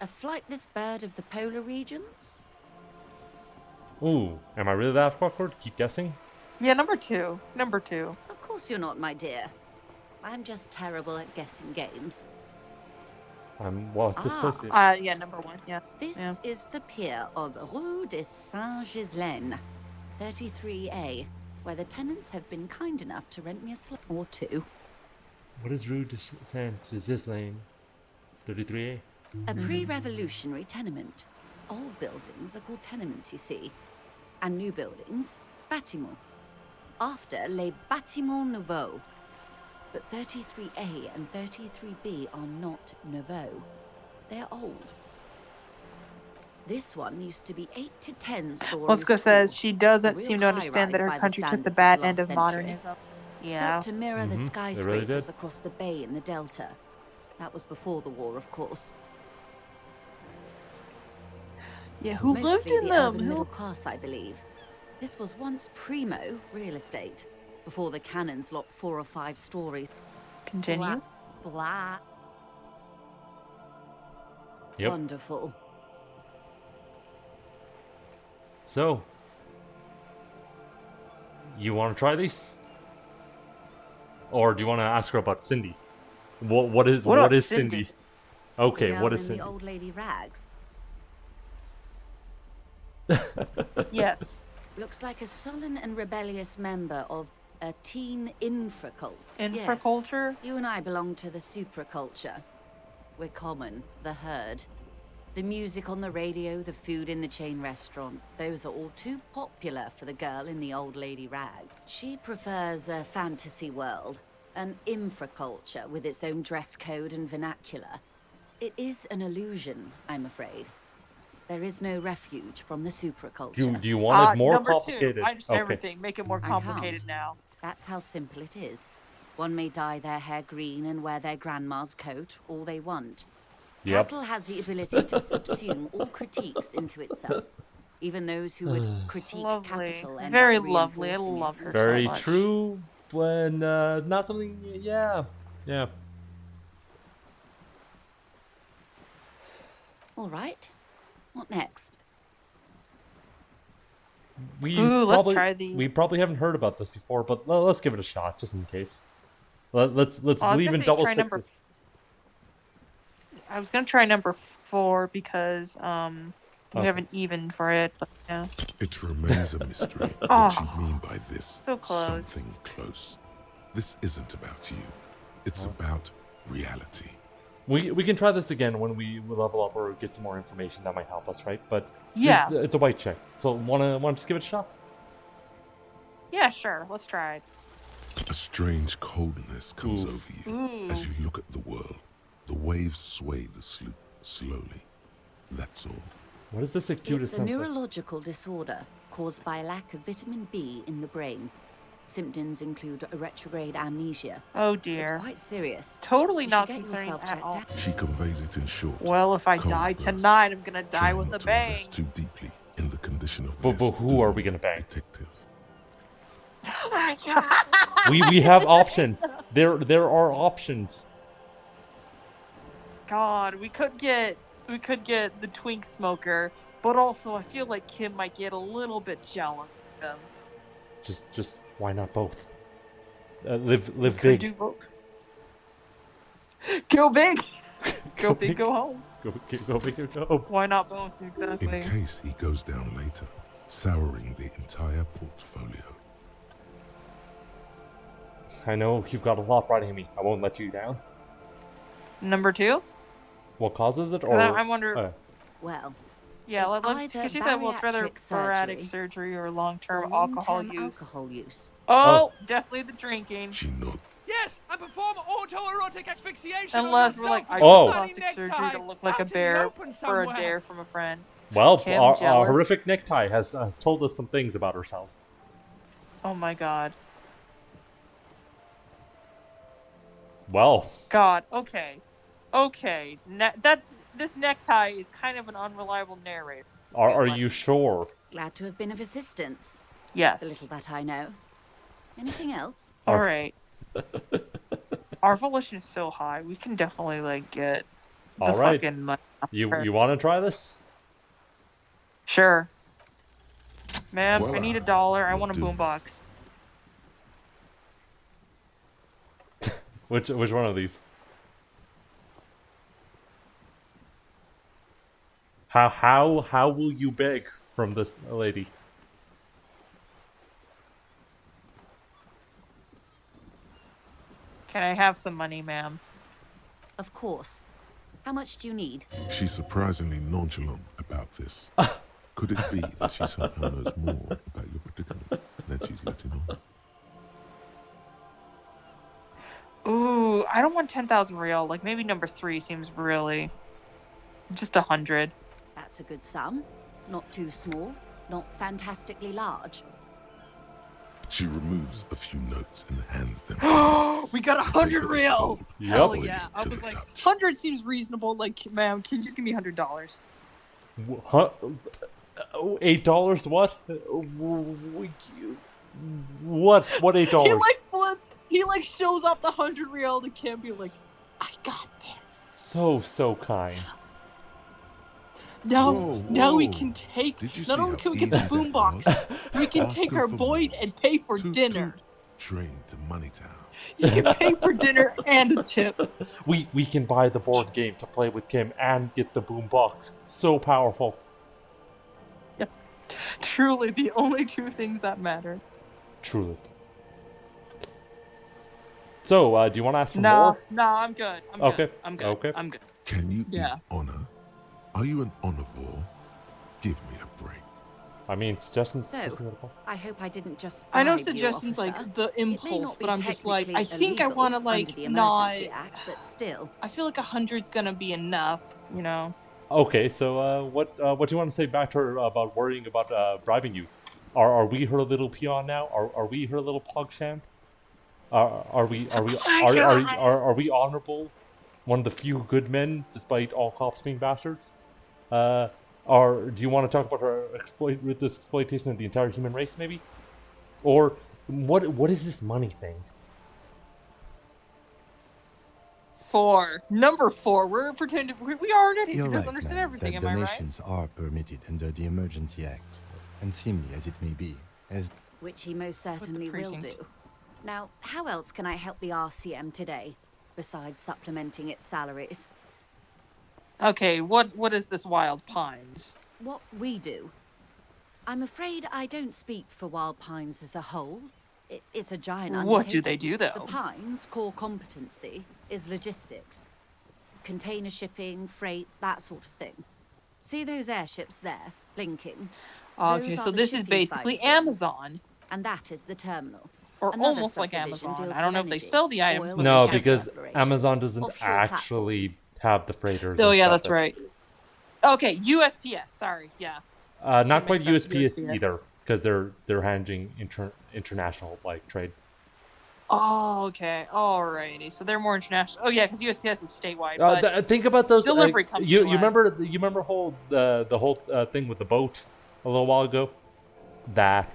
A flightless bird of the polar regions? Ooh, am I really that awkward? Keep guessing? Yeah, number 2. Number 2. Of course you're not, my dear. I'm just terrible at guessing games. Well, at this place... Yeah, number 1, yeah. This yeah. is the pier of Rue de Saint-Ghislain, 33A, where the tenants have been kind enough to rent me a slot or two. What is Rue de Saint-Ghislain? 33A? A pre-revolutionary tenement. Old buildings are called tenements, you see. And new buildings, bâtiments. After, les bâtiments nouveaux. But 33A and 33B are not nouveaux. They're old. This one used to be 8 to 10 stories Moska says she doesn't real seem to understand that her high-rise by the country took the standards bad of end last of century. modernism. Yeah. But to mirror the They really skyscrapers did. across the bay in the Delta. That was before the war, of course. Yeah, who Mostly lived in the them? urban middle class, I believe. This was once primo real estate, before the cannons locked 4 or 5 stories. Continue. Splat, splat. Yep. Wonderful. So, you want to try these? Or do you want to ask her about Cindy? What is Cindy? Okay, The what girl is in Cindy? the old lady rags. Yes. Looks like a sullen and rebellious member of a teen infraculture. Infraculture? Yes. You and I belong to the supraculture. We're common, the herd. The music on the radio, the food in the chain restaurant, those are all too popular for the girl in the old lady rag. She prefers a fantasy world, an infraculture with its own dress code and vernacular. It is an illusion, I'm afraid. There is no refuge from the supraculture. Do you want it more number complicated? 2. I understand Okay. everything. Make it more I complicated can't. now. That's how simple it is. One may dye their hair green and wear their grandma's coat all they want. Yep. Capital has the ability to subsume all critiques into itself. Even those who would critique Lovely. capital and Very lovely. I love her Very so much. true, when not something. Yeah. All right. What next? Ooh, let's try the- We probably haven't heard about this before, but let's give it a shot just in case. Let's I was believe gonna in say double try number- sixes. I was gonna try number 4 because we Okay. have an even for it, but yeah. It remains a mystery what Oh. you mean by this So close. something close. This isn't about you. It's about reality. We can try this again when we level up or get some more information that might help us, right? But Yeah. it's a white check. So wanna just give it a shot? Yeah, sure. Let's try it. A strange coldness comes Oof. over you Ooh. as you look at the world. The waves sway the sloop slowly. That's all. What is this acute? It's a neurological disorder caused by lack of vitamin B in the brain. Symptoms include a retrograde amnesia. Oh dear. It's quite serious. Totally You not should get concerning yourself at checked all. out. She conveys it in short. Well, if I cold die bursts. tonight, I'm gonna die Try with not a to bang. invest too deeply in the condition of But this who are we gonna bang? detective. Oh my god. We have options. There are options. God, we could get the twink smoker, but also I feel like Kim might get a little bit jealous of him. Just why not both? Live Could big. do both. Go big. Go big. Go home. Go big or go home. Why not both? Exactly. In case he goes down later, souring the entire portfolio. I know you've got a lot riding me. I won't let you down. Number 2? What causes it? Or I wonder. Well, Yeah, it's let's. either Because she said, well, it's rather bariatric sporadic surgery or long-term alcohol use. alcohol use. Oh, definitely the drinking. She nods. Yes, I perform autoerotic asphyxiation Unless on we're like, yourself I with Oh. a plastic bloody surgery necktie to look like a out in the bear open for a somewhere. dare from a friend. Well, Kim, our jealous. horrific necktie has told us some things about ourselves. Oh my god. Well, God. Okay. This necktie is kind of an unreliable narrator. are you sure? Glad to have been of assistance. Yes. The little that I know. Anything else? All right. Our volition is so high. We can definitely like get the All right. fucking money. You want to try this? Sure. Ma'am, I Voila. need $1. I You're want a doomed. boombox. Which one of these? How will you beg from this lady? Can I have some money, ma'am? Of course. How much do you need? She's surprisingly nonchalant about this. Could it be that she somehow knows more about your predicament than she's letting on? Ooh, I don't want 10,000 real. Like maybe number 3 seems really just 100. That's a good sum. Not too small, not fantastically large. She removes a few notes and hands them to you. We got 100 Paper is real. cold, Hell oily yeah! I to was the like, touch. 100 seems reasonable. Like, ma'am, can you just give me $100? $8? What? What $8? He like flips. He like shows up the 100 real to Kim, be like, I got this. So kind. Now, Whoa, now we whoa. can take. Did you Not see only how can we get the easy that boombox, was? we can Ask take her our for Boyd more. and pay for Toot, dinner. toot. Train to Moneytown. You can pay for dinner and a tip. We can buy the board game to play with Kim and get the boom box. So powerful. Truly, the only two things that matter. Truly. So, do you want to ask for Nah, more? nah, I'm good. I'm Okay. good. I'm good. Okay. I'm good. Can you Yeah. eat honor? Are you an omnivore? Give me a break. I mean, suggestions. So, I hope I didn't just. I know bribe you, suggestions officer. like the It may impulse, not be but I'm just like, I technically think I illegal want to under like the not. Emergency Act, but still. I feel like 100's gonna be enough, you know. Okay, so what do you want to say back to her about worrying about bribing you? Are we her little peon now? Are we her little pogsham? Are we honorable? One of the few good men, despite all cops being bastards. Or do you want to talk about her exploitation of the entire human race, maybe? Or what is this money thing? 4. Number 4. We're pretending we are an idiot You're who doesn't right, understand ma'am, everything. that Am I right? donations are permitted under the Emergency Act, unseemly as it may be, as Which he most certainly will precinct. do. Now, how else can I help the RCM today, besides supplementing its salaries? Okay, what is this Wild Pines? What we do. I'm afraid I don't speak for Wild Pines as a whole. It's a giant What do undertaking. they do, though? The Pines' core competency is logistics. container shipping, freight, that sort of thing. See those airships there, blinking? Okay, Those so are the this is shipping side basically of things. Amazon. And that is the terminal. Or Another almost like subdivision Amazon. deals I don't with know if they energy, sell the items, oil, but No, and they gas because exploration, Amazon doesn't offshore actually platforms. have the freighters. Oh and yeah, stuff that's that- right. Okay, USPS. Sorry, yeah. Not Get quite mixed up, USPS USPS. either, because they're handling international like trade. Oh, okay. Alrighty. So they're more international. Oh yeah, because USPS is statewide. But Think about those delivery company. you remember the whole thing with the boat a little while ago? That.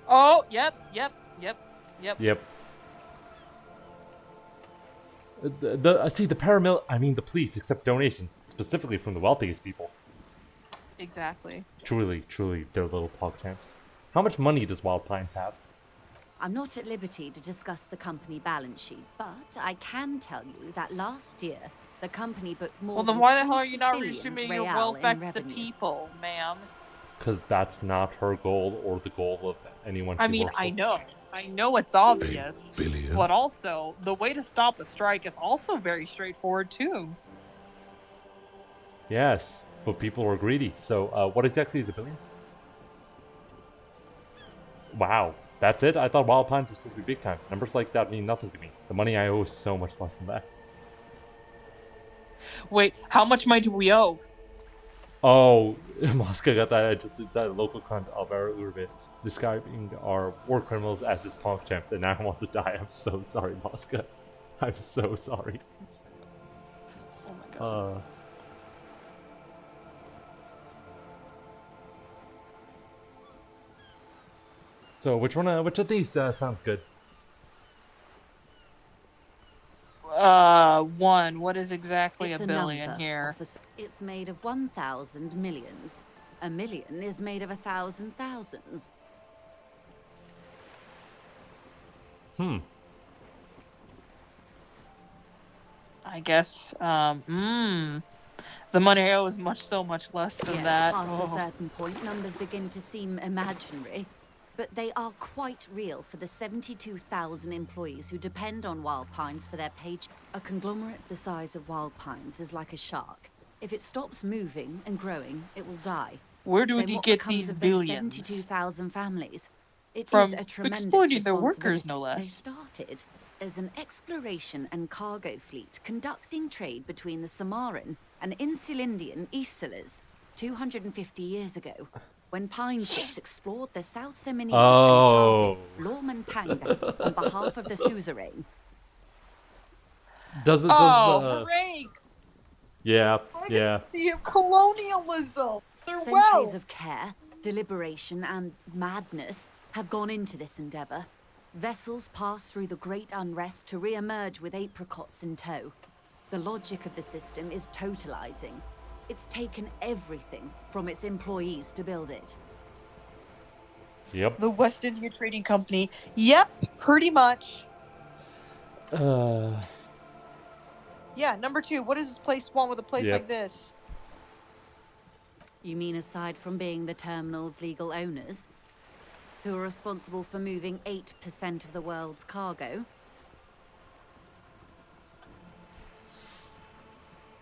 Oh, yep. Yep. The police accept donations specifically from the wealthiest people. Exactly. Truly, they're little pog champs. How much money does Wild Pines have? I'm not at liberty to discuss the company balance sheet, but I can tell you that last year the company booked more Well, than then why the hell are 20 you not billion redistributing your real wealth back in to the revenue. people, ma'am? Because that's not her goal or the goal of anyone she I mean, works I with. know it's obvious, billion? but also the way to stop a strike is also very straightforward too. Yes, but people are greedy. So, what exactly is a billion? Wow, that's it? I thought Wild Pines was supposed to be big time. Numbers like that mean nothing to me. The money I owe is so much less than that. Wait, how much money do we owe? Oh, Mosca got that. I just did that local content of our Urbit describing our war criminals as his punk champs, and now I want to die. I'm so sorry, Mosca. I'm so sorry. Oh my god. So which of these sounds good? One. What is exactly It's a billion here? It's made of 1,000 millions. A million is made of 1,000 thousands. I guess. The money I owe is so much less than Yes, that. past a certain point, numbers begin to seem imaginary, but they are quite real for the 72,000 employees who depend on Wild Pines for their paycheck. A conglomerate the size of Wild Pines is like a shark. If it stops moving and growing, it will die. Where do Then we what get becomes these of those billions? 72,000 families? It From is a tremendous exploiting their workers, responsibility. no less. They started as an exploration and cargo fleet conducting trade between the Samaran and Insulindian Isolas 250 years ago, when pine ships explored the South Seminoles and charted Lorman Tanga on behalf of the suzerain. Hooray! Yeah. Legacy of colonialism. Centuries of care, deliberation, and madness have gone into this endeavor. Vessels pass through the great unrest to re-emerge with apricots in tow. The logic of the system is totalizing. It's taken everything from its employees to build it. Yep. The West India Trading Company. Yep, pretty much. Yeah, number 2. What does this place want with a place like this? You mean aside from being the terminal's legal owners, who are responsible for moving 8% of the world's cargo?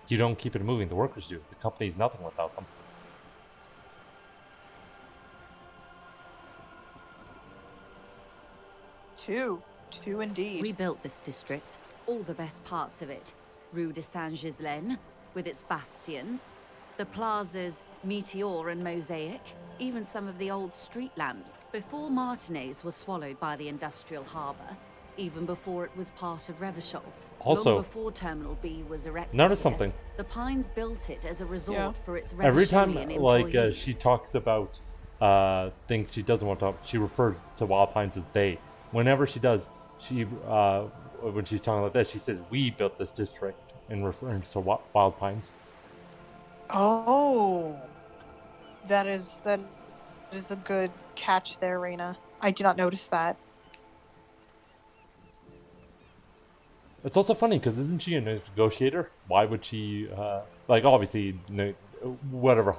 You don't keep it moving, the workers do. The company's nothing without them. Two indeed. We built this district, all the best parts of it. Rue de Saint-Ghislain, with its bastions, the plazas Meteor and Mosaic, even some of the old street lamps. Before Martinez was swallowed by the industrial harbour, even before it was part of Revachol. Also, long before Terminal B was erected notice here, something. The Pines built it as a resort for its Every time, Revacholian like, employees. she talks about things she doesn't want to talk, she refers to Wild Pines as they. Whenever she does, when she's talking like this, she says, "We built this district," in reference to Wild Pines. Oh, that is a good catch there, Raina. I did not notice that. It's also funny because isn't she a negotiator? Why would she obviously whatever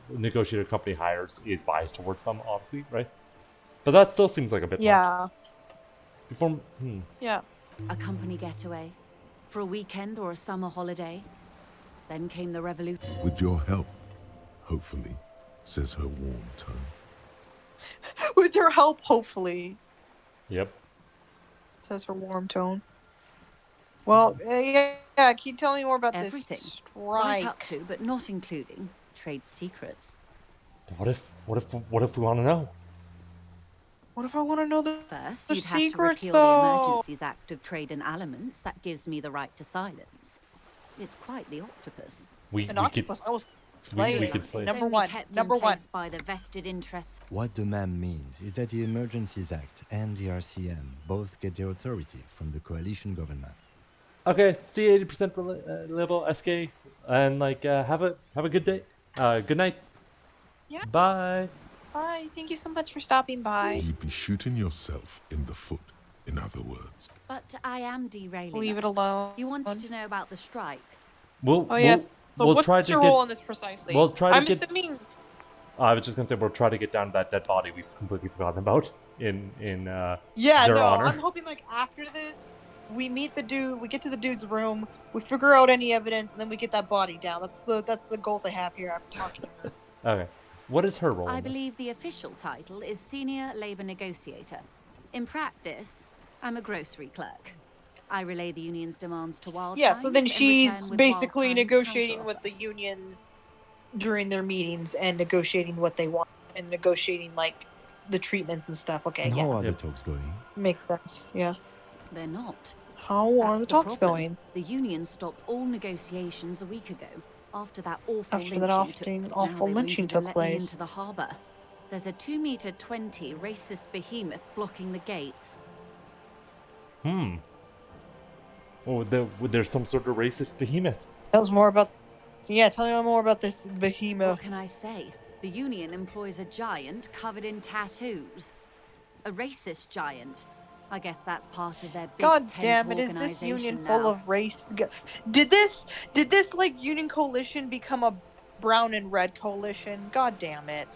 negotiator company hires is biased towards them, obviously, right? But that still seems like a bit much. Yeah. A company getaway for a weekend or a summer holiday. Then came the revolution. With your help, hopefully, says her warm tone. With your help, hopefully. Yep. Says her warm tone. Well, yeah, can you tell me more about Everything. this strike? Right up to, but not including, trade secrets. What if we want to know? What if I want to know the First, the you'd have to secrets, repeal though? the Emergencies Act of Trade in Elements. That gives me the right to silence. It's quite the octopus. An octopus. I was we could slay. Number one. Number one. By the vested interests. What the ma'am means is that the Emergencies Act and the RCM both get their authority from the coalition government. Okay, see 80% level SK, and like have a good day. Good night. Yeah. Bye. Bye. Thank you so much for stopping by. You'd be shooting yourself in the foot, in other words. But I am derailing. Leave it us. alone. You wanted to know about the strike. Yes. So we'll what's try to your get, role in this precisely? We'll try to I'm get. assuming. I was just gonna say we'll try to get down to that dead body we've completely forgotten about in Yeah, their no. honor. I'm hoping like after this, we meet the dude. We get to the dude's room. We figure out any evidence, and then we get that body down. That's the goals I have here. I'm talking. Okay. What is her role? I in this? believe the official title is Senior Labor Negotiator. In practice, I'm a grocery clerk. I relay the union's demands to Wild Yeah, so Pines then and she's return with basically Wild Pines' negotiating counteroffer. with the unions during their meetings and negotiating what they want and negotiating like the treatments and stuff. Okay, And yeah. how are the talks going? Makes sense. Yeah. They're not. How are That's the talks problem. going? The union stopped all negotiations a week ago after that awful After that lynching awful now they lynching won't even took let me place. into the harbour. There's a 2-meter-20 racist behemoth blocking the gates. Oh, there's some sort of racist behemoth. Tell us more about. Yeah, tell me more about this behemoth. What can I say? The union employs a giant covered in tattoos. A racist giant. I guess that's part of their big God tent damn it! Is this union organization full now. of race? Did this like union coalition become a brown and red coalition? God damn it!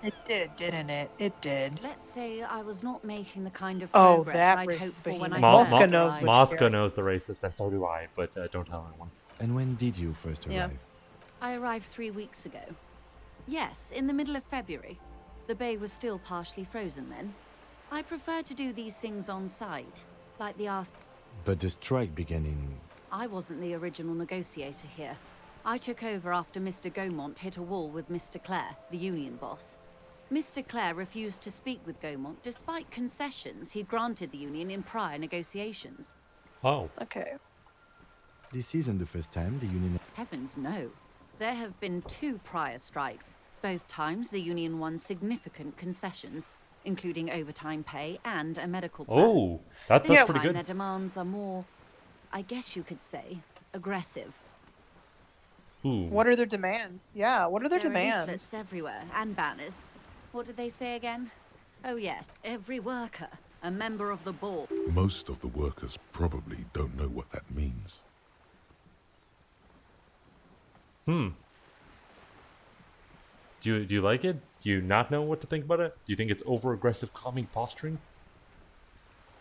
It did, didn't it? It did. Let's say I was not making the kind of Oh, progress that I'd racist hoped for when behemoth. I Mosca first knows arrived. which Mosca knows the racist, and so do I, but don't tell anyone. And when did you first arrive? Yeah. I arrived 3 weeks ago. Yes, in the middle of February. The bay was still partially frozen then. I prefer to do these things on site, like the ask. But the strike began in... I wasn't the original negotiator here. I took over after Mr. Gaumont hit a wall with Mr. Clare, the union boss. Mr. Clare refused to speak with Gaumont despite concessions he'd granted the union in prior negotiations. Oh. Okay. This isn't the first time the union... Heavens no. There have been 2 prior strikes. Both times the union won significant concessions, including overtime pay and a medical plan. Oh, that's This pretty time good. their demands are more, I guess you could say, aggressive. Ooh. What are their demands? Yeah, what are their There are demands? leaflets everywhere and banners. What did they say again? Oh yes, every worker, a member of the board. Most of the workers probably don't know what that means. Do you like it? Do you not know what to think about it? Do you think it's over-aggressive, calming posturing?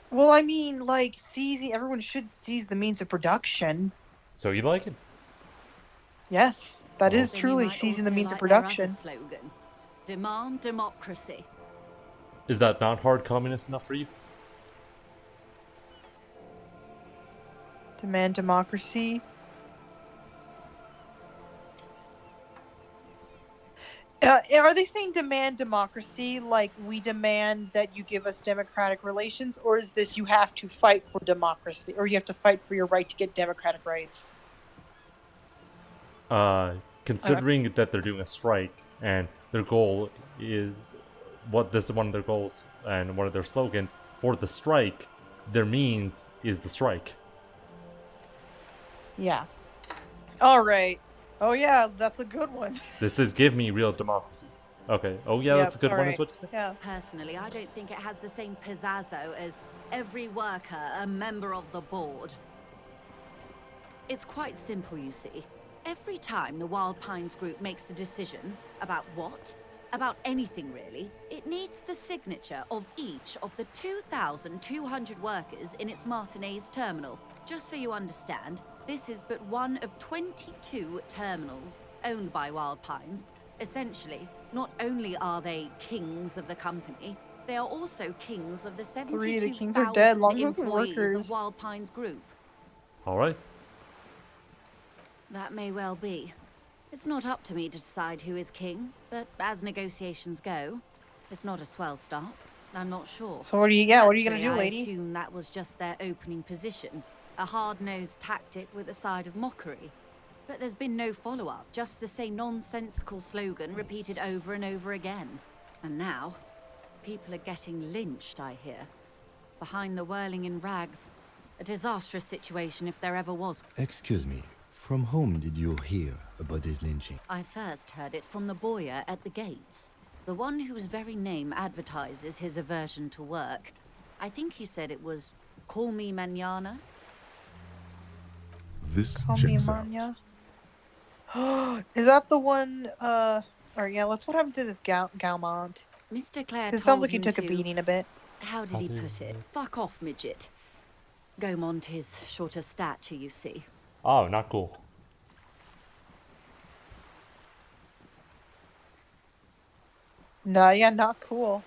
Well, I mean, like seizing. Everyone should seize the means of production. So you like it? Yes, that is Then you truly might seizing the also means like of their other production. slogan. Demand democracy. Is that not hard communist enough for you? Demand democracy. Are they saying demand democracy like we demand that you give us democratic relations, or is this you have to fight for democracy, or you have to fight for your right to get democratic rights? Considering that they're doing a strike and their goal is this is one of their goals and one of their slogans for the strike, their means is the strike. Yeah. All right. Oh yeah, that's a good one. This is give me real democracy. Okay. Oh yeah, that's a good one. Is what you say? Yeah. Personally, I don't think it has the same pizzazzo as every worker a member of the board. It's quite simple, you see. Every time the Wild Pines group makes a decision about what? About anything really, it needs the signature of each of the 2,200 workers in its Martinez terminal. Just so you understand, This is but one of 22 terminals owned by Wild Pines. Essentially, not only are they kings of the company, they are also kings of the 3 the kings are dead. 72,000 Long live the employees workers. of Wild Pines Group. All right. That may well be. It's not up to me to decide who is king, but as negotiations go, it's not a swell start. I'm not sure. So what are you gonna do, I lady? assume that was just their opening position. A hard-nosed tactic with a side of mockery. But there's been no follow-up, just the same nonsensical slogan repeated over and over again. And now, people are getting lynched, I hear. Behind the whirling in rags. A disastrous situation if there ever was. Excuse me, from whom did you hear about this lynching? I first heard it from the boyer at the gates. The one whose very name advertises his aversion to work. I think he said it was, "Call me mañana." This Call me checks out. Manya. Is that the one? Or yeah, let's. What happened to this Gaumont? Mr. Clare It sounds like he him took a to- beating a bit. How did he put it? Fuck off, midget. Gaumont is short of stature, you see. Oh, not cool. No, yeah, not cool.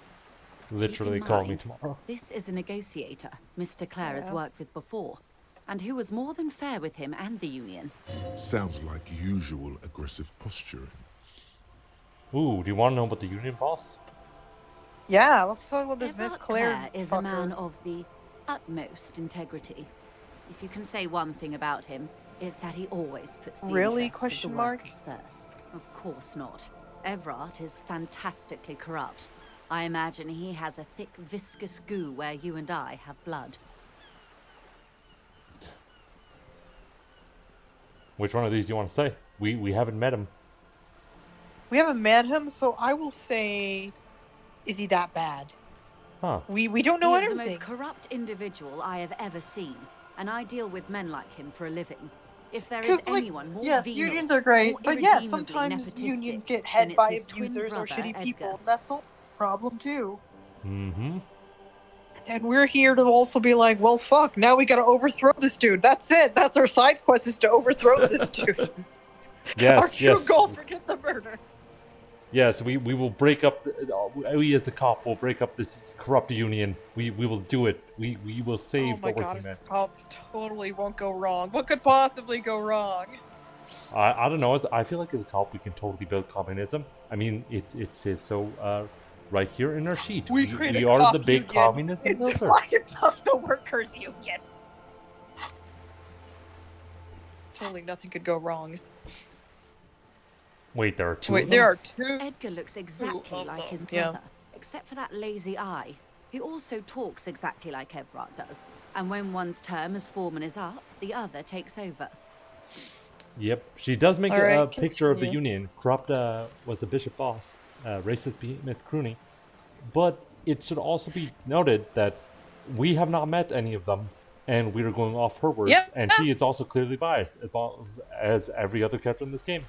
Literally Keep in call me mind, tomorrow. This is a negotiator Mr. Clare has Yeah. worked with before, and who was more than fair with him and the union. Sounds like usual aggressive posturing. Ooh, do you want to know about the union boss? Yeah, let's talk about this Miss Everard Claire is fucker. a man of the utmost integrity. If you can say one thing about him, it's that he always puts the Really? interests Question of the mark? workers first. Of course not. Everard is fantastically corrupt. I imagine he has a thick, viscous goo where you and I have blood. Which one of these do you want to say? We haven't met him. We haven't met him, so I will say, is he that bad? Huh. We don't know He is the anything. most corrupt individual I have ever seen, and I deal with men like him for a living. If there is 'Cause, like, anyone more yes, venal, unions are great, more but yes, irredeemably sometimes nepotistic, unions get then head it's by his twin abusers or brother, shitty people. Edgar. That's a problem too. Mm-hmm. And we're here to also be like, well, fuck, now we gotta overthrow this dude. That's it. That's our side quest, is to overthrow this dude. Yes, Our true yes. goal, forget the murder. Yes, we will break up. We as the cop will break up this corrupt union. We will do it. We will save Oh my the god, working his men. cops totally won't go wrong. What could possibly go wrong? I don't know. I feel like as a cop we can totally build communism. I mean, it says so right here in our sheet. We create a are cop the big union communism in builder. defiance of the workers' union. Totally nothing could go wrong. Wait, there are two. Wait, of there them? are two. Edgar looks exactly of like his them, yeah. brother, except for that lazy eye. He also talks exactly like Everard does. And when one's term as foreman is up, the other takes over. Yep, she does make All a right, picture of the continue. union. Corrupt was the bishop boss, racist behemoth Crooney. But it should also be noted that we have not met any of them, and we are going off her words. Yeah. And she is also clearly biased, as every other character in this game.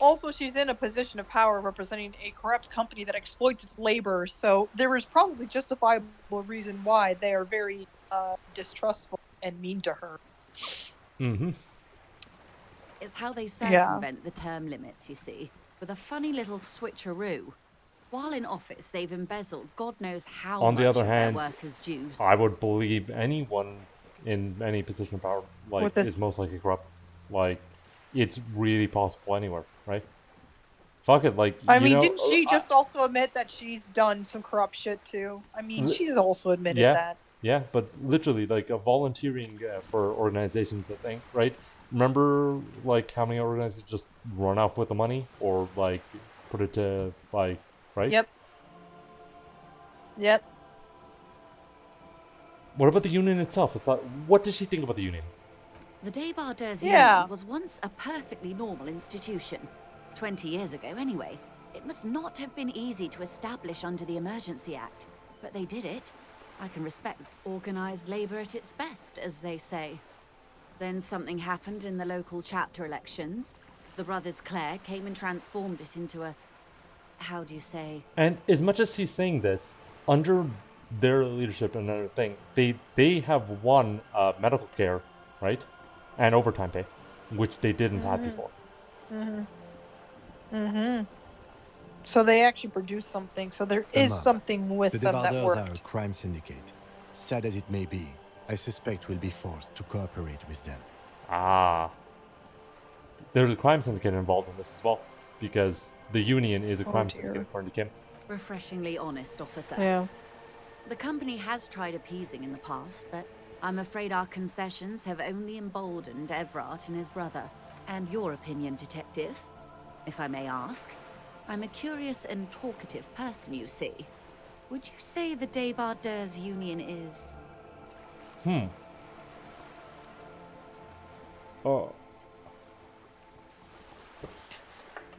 Also, she's in a position of power representing a corrupt company that exploits its laborers, so there is probably justifiable reason why they are very distrustful and mean to her. Mm-hmm. It's how they Yeah. circumvent the term limits, you see, with a funny little switcheroo. While in office, they've embezzled God knows how On much the other of hand, their workers' dues. I would believe anyone in any position of power With this- is most likely corrupt. Like, it's really possible anywhere, right? Fuck it, like I you mean, know, didn't she just also admit that she's done some corrupt shit too? I mean, Li- she's also admitted yeah, that. yeah, but literally, like volunteering for organizations, I think, right? Remember, like how many organizations just run off with the money, or like put it to like, right? Yep. Yep. What about the union itself? It's like, what does she think about the union? The Débardeurs Yeah. Union was once a perfectly normal institution. 20 years ago, anyway. It must not have been easy to establish under the Emergency Act, but they did it. I can respect organized labor at its best, as they say. Then something happened in the local chapter elections. The brothers Clare came and transformed it into a... how do you say? And as much as she's saying this, under their leadership and another thing, they have won medical care, right? and overtime pay, which they didn't have before. So they actually produce something. So there The is mob. something with The them that Debardeurs worked. are a crime syndicate. Sad as it may be, I suspect we'll be forced to cooperate with them. Ah. There's a crime syndicate involved in this as well, because the Union is a crime syndicate according to Kim. Refreshingly honest, officer. Yeah. The company has tried appeasing in the past, but I'm afraid our concessions have only emboldened Evrart and his brother. And your opinion, detective, if I may ask? I'm a curious and talkative person, you see. Would you say the Debardeurs Union is... Oh.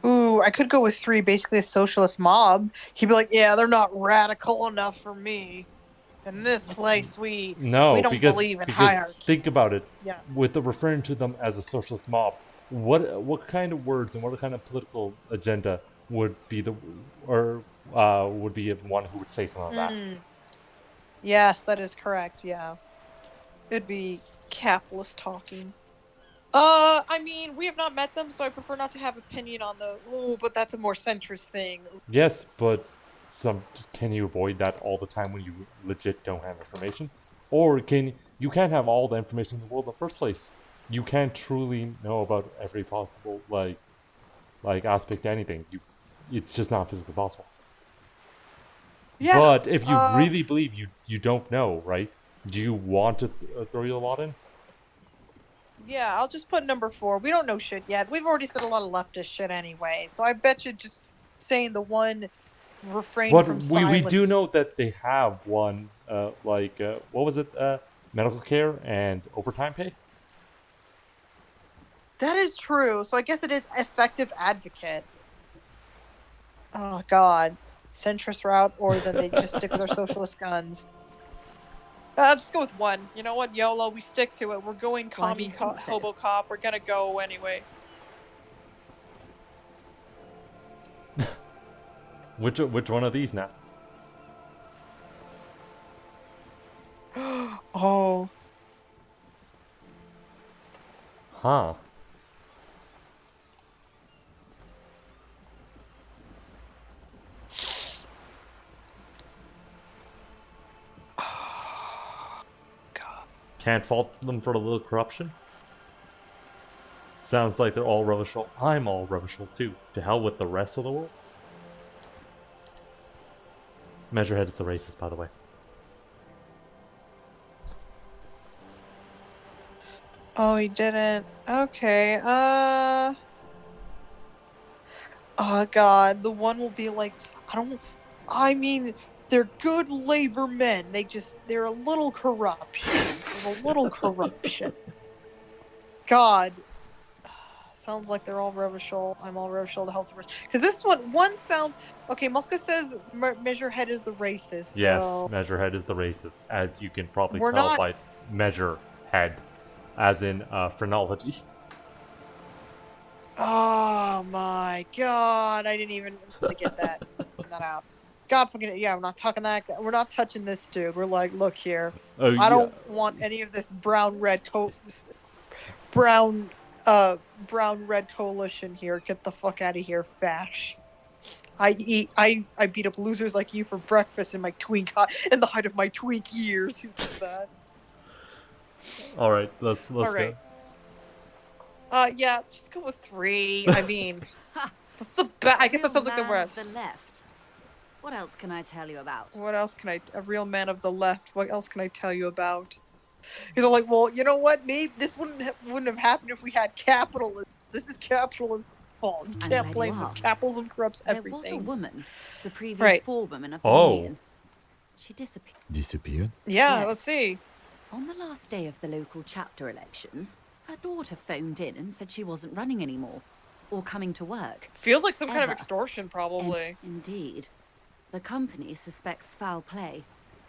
Ooh, I could go with 3, basically a socialist mob. He'd be like, yeah, they're not radical enough for me. In this place, we don't believe in hierarchy. Think about it. Yeah. With the referring to them as a socialist mob, what kind of words and what kind of political agenda would be the would be one who would say something like that? Yes, that is correct. Yeah, it'd be capitalist talking. I mean, we have not met them, so I prefer not to have opinion on the. Ooh, but that's a more centrist thing. Yes, but can you avoid that all the time when you legit don't have information? Or you can't have all the information in the world in the first place? You can't truly know about every possible like aspect of anything. It's just not physically possible. Yeah. But if you really believe you don't know, right? Do you want to throw your lot in? Yeah, I'll just put number 4. We don't know shit yet. We've already said a lot of leftist shit anyway, so I bet you just saying the one refrain from silence. We do know that they have one, what was it? Medical care and overtime pay? That is true. So I guess it is effective advocate. Oh, God. Centrist route, or then they just stick with their socialist guns. Just go with 1. You know what, YOLO, we stick to it. We're going commie hobo cop. We're gonna go anyway. Which one of these now? Oh. Huh. Can't fault them for a little corruption? Sounds like they're all revishal. I'm all revishal too. To hell with the rest of the world. Measurehead is the racist, by the way. Oh, he didn't. Okay, oh, God. The one will be like, I mean, they're good labor men. They're a little corruption. There's a little corruption. God. Sounds like they're all revishal. I'm all revishal to help the rest. Because this one sounds... Okay, Muska says Measurehead is the racist, Yes, so... Measurehead is the racist, as you can probably We're tell not... by Measurehead, as in phrenology. Oh my God! I didn't even really get that out. God fucking yeah! I'm not talking that. We're not touching this dude. We're like, look here. I don't want any of this brown red coalition here. Get the fuck out of here, fash. I beat up losers like you for breakfast in my in the height of my twink years. Who said that? All right, let's go. Yeah, just go with 3. I mean, that's the best. I guess that sounds like the worst. The left. What else can I tell you about? What else can a real man of the left? What else can I tell you about? He's all like, well, you know what? Maybe this wouldn't have happened if we had capitalism. This is capitalism's fault. You can't blame them. Capitalism corrupts everything. There was a woman, the previous forewoman of the union. She disappeared. Disappeared? Yeah, yes. Let's see. On the last day of the local chapter elections, her daughter phoned in and said she wasn't running anymore, or coming to work. Feels like some kind of extortion, probably. Indeed. The company suspects foul play,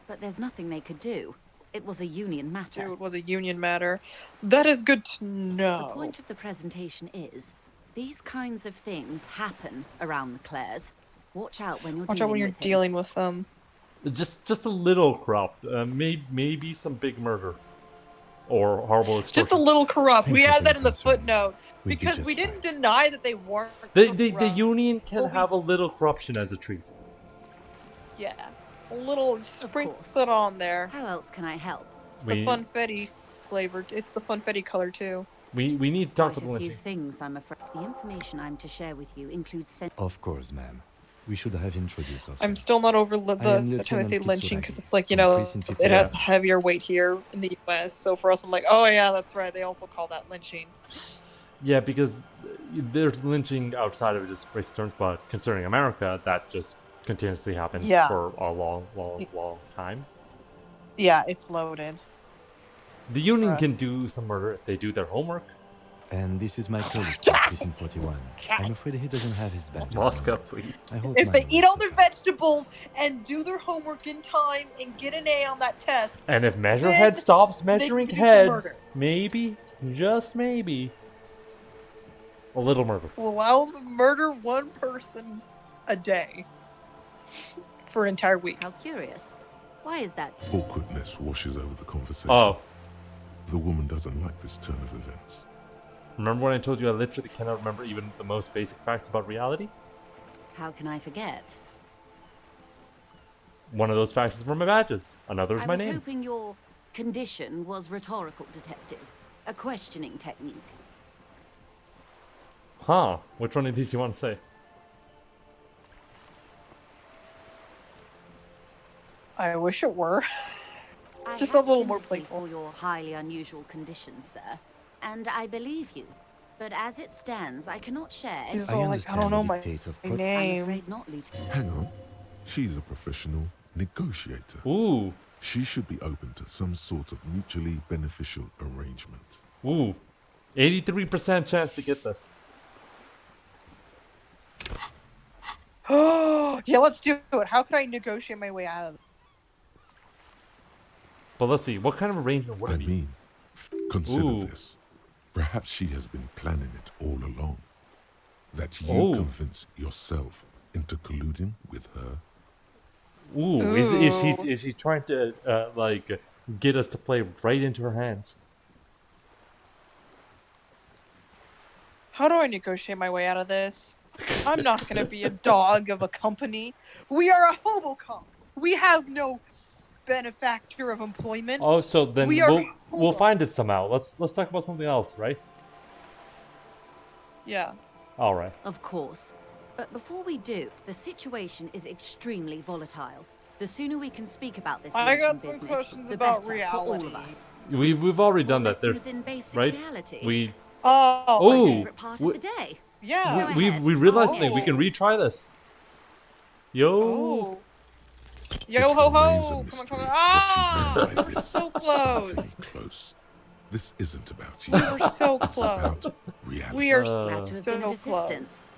but there's nothing they could do. It was a union matter. It was a union matter. That is good to know. The point of the presentation is, these kinds of things happen around the Clares. Watch out when you're dealing with them. Just a little corrupt. Maybe some big murder. or horrible extortion. Just a little corrupt. Thank We you had for that your in the concern. footnote We'll be because just we didn't deny that they weren't The corrupt. union can Well, we- have a little corruption as a treat. Yeah, a little sprinkle it on there. How else can I help? It's the funfetti flavored. It's the funfetti color too. We need to talk Quite to the a few lynching. things, I'm afraid. The information I'm to share with you includes. Of course, ma'am. We should have introduced ourselves. I'm still not over I am the time they Lieutenant say lynching Kitsuragi because it's like, you from know, Precinct it 57. has a heavier weight here in the US. So for us, I'm like, oh yeah, that's right. They also call that lynching. Yeah, because there's lynching outside of just race terms, but concerning America, that just continuously happened Yeah. for a long time. Yeah, it's loaded. The union For can us. do some murder if they do their homework. And this is my colleague from Precinct 41. I'm afraid he doesn't have his badge. Moscow, please. I hope If they mine eat will all their vegetables and do their homework in time and get an A on that test, And if then Measurehead stops they measuring can do some murder. heads, maybe, just maybe, a little murder. We'll allow them to murder one person a day for an entire week. How curious. Why is that? Awkwardness washes over the conversation. Oh. The woman doesn't like this turn of events. Remember when I told you I literally cannot remember even the most basic facts about reality? How can I forget? One of those facts is from my badges. Another is I my was name. hoping your condition was rhetorical, detective. A questioning technique. Huh. Which one of these you want to say? I wish it were. I Just a have little more sympathy playful. for your highly unusual conditions, sir. And I believe you. But as it stands, I cannot share any. He's all like, I don't know my I'm name. afraid not, Lieutenant. Hang on. She's a professional negotiator. Ooh. She should be open to some sort of mutually beneficial arrangement. Ooh. 83% chance to get this. Yeah, let's do it. How can I negotiate my way out of this? But let's see, what kind of arrangement would it I be? mean, consider Ooh. this. Perhaps she has been planning it all along. That you Ooh. convince yourself into colluding with her. Ooh, is she trying to like get us to play right into her hands? How do I negotiate my way out of this? I'm not gonna be a dog of a company. We are a hobocop. We have no benefactor of employment. Oh, so then we are we'll find it somehow. Let's talk about something else, right? Yeah. All right. Of course. But before we do, the situation is extremely volatile. The sooner we can speak about this I got lynching some business, questions the about better for all reality. of us. We've already done that. Well, There's this is in basic right. reality. We Oh, My Ooh, favorite part of the day. Yeah. Go we ahead. we realized that Oh. we can retry this. Yo. Oh. Yo ho ho! Come on, come on! Ah! We were so close. Close. This isn't about you. We were so It's close. about reality. We are Glad to have been of so close. assistance.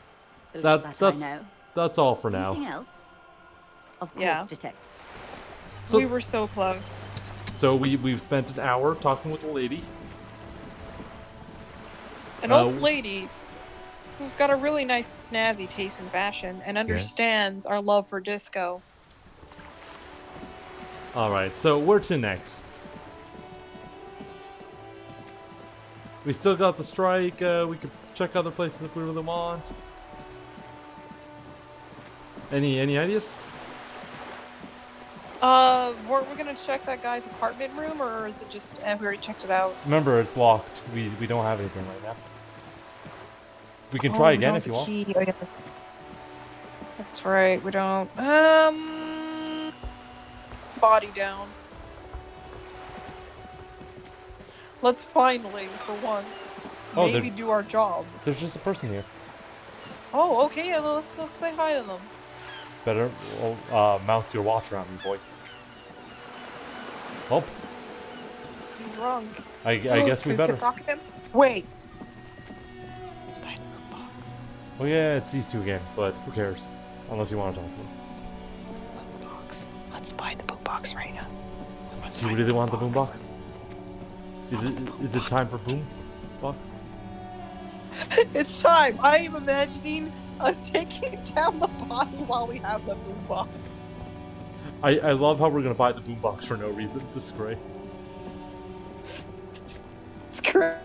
The little that I know. That's all for Anything now. else? Of course, Yeah. detective. So- We were so close. So we've spent an hour talking with a lady. An old lady who's got a really nice snazzy taste in fashion and understands our love for disco. All right. So where to next? We still got the strike. We could check other places if we really want. Any ideas? Weren't we gonna check that guy's apartment room, or is it just we already checked it out? Remember, it's locked. We don't have anything right now. We can Oh, try we again don't if you have want. the key. Oh, yeah. That's right. We don't. Body down. Let's finally, for once, Oh, maybe do our job. There's just a person here. Oh, okay. Yeah, let's say hi to them. Better mouth your watch around me, boy. Oh, I'm drunk. I guess Can we better. pickpocket him? Wait. Oh yeah, it's these two again, but who cares? Unless you want to talk to them. Let's buy the boombox right now. Do you really want the boombox? Is it time for boom box? It's time. I am imagining us taking down the body while we have the boombox. I love how we're gonna buy the boombox for no reason. This is great. great.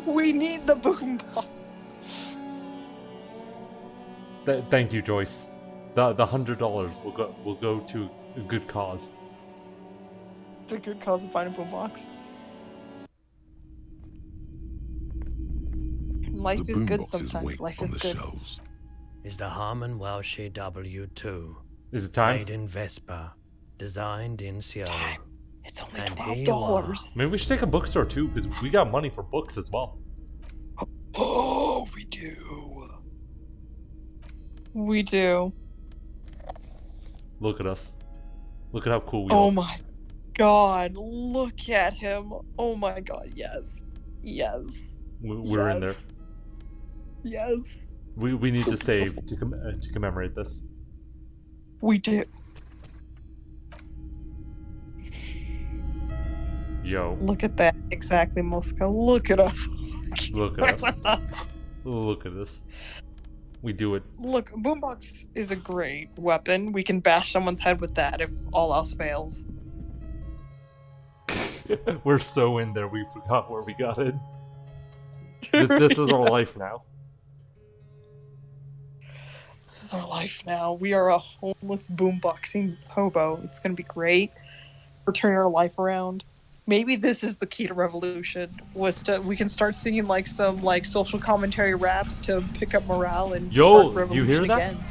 We need the boombox. Thank you, Joyce. The $100 will go to a good cause. It's a good cause to find a boombox. Life is good sometimes. Life is good. Shelves. Is the Harmon Welsh W2. Is it time? Made in Vespa. Designed in Seoul. It's only $12. Maybe we should take a bookstore too, because we got money for books as well. Oh, we do. We do. Look at us. Look at how cool we are. Oh my god, look at him. Oh my god, yes. Yes. We're in there. Yes. We need to save to commemorate this. We do. Yo. Look at that. Exactly, Moscow. Look at us. Look at us. Look at us. We do it. Look, boombox is a great weapon. We can bash someone's head with that if all else fails. We're so in there, we forgot where we got it. This is our life now. This is our life now. We are a homeless boomboxing hobo. It's gonna be great. We're turning our life around. Maybe this is the key to revolution. We can start singing like some social commentary raps to pick up morale and start revolution do you hear that? again.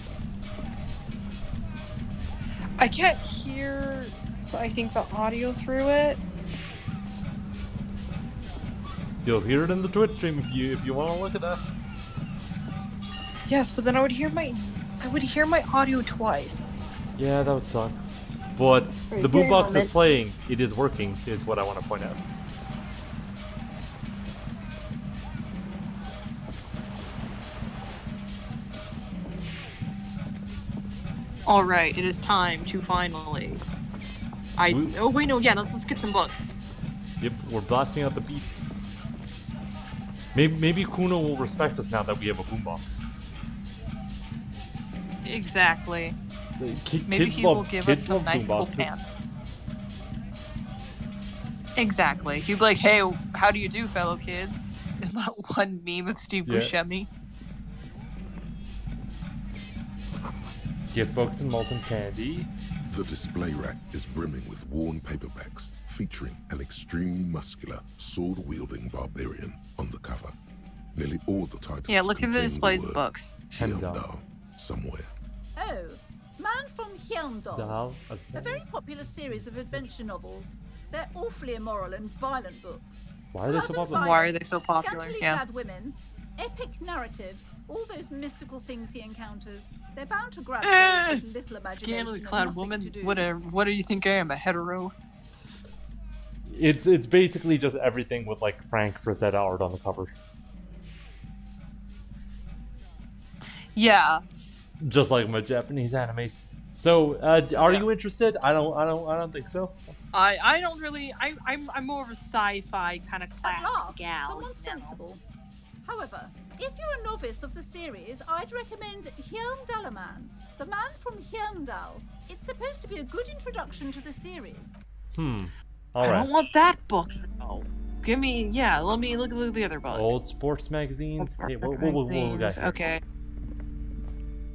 I can't hear, I think, the audio through it. You'll hear it in the Twitch stream if you want to look at that. Yes, but then I would hear my audio twice. Yeah, that would suck. But the boombox is playing. It is working, is what I want to point out. All right, it is time to finally. Oh wait, no, yeah, let's get some books. Yep, we're blasting out the beats. Maybe Kuno will respect us now that we have a boombox. Exactly. Maybe Kids he will love, give kids us some love nice cool boomboxes. pants. Exactly. He'd be like, "Hey, how do you do, fellow kids?" In that one meme of Steve Buscemi. Gift books and molten candy. The display rack is brimming with worn paperbacks featuring an extremely muscular, sword-wielding barbarian on the cover. Nearly all the titles Yeah, look through the contain displays of word books. Hyundai somewhere. Oh, Man from Hyundai. Dal, A very popular series of adventure novels. They're awfully immoral and violent books. Why are they so popular? Why are they so popular? Scantily Yeah. clad women, epic narratives, all those mystical things he encounters. They're bound to grab those with little imagination. Scantily and clad nothing woman. to do. What do you think I am? A hetero? It's basically just everything with like Frank Frazetta art on the cover. Yeah. Just like my Japanese animes. So, are you interested? I don't think so. I don't really. I'm more of a sci-fi kind of At classic last, gal. someone sensible. However, if you're a novice of the series, I'd recommend Hyundalaman, the man from Hyundal. It's supposed to be a good introduction to the series. All I right. don't want that book. No. Give me. Yeah. Let me look at the other books. Old sports magazines. Hey, what we got here? Okay.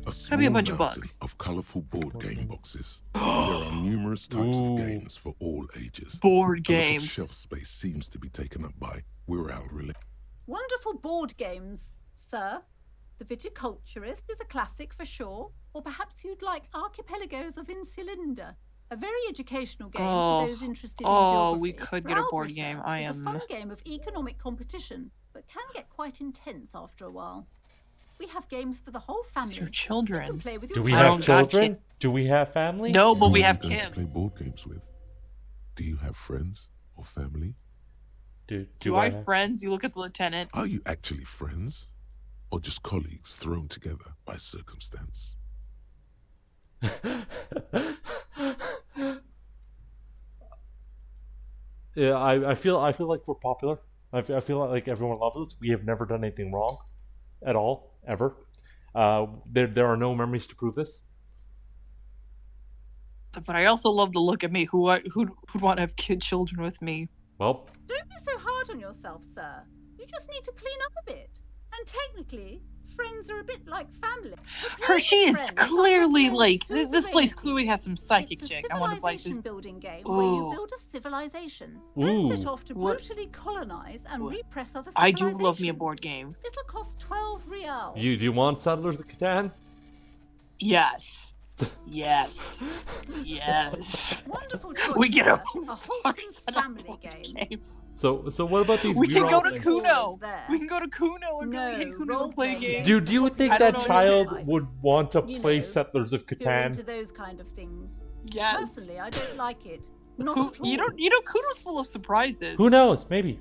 A Gotta be a small bunch of mountain books. of colorful board game boxes. There are numerous types of games for all ages. Board A lot of games. shelf space seems to be taken up by Wirral related. Wonderful board games, sir. The Viticulturist is a classic for sure. Or perhaps you'd like Archipelagos of Incylinder, a very educational game for those interested in geography. We could get a board Browbritter game. is a fun game of economic competition, but can get quite intense after a while. We have games for the whole family. Your children. You can play with Do your we children. have children? Do we have family? No, but we Who are have you going to Kim. play board games with? Do you have friends or family? Do I have friends? You look at the lieutenant. Are you actually friends? Or just colleagues thrown together by circumstance? Yeah, I feel like we're popular. I feel like everyone loves us. We have never done anything wrong, at all, ever. There are no memories to prove this. But I also love the look at me. Who'd want to have children with me? Well, Don't be so hard on yourself, sir. You just need to clean up a bit. And technically, friends are a bit like family. Hershey is clearly like this place clearly has some psychic It's a chick. I want to play civilization building game Ooh. where you build a civilization, then set off to brutally colonize and repress other civilizations. I do love me a board game. It'll cost 12 real. do you want Settlers of Catan? Yes. Yes. Yes. Wonderful choice. We get a wholesome family game. So what about these? We can go to role-playing- Kuno. We can go to Kuno and really hit Kuno and play games. Do you think I don't that know child anything. would want to You play know, Settlers of You're Catan? into those kind of things. Yes. Personally, I don't like it. Not at all. You know, Kuno's full of surprises. Who knows? Maybe.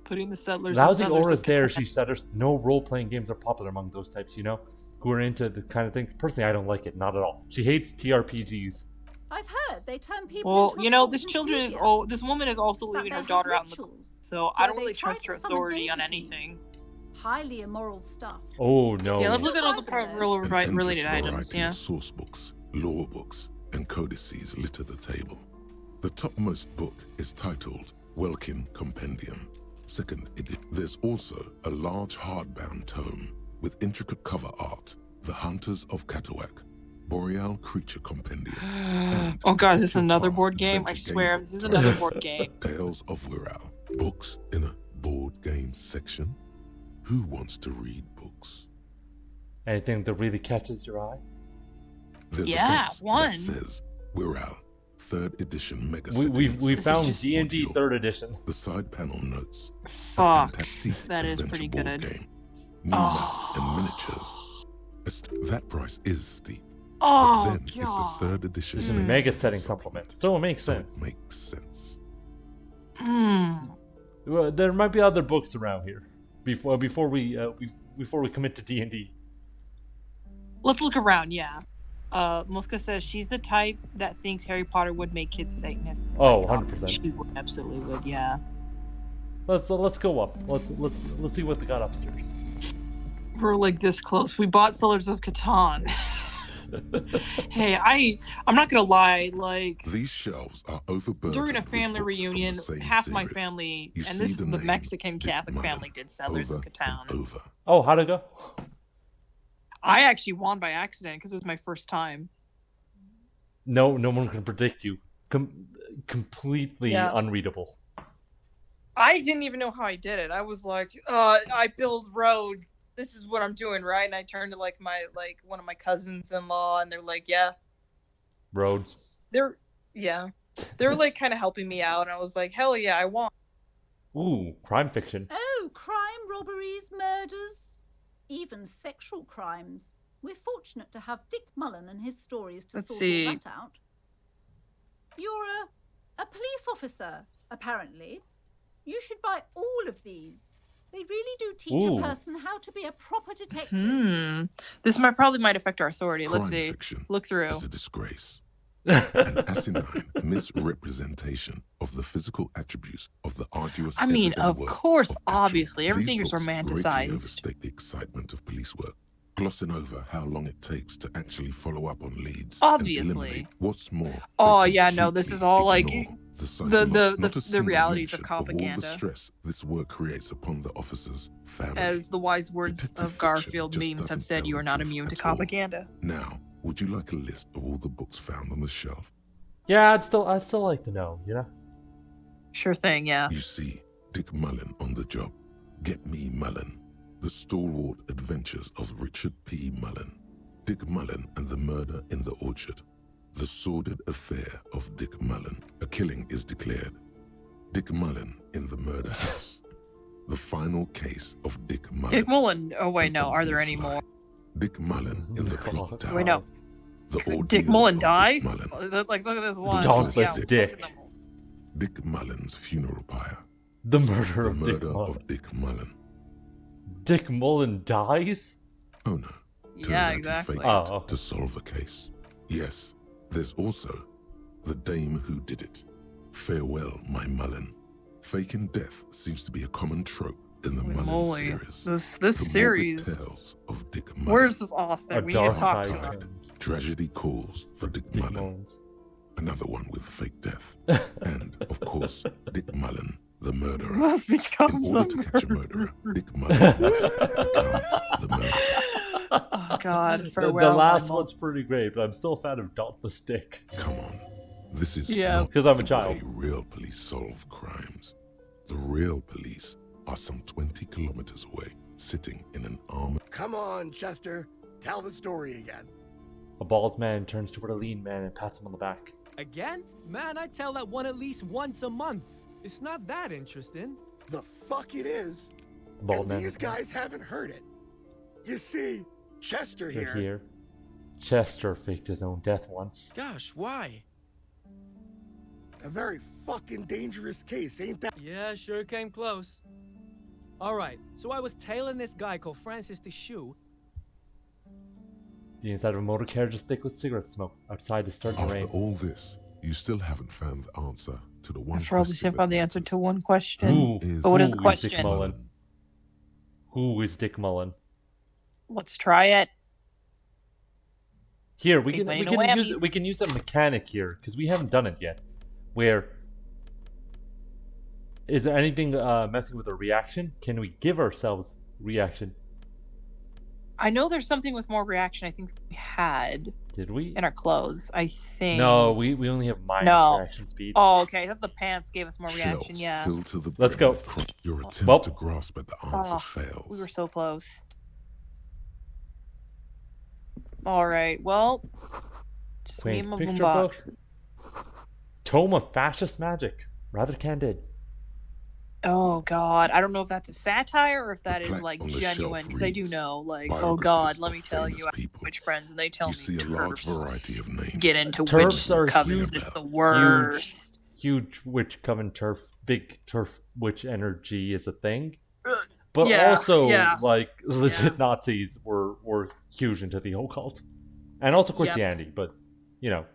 Putting the settlers. Rousing and settlers Aura's of there. Catan. She said no role-playing games are popular among those types, who are into the kind of things. Personally, I don't like it, not at all. She hates TRPGs. I've heard they turn people Well, into this woman is also leaving her daughter out in the cold, so I don't really trust her authority on anything. highly immoral stuff. Oh no. Yeah, let's look at all the related An endless items. variety Yeah. of source books, lore books, and codices litter the table. The topmost book is titled Welkin Compendium, 2nd edition. There's also a large hardbound tome with intricate cover art, The Hunters of Katawak, Boreal Creature Compendium. and Oh god, is this another Two-part board game? I adventure swear, book this is another titled board game. Tales of Wirral. Books in a board game section? Who wants to read books? Anything that really catches your eye? There's Yeah, a box one. that says Wirral, 3rd edition mega We found D&D 3rd edition. The side panel notes. Fuck, Fantastic that is adventure pretty board good. Game. New maps and miniatures. That price is steep. Oh, but then it's the 3rd edition. It's a mega setting supplement, so it makes So sense. it makes sense. Well, there might be other books around here before we commit to D&D. Let's look around. Yeah. Muska says she's the type that thinks Harry Potter would make kids Satanists. Oh, 100%. She would, absolutely would. Yeah. Let's go up. Let's see what they got upstairs. We're like this close. We bought Settlers of Catan. Hey, I'm not gonna lie. Like These shelves are overburdened. during a with family books from the reunion, same half my series. family, You and see this is the the name, Mexican Dick Catholic Mullen, family, did Settlers of over Catan. and over. Oh, how'd it go? I actually won by accident because it was my first time. No one can predict you. Completely Yeah. unreadable. I didn't even know how I did it. I was like, I build roads. This is what I'm doing, right? And I turned to one of my cousins-in-law, and they're like, yeah. Roads. They were like kind of helping me out, and I was like, hell yeah, I won. Ooh, crime fiction. Oh, crime, robberies, murders, even sexual crimes. We're fortunate to have Dick Mullen and his stories to Let's sort see. all that out. You're a police officer, apparently. You should buy all of these. They really do teach Ooh. a person how to be a proper detective. This probably might affect our authority. Let's Crime see. fiction Look through. is a disgrace. An asinine misrepresentation of the physical attributes of the arduous. I mean, everyday of work course, of actual- obviously, everything These is books greatly romanticized. overstate the excitement of police work, glossing over how long it takes to actually follow up on leads. Obviously. And eliminate what's more. Oh they yeah, no, this is all like ignore the realities of all the propaganda. stress this work creates upon the officers' family. As the wise words Detective of fiction Garfield just memes have doesn't said, tell you the are not truth immune to at all. propaganda. Now, would you like a list of all the books found on the shelf? Yeah, I'd still like to know, Sure thing, yeah. You see, Dick Mullen on the job. Get me Mullen. The stalwart adventures of Richard P. Mullen. Dick Mullen and the murder in the orchard. The sordid affair of Dick Mullen. A killing is declared. Dick Mullen in the murder house. The final case of Dick Mullen. Dick Mullen. Oh wait, no. Are there any more? Dick Mullen in the clock tower. Wait, no. The Dick ordeals Mullen of dies. Dick Mullen. Like, look at this one. Dauntless Yeah, Dick. look at them. Dick Mullen's funeral pyre. The murder The of Dick murder Mullen. of Dick Mullen. Dick Mullen dies? Oh no. Turns Yeah, out exactly. he faked Oh. it to solve a case. Yes, there's also the dame who did it. Farewell, my Mullen. Faking death seems to be a common trope in the Mullen moly. series. This The morbid series. tales of Dick Mullen. Where's this author? A We need to dark talk to tide. him. Tragedy calls for Dick, Dick Mullen. Mullens. another one with fake death. And, of course, Dick Mullen, the murderer. Must become In order to catch a murderer, Dick Mullen must become the murderer. Oh, God. The Farewell, last my one's pretty great, but I'm still a fan of Dauntless Dick. Come on. This is Yeah. not 'Cause I'm a the child. way real police solve crimes. The real police are some 20 kilometers away, sitting in an armored... Come on, Chester. Tell the story again. A bald man turns toward a lean man and pats him on the back. Again? Man, I tell that one at least once a month. It's not that interesting. The fuck it is. The bald And man. these guys haven't heard it. You see, Chester They're here. here. Chester faked his own death once. Gosh, why? A very fucking dangerous case, ain't that? Yeah, sure came close. Alright, so I was tailing this guy called Francis the Shoe. The inside of a motor carriage is thick with cigarette smoke. Outside is starting to After rain. all this, you still haven't found the answer to the one After all this, question I found the that answer matters. to one question. Who But what is the Dick question? Mullen? Who is Dick Mullen? Let's try it. Here Big money, no whammies. we can use a mechanic here because we haven't done it yet. Where is there anything messing with a reaction? Can we give ourselves reaction? I know there's something with more reaction I think we had Did we? in our clothes. I think. No, we only have minus No. reaction speed. Oh, okay. I thought the pants gave us more reaction. Shelves Yeah. filled to the Let's brim go. with crop. Your attempt Well. to grasp at the answer Oh, fails. we were so close. All right. Well, just me Quaint and my picture boombox. book. Tome of Fascist Magic. Rather candid. Oh God, I don't know if that's a satire or if that is plaque like on the genuine. shelf Because I do reads, know, like, oh "Biographies God, let me of tell famous you, I have people." Twitch friends, and they tell You me see a large turfs variety of names. get into Turfs are witch covens. huge. It's the worst. Huge witch coven turf. Big turf witch energy is a thing. But Yeah, also, yeah. like, legit Nazis were huge into the occult. And also Christianity, but, you know.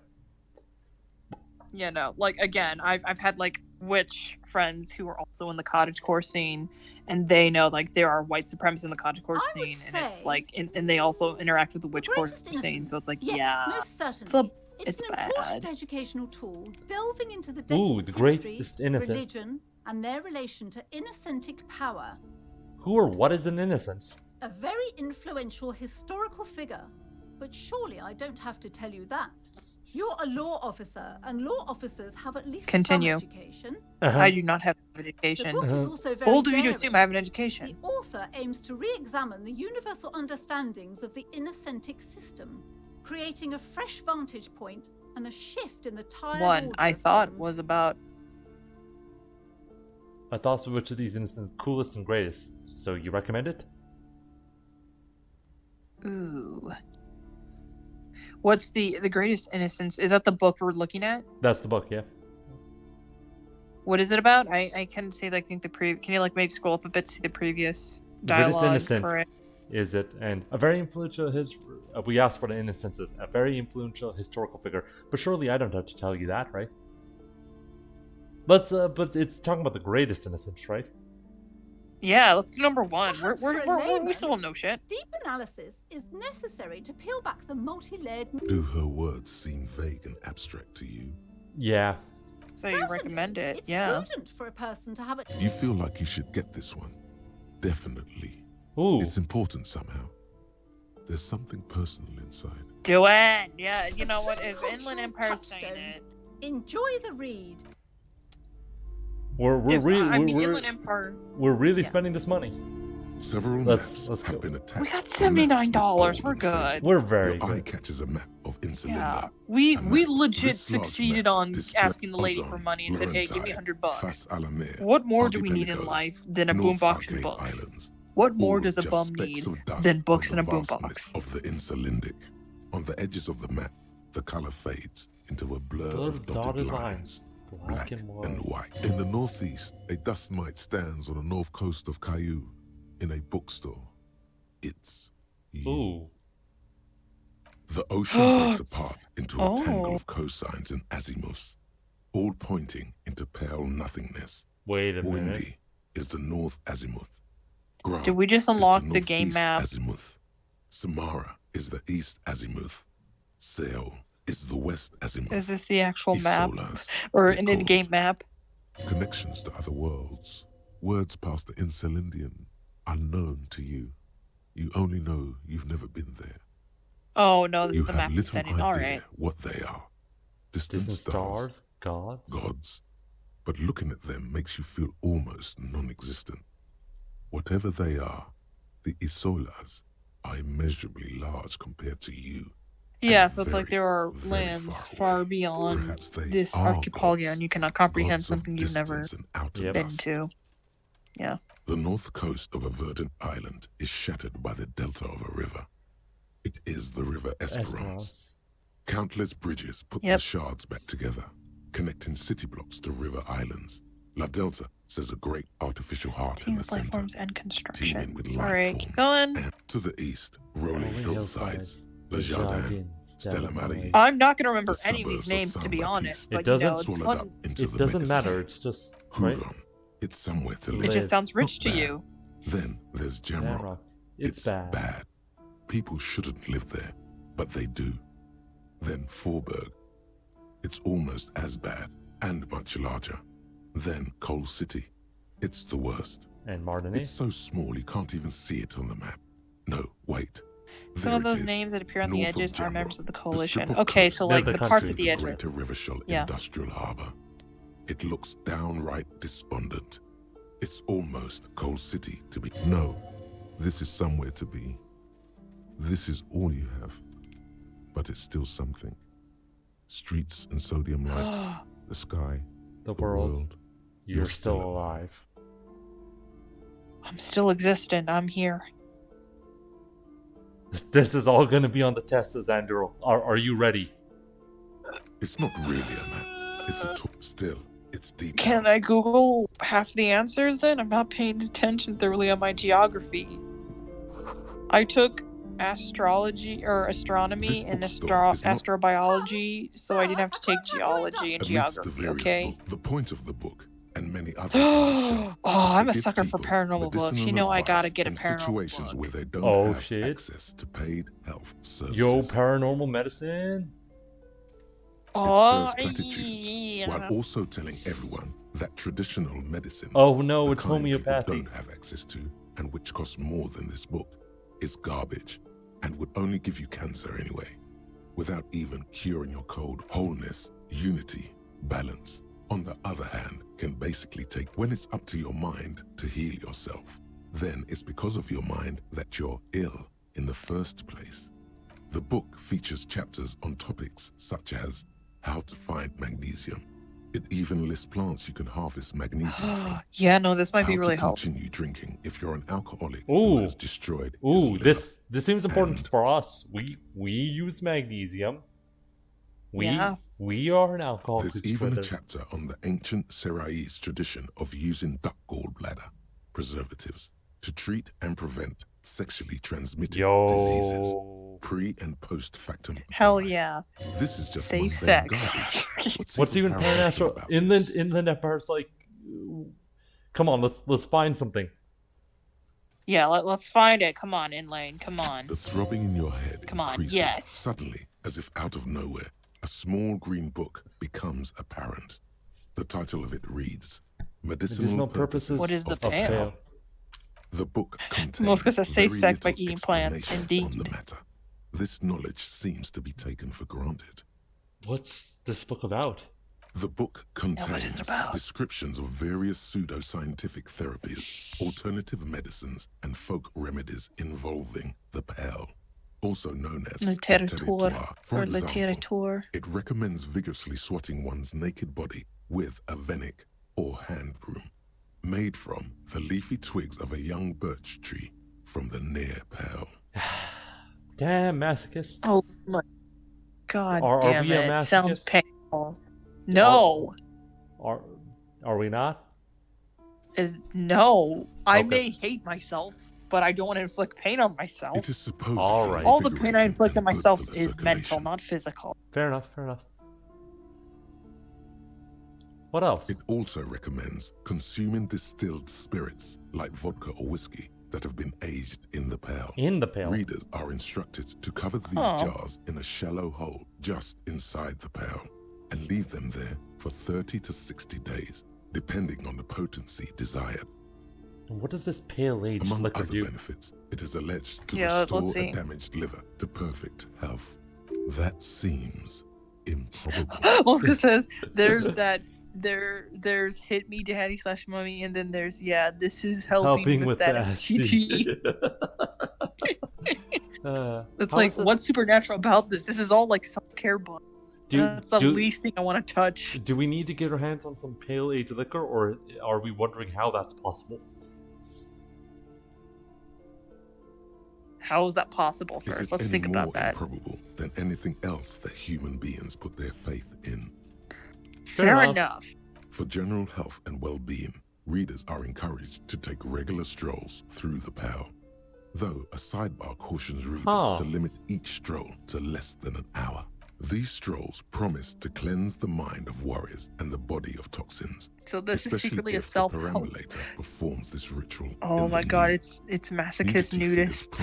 Yeah, no, like again, I've had like witch friends who are also in the cottagecore scene, and they know like there are white supremacists in the cottagecore scene, and it's like, and they also interact with the witchcore scene, so it's like, Yes, yeah, most certainly. it's a, It's an bad. important educational tool, delving into the depths Ooh, of the history, greatest innocence. religion, and their relation to innocentic power. Who or what is an innocence? A very influential historical figure. But surely I don't have to tell you that. You're a law officer, and law officers have at least Continue. some education. I do not have an The education. book is also very Bold of you to daring. assume I have an education. The author aims to re-examine the universal understandings of the innocentic system, creating a fresh vantage point and a shift in the tired One order I of thought things. was about. I thought which of these innocents coolest and greatest. So you recommend it? Ooh. What's the greatest innocence? Is that the book we're looking at? That's the book, yeah. What is it about? I can see like think the can you like maybe scroll up a bit to see the previous The greatest dialogue innocent for it? is it, and a very influential we asked what an innocence is. A very influential historical figure, but surely I don't have to tell you that, right? Let's but it's talking about the greatest innocence, right? Yeah, let's do number one. Perhaps We're, for a we're, we layman, still don't know shit. Deep analysis is necessary to peel back the multi-layered. Do her words seem vague and abstract to you? Yeah. So you recommend it? It's Yeah. prudent for a person to have a. You feel like you should get this one. Definitely. Ooh. It's important somehow. There's something personal inside. Do it. Yeah. You know what? If Cultural Inland Empire's saying touchstone. it, Enjoy the read. We're if, really I mean, we're, Inland Empire. we're really spending this money. Several Let's maps go. have been attacked. We got The maps $79. look We're bold and good. fake. We're very Your eye good. catches a map of Insulinda. Yeah, we A we map. legit This large succeeded map on displays asking the lady for Ozon, money and said, "Hey, give me Laurentide, $100. Fas Alamir, What more do we need in Archipelagos, life than a North boombox and Arcade books? Islands, What more all does a just bum specks need of dust than on books the and a vastness boombox?" of the Insulindic. On the edges of the map, the color fades into a blur of dotted lines. Black and white. In the northeast, a dust mite stands on the north coast of Caillou in a bookstore. It's you. Ooh. The ocean breaks apart into a tangle of cosines and azimuths, all pointing into pale nothingness. Wait a minute. Windy is the north azimuth. Grub Did we just is unlock the game northeast map? Azimuth. Samara is the east azimuth. Sail is the West Azimuth. Is this the actual map? Isolas, Or they're an called. in-game map? Connections to other worlds. Words past the Insulindian, unknown to you. You only know you've never been there. Oh no, this You is the have map little setting. idea Alright. what they are. Distant Distant stars, stars, gods. gods. But looking at them makes you feel almost non-existent. Whatever they are, the Isolas are immeasurably large compared to you. Yeah, and so it's like very, there are very lands far beyond Perhaps they this are archipelago, gods, and you cannot comprehend gods of something you've never distance and outer been dust. to. Yeah. The north coast of a verdant island is shattered by the delta of a river. It is the River Esperance. Countless bridges put the shards back together, connecting city blocks to river islands. La Delta says a great artificial heart in the center, Platforms and construction. teeming with Sorry, life keep forms. going. And to the east, rolling hillsides, Le Le Jardin, Jardin, Stella Marie. I'm not gonna remember The any of these suburbs of names, to be Saint-Baptiste. honest. It But doesn't you know, it's swallowed fun. up into It the doesn't Mediterranean. matter. It's just right? Huron, it's somewhere to It live. just sounds rich Not to bad. you. Then there's Jamrock. Jamrock. It's bad. People shouldn't live there, but they do. Then Forberg. It's almost as bad and much larger. Then Coal City. It's the worst. And Martigny. It's so small you can't even see it on the map. No, wait. Some There of it those is. names that appear on the North of edges are Jamrock, members of the the coalition. strip of Okay, coast so like the the parts connecting at the the edges. Greater Rivershell Yeah. Industrial Harbour. It looks downright despondent. It's almost Coal City to be. No, this is somewhere to be. This is all you have. But it's still something. Streets and sodium lights, the sky, The world. You're still alive. I'm still existent. I'm here. This is all going to be on the test, Xandro. Are you ready? It's not really a map. It's a tool. Still, it's deep. Can I Google half the answers then? I'm not paying attention thoroughly on my geography. I took astrology or astronomy and astrobiology, so I didn't have to take geology and Amidst the geography, various okay? book, the point of the book, and many others on the shelf, Oh, is to I'm a give sucker for people paranormal books. You medicinal know I gotta advice get a in paranormal situations book. where they don't Oh, have shit. access to paid health services. Yo, paranormal medicine. It serves platitudes, while also telling everyone that traditional medicine, Oh no, the it's kind people homeopathy. don't have access to, and which costs more than this book, is garbage, and would only give you cancer anyway, without even curing your cold. Wholeness, unity, balance, on the other hand, can basically take when it's up to your mind to heal yourself. Then it's because of your mind that you're ill in the first place. The book features chapters on topics such as how to find magnesium. It even lists plants you can harvest magnesium from. Yeah, no, this might be How really to helpful. continue drinking if you're an alcoholic Ooh. who has destroyed his Ooh, liver. this seems important for us. We use magnesium. We are an alcohol There's even a chapter on the ancient Seraïs tradition of using duck gallbladder preservatives to treat and prevent sexually transmitted diseases, pre and post factum. Hell yeah. This is just safe mundane sex. garbage. What's even supernatural paranormal? Inland Empire's like, come on, let's find something. Yeah, let's find it. Come on, Inlane. Come on. The throbbing in your head Come on, increases. yes. Suddenly, as if out of nowhere, a small green book becomes apparent. The title of it reads, Medicinal Purposes What is the of pale? The book contains Mosca says safe very sex by little eating plants. explanation on Indeed. the matter. This knowledge seems to be taken for granted. What's this book about? The book what is contains it about? descriptions of various pseudoscientific therapies, alternative medicines, and folk remedies involving the pale, also known as Literature. For Or example, literature. it recommends vigorously swatting one's naked body with a venik or hand broom, made from the leafy twigs of a young birch tree from the near pale. Damn, masochists. Oh my god Are damn we a it. Sounds masochist? painful. No. Are we not? No. I Okay. may hate myself, but I don't want to inflict pain on myself. It is supposed Alright. All the pain I inflict on and good myself for the is mental, circulation. not physical. Fair enough. What else? It also recommends consuming distilled spirits like vodka or whiskey that have been aged in the pail. In the pail? Readers are instructed to cover these jars in a shallow hole just inside the pail and leave them there for 30 to 60 days, depending on the potency desired. And what does this pale-aged Among liquor other do? benefits, it is alleged to let's restore see. a damaged liver to perfect health. That seems improbable. Oscar says there's there's hit me daddy / mommy, and then there's this is helping with that STD. It's like, what's supernatural about this? This is all like self-care book. That's the least thing I want to touch. Do we need to get our hands on some pale-aged liquor, or are we wondering how that's possible? How is that possible Is first? it Let's any think about more that. improbable than anything else that human beings put their faith in? Fair enough. For general health and well-being, readers are encouraged to take regular strolls through the pail. Though a sidebar cautions readers to limit each stroll to less than an hour. These strolls promise to cleanse the mind of worries and the body of toxins. So this is especially secretly a if the self-help. perambulator performs this ritual. Oh my god, it's masochist nudists.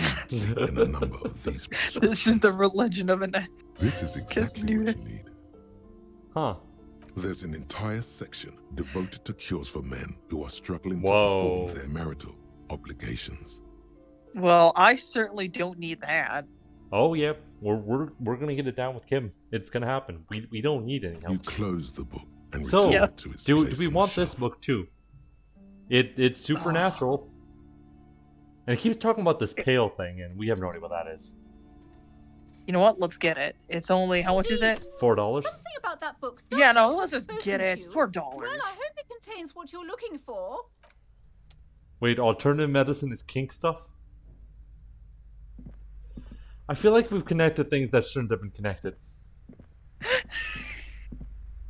In a number of these This is the religion of a This is exactly what you need. Huh. There's an entire section devoted to cures for men who are struggling Whoa. to perform their marital obligations. Well, I certainly don't need that. Oh yeah, we're gonna get it down with Kim. It's gonna happen. We don't need any help. You close the book and So, return it to its do place we on want the this book too? It's supernatural. And it keeps talking about this pale thing, and we have no idea what that is. You know what? Let's get it. It's only, how much is it? $4. Something about that book. Yeah, no, doesn't let's just spoken get to it. It's you. $4. Well, I hope it contains what you're looking for. Wait, alternative medicine is kink stuff? I feel like we've connected things that shouldn't have been connected.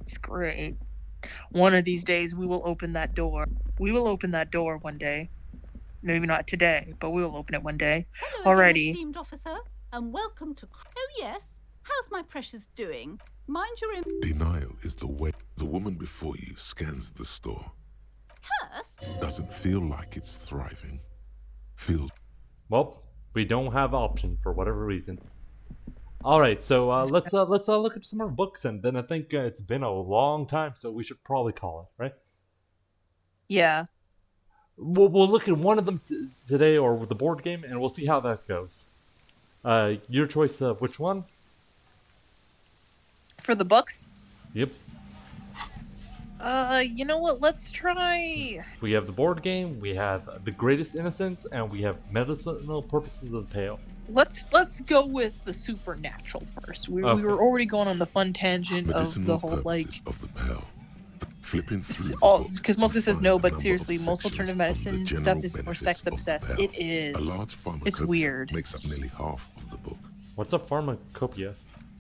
It's great. One of these days, we will open that door. We will open that door one day. Maybe not today, but we will open it one day. Hello again, Already. esteemed officer, and welcome to... Oh, yes. How's my precious doing? Mind your... Denial is the way the woman before you scans the store. Cursed? Doesn't feel like it's thriving. Feels... Well, we don't have option for whatever reason. All right, so let's look at some more books, and then I think it's been a long time, so we should probably call it, right? Yeah. We'll look at one of them today, or the board game, and we'll see how that goes. Your choice of which one? For the books? Yep. You know what? Let's try... We have the board game, we have The Greatest Innocence, and we have Medicinal Purposes of the Pale. Let's go with the supernatural first. We were already going on the fun tangent of the whole, like... of the pale. Flipping through because Moscow says no, but seriously, most alternative medicine stuff is more sex obsessed. It is. A large It's weird. makes up nearly half of the book. What's a pharmacopoeia?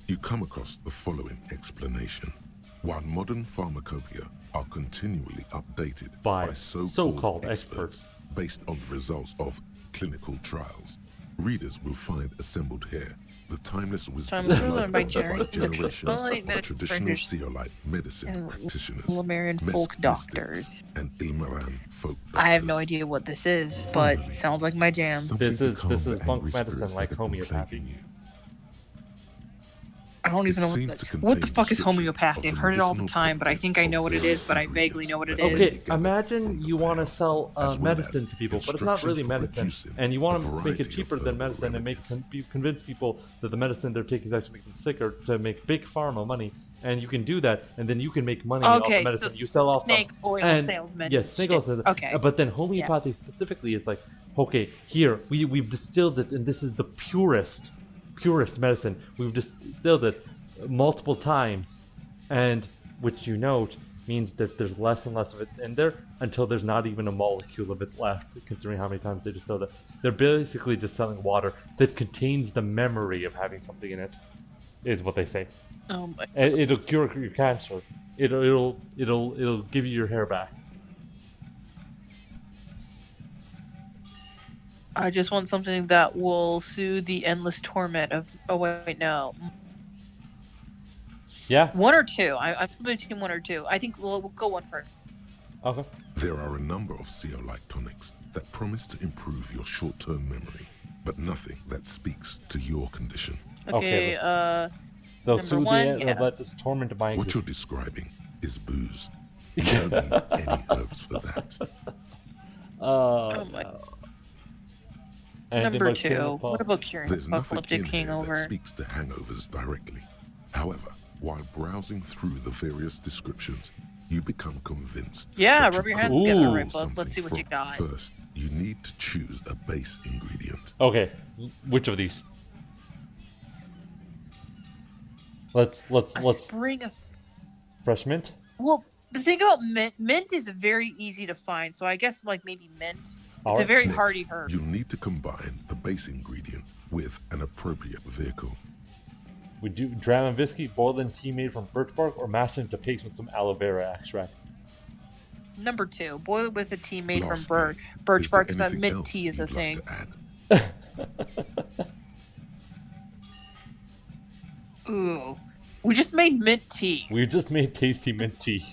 You come across the following explanation. While modern pharmacopoeia are continually updated by so-called experts based on the results of clinical trials, readers will find assembled here the timeless wisdom developed by generations of traditional Seolite medicine practitioners, Lemurian folk doctors, and Ilmaran folk doctors. I have no idea what this is, but sounds like my jam. This is bunk medicine like homeopathy. I don't even know what the fuck is homeopathy. I've heard it all the time, but I think I know what it is, but I vaguely know what it is. Okay, imagine you want to sell medicine to people, but it's not really medicine, and you want to make it cheaper than medicine and convince people that the medicine they're taking is actually making them sicker to make big pharma money, and you can do that, and then you can make money off the medicine you sell off. Snake oil salesman. Yes, snake oil salesman. Okay. But then homeopathy specifically is like, okay, here we've distilled it, and this is the purest medicine. We've distilled it multiple times, and which you note means that there's less and less of it in there until there's not even a molecule of it left, considering how many times they distilled it. They're basically just selling water that contains the memory of having something in it, is what they say. Oh my. It'll cure your cancer. It'll give you your hair back. I just want something that will soothe the endless torment of... Oh, wait, no. Yeah? One or two. I'm split between one or two. I think we'll go one first. Okay. There are a number of CO-like tonics that promise to improve your short-term memory, but nothing that speaks to your condition. Okay, they'll number soothe one, the let this torment my What existence. you're describing is booze. You don't need any herbs for that. Oh my. Anything Number about curing two, what about curing There's nothing apocalyptic in here that hangover? speaks to hangovers directly. However, while browsing through the various descriptions, you become convinced. Yeah, that rub you your hands could together, solve right, bud. Let's something see what you from- got. First, you need to choose a base ingredient. Okay, which of these? Let's Spring of fresh mint. Well, the thing about mint is very easy to find, so I guess like maybe mint. It's a very Next, hardy herb. You'll need to combine the base ingredient with an appropriate vehicle. We do dram and whiskey, boiled in tea made from birch bark, or mashed into paste with some aloe vera extract. Number two, boil it with a tea made Lastly, from birch is there bark, because that anything mint else tea is a you'd like thing. to add? Ooh, we just made mint tea. We just made tasty mint tea.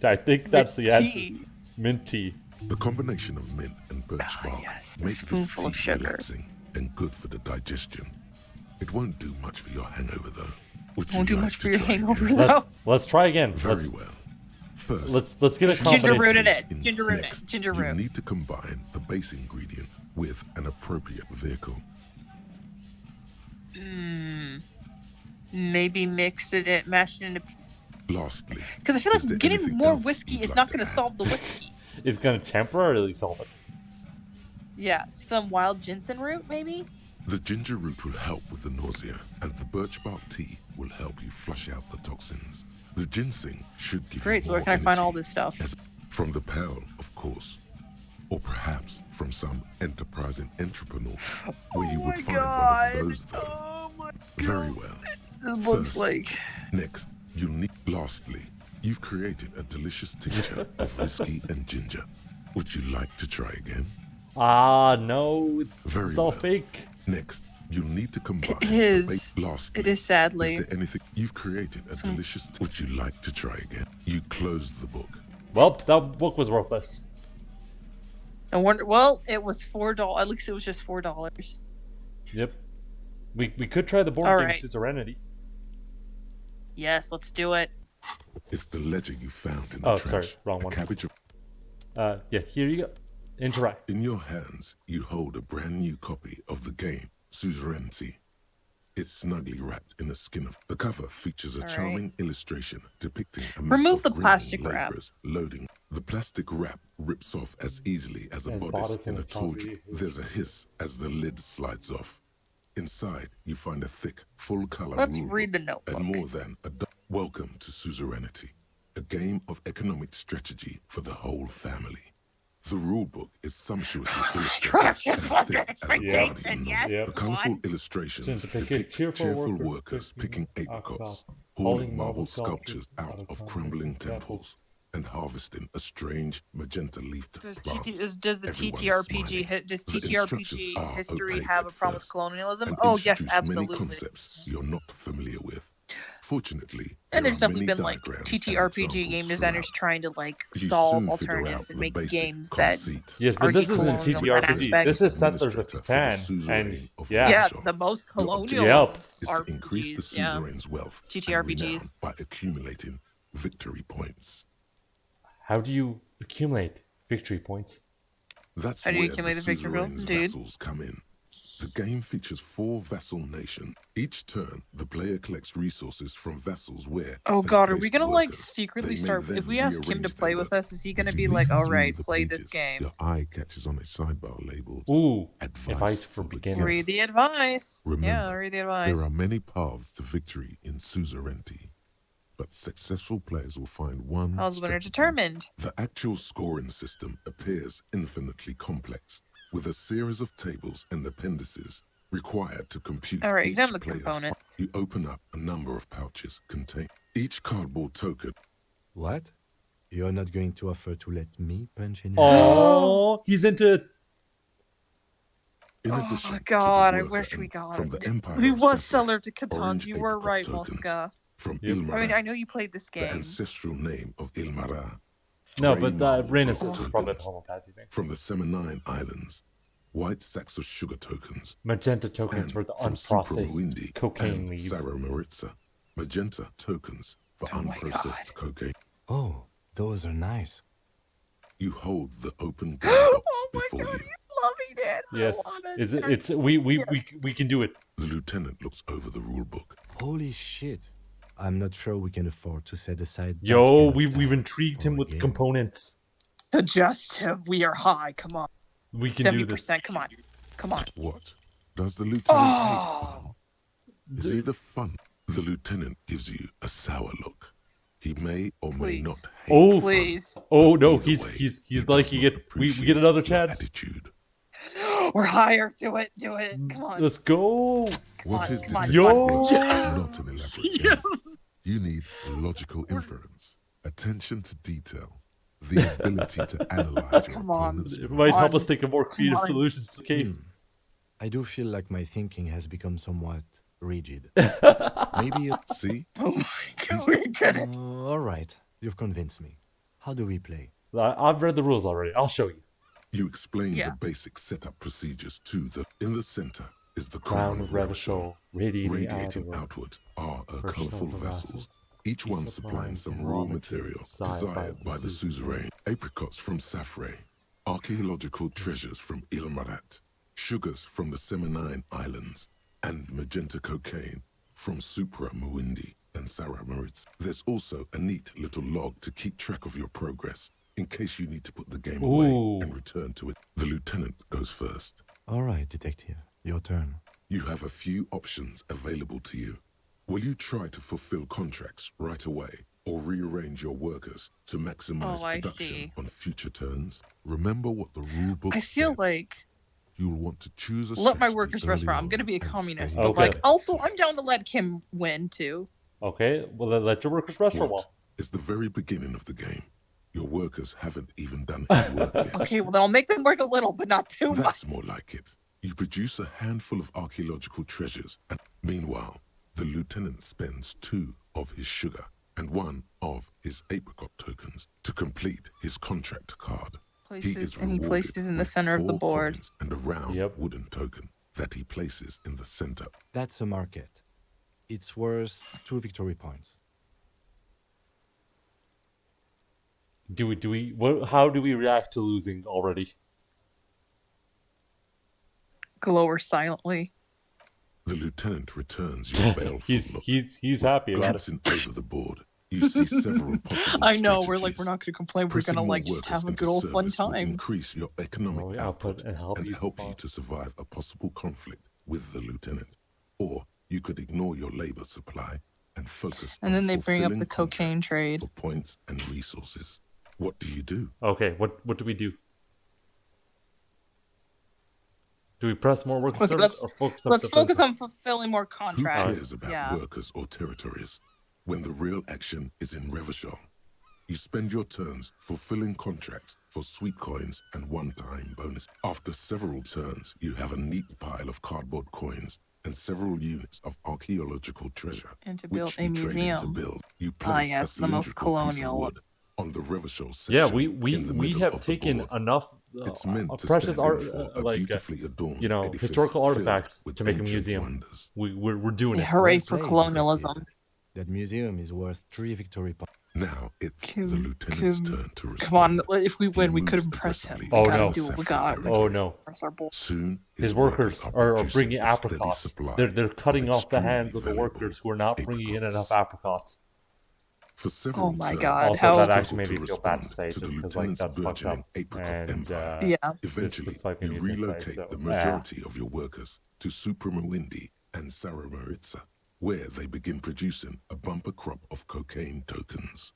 I think that's the answer. tea. Mint tea. The combination of mint and birch bark makes this spoonful tea of sugar. relaxing and good for the digestion. It won't do much for your hangover, though. Would Won't you do like much to for your try hangover, again? though. Let's try again. Very well. First, Let's get a combination. Ginger root it is. Ginger root it. Next, Ginger you root. need to combine the base ingredient with an appropriate vehicle. Maybe mix it, mash it into. Lastly, Because I feel is there like getting anything more else whiskey you'd is like not to going to add? solve the whiskey. It's gonna temporarily solve it. Yeah, some wild ginseng root, maybe. The ginger root will help with the nausea, and the birch bark tea will help you flush out the toxins. The ginseng should give Great. you So where more can I find all energy, this stuff? as from the pearl, of course, or perhaps from some enterprising entrepreneur, where you would find one of those, though. Oh my Very well. This looks First, like. Next, you'll need. Lastly, you've created a delicious tincture of whiskey and ginger. Would you like to try again? No, it's all well. fake. Next, you'll need to combine. It is. The base. Lastly, It is sadly. Is there anything you've created a delicious? Would you like to try again? You closed the book. Well, that book was worthless. I wonder. Well, it was $4. At least it was just $4. Yep. We could try the board All game right. Suzerainty. Yes, let's do it. It's the ledger you found in the Oh, trash. sorry, wrong A one. cabbage of- Yeah, here you go. Interact. In your hands, you hold a brand new copy of the game, Suzerainty. It's snugly wrapped in a skin of. The cover features a All right. charming illustration depicting a mess Remove of the grinning plastic wrap. laborers loading. The plastic wrap rips off as easily as a As bodice bodice in in a a torch. torch. There's a hiss as the lid slides off. Inside, you find a thick, full-color Let's rule read the book notebook. and more than a. Welcome to Suzerainty, a game of economic strategy for the whole family. The rulebook is sumptuously illustrated and thick as a guardian novel. The colorful illustrations depict cheerful workers picking apricots, hauling marble sculptures out of crumbling temples, and harvesting a strange magenta leaf Does plant. the Everyone is TTRPG smiling. hit? Does The instructions TTRPG are history opaque have a at problem with first colonialism? and Oh yes, introduce absolutely. many concepts you're not familiar with. Fortunately, And there there's are definitely many been like diagrams and TTRPG game examples designers throughout. trying to like You solve soon figure alternatives out and the make basic games that conceit. Yes, but argue this isn't colonial different TTRPG. aspects. This is Settlers of Administrator for the Catan. suzerain And of yeah. Yeah, Rashon. the most Your colonial objective Yep. is to increase the RPGs, yeah. suzerain's wealth and TTRPGs. renown by accumulating victory points. How do you accumulate victory points? That's How do you where accumulate the the victory suzerain's points, dude? vessels come in. The game features 4 vessel nations. Each turn, the player collects resources from vessels where. Oh they've god, are we placed gonna like workers. secretly They may start? then If we ask him to rearrange play their with work. us, is he gonna As you be read like, "All through right, the play this pages, game"? Your eye catches on a sidebar labeled Ooh, Advice for beginners. Read the advice. Remember, Yeah, read the advice. there are many paths to victory in suzerainty, but successful players will find one. How's winner strategy. determined? The actual scoring system appears infinitely complex, with a series of tables and appendices required to compute. All right, each examine the player's components. You open up a number of pouches containing each cardboard token. What? You're not going to offer to let me punch in your Oh, he's into it. In Oh addition my to god, the I worker wish we and got from it. the Empire He of was Sephiroth, Seller to Catan. orange You were apricot right, tokens Mothka. from Yep. Ilmarat, I mean, I know you played this the game. ancestral name of Ilmarat, No, but rain is tokens probably the homeopathy thing. from the Seminine Islands, white sacks of sugar tokens, magenta tokens and for the from unprocessed cocaine and leaves. Sarah Maritza, magenta tokens for unprocessed cocaine. Oh, those are nice. You hold the open gun box before you. Loving it. Yes, I love it. is it? It's we can do it. The lieutenant looks over the rule book. Holy shit! I'm not sure we can afford to set aside. Yo, we've intrigued him with components. Suggest him. We are high. Come on. We can do this. 70%. Come on. Come on. What? Does the lieutenant hate fun? Is he the fun? The lieutenant gives you a sour look. He may or may not hate Please. Oh no, he's like we get another chance. Attitude. We're higher. Do it. Do it. Come on. Let's go. What is come on, detective Yo. logic? Yes. Not an elaborate game. You need logical inference, attention to detail, the ability to analyze your opponent's It might help us think of more creative solutions to the case. I do feel like my thinking has become somewhat rigid. Maybe See? Oh my god, we did it. All right, you've convinced me. How do we play? I've read the rules already. I'll show you. You explain the basic setup procedures to the. In the center is the Crown of Revachol, radiating outward are colorful vessels, each one supplying some raw material desired by the suzerain. Apricots from Safre, archaeological treasures from Ilmarat, sugars from the Seminine Islands, and magenta cocaine from Supra Muindi and Sarah Maritz. There's also a neat little log to keep track of your progress in case you need to put the game away and return to it. The lieutenant goes first. All right, detective, your turn. You have a few options available to you. Will you try to fulfill contracts right away or rearrange your workers to maximize production on future turns? Remember what the rule book I feel like you'll want to choose a let my strategy workers rest. early I'm gonna on be a and communist, stay but like with also I'm down to let Kim win too. Okay, well then let your workers rest for a while. It's the very beginning of the game. Your workers haven't even done any work yet. Okay, well then I'll make them work a little, but not too much. That's more like it. You produce a handful of archaeological treasures, and meanwhile, the lieutenant spends 2 of his sugar and 1 of his apricot tokens to complete his contract card. Places, and he places in the center of the board. And a round wooden token that he places in the center. That's a market. It's worth 2 victory points. How do we react to losing already? Glower silently. The lieutenant returns your baleful look. He's happy about it. Glancing over the board, you see several possible I know, strategies. we're not going to complain. We're Pressing going to more just workers have a into good old fun service will time. increase your economic output and help you survive. to survive a possible conflict with the lieutenant. Or you could ignore your labor supply and focus And on then they bring up fulfilling the cocaine trade. for points and resources. What do you do? Okay, what do we do? Do we press more work Okay, service or focus on let's focus on fulfilling more Who contracts. cares about Yeah. workers or territories when the real action is in Revachol? You spend your turns fulfilling contracts for sweet coins and one-time bonus. After several turns, you have a neat pile of cardboard coins and several units of archaeological treasure, And to build which a you trade in to museum. build. You place yes, a the most cylindrical piece of colonial. wood on the Revachol section. Yeah, in the we middle have of the taken board. enough It's meant to precious stand art, in for a like beautifully adorned edifice historical filled artifacts with to make a ancient museum. wonders. We're doing Yeah, it. hooray Well for played, colonialism. detective. That museum is worth 3 victory points. Now it's the lieutenant's turn to respond. Come on, if we win, we could impress him. We gotta do what we got. Oh no! Impress our board. Soon, His workers are producing bringing a steady apricots. supply They're cutting of off the extremely hands of the workers who are not bringing in enough apricots. For several Oh my turns, God, Also, how- that actually made me to feel bad to respond say, to the just because like lieutenant's that's fucked up. burgeoning apricot And empire. Yeah. Eventually, Just like you anything to say, relocate so, the majority of your workers to Supramamuindi and Sarah Maritza, where they begin producing a bumper crop of cocaine tokens.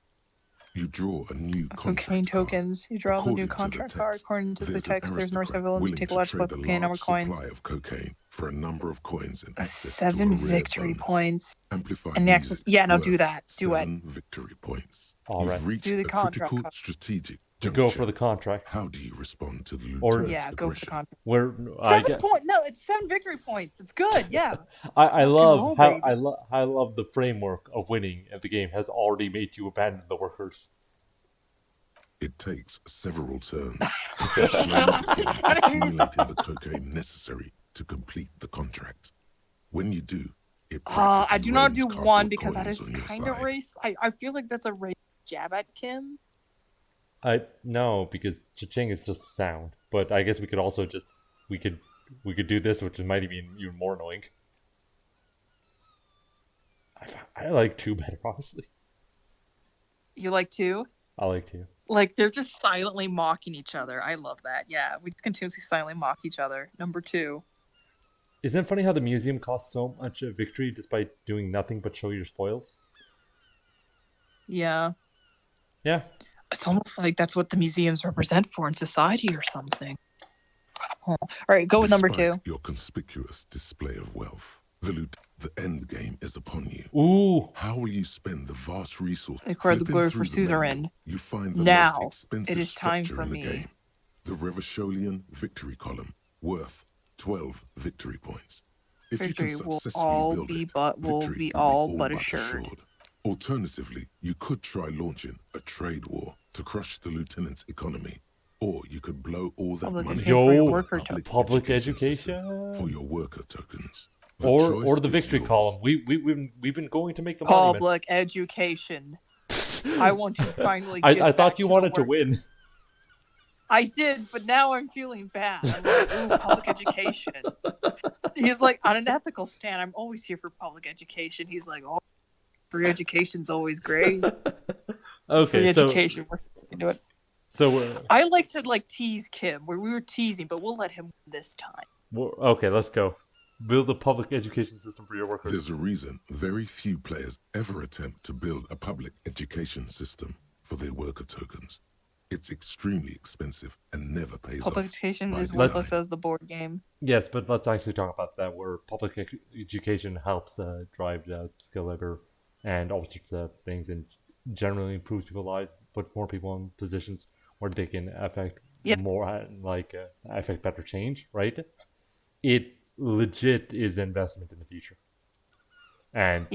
You draw a new Cocaine tokens. You draw the new According to the contract card. text, According to the there's an text, there's no aristocrat willing to willing take to large trade cocaine over large coins. supply of cocaine for a number of coins and access 7 to a rare victory bonus. points. Amplified And the access. music Yeah, no, worth do that. Do it. 7 victory points. All right. You've reached Do the a contract critical card. strategic We juncture. go for the contract. How do you respond to the Or- lieutenant's Yeah, go for the aggression? contract. Where I 7 points. No, it's 7 victory points. It's good. Yeah. I roll, love how baby. I love the framework of winning, and the game has already made you abandon the workers. It takes several turns to slowly begin accumulating the cocaine necessary to complete the contract. When you do, it I do not rains do one cardboard because that coins is on your kind of side. race. I feel like that's a race jab at Kim. No, because cha-ching is just a sound. But I guess we could also just we could do this, which might be even more annoying. I like two better, honestly. You like two? I like two. Like they're just silently mocking each other. I love that. Yeah, we continuously silently mock each other. Number two. Isn't it funny how the museum costs so much a victory despite doing nothing but show your spoils? Yeah. Yeah. It's almost like that's what the museums represent for in society or something. Oh. All right, go with number two. Your conspicuous display of wealth, the end game is upon you. Ooh. How will you spend the vast resources? Acquire the glory for suzerain. You find the now, most expensive it is time structure for in the me. game. The Revacholian Victory Column, worth 12 victory points. If Victory you can will successfully all build be it, but will victory be will all be but assured. Alternatively, you could try launching a trade war to crush the lieutenant's economy, or you could blow all that money into public education for your worker tokens. Or the victory column. We've been going to make the monument. Public education. I want to finally. I thought you wanted to win. I did, but now I'm feeling bad. I'm like, ooh, public education. He's like, on an ethical stand, I'm always here for public education. He's like, oh, free education's always great. Okay, free education, we're sticking to it. So I like to tease Kim, where we were teasing, but we'll let him win this time. Okay, let's go. Build a public education system for your workers. There's a reason very few players ever attempt to build a public education system for their worker tokens. It's extremely expensive and never pays off. Public education is worthless as the board game. Yes, but let's actually talk about that, where public education helps drive skill labor and all sorts of things, and generally improves people's lives, put more people in positions where they can affect more, affect better change, right? It legit is investment in the future. And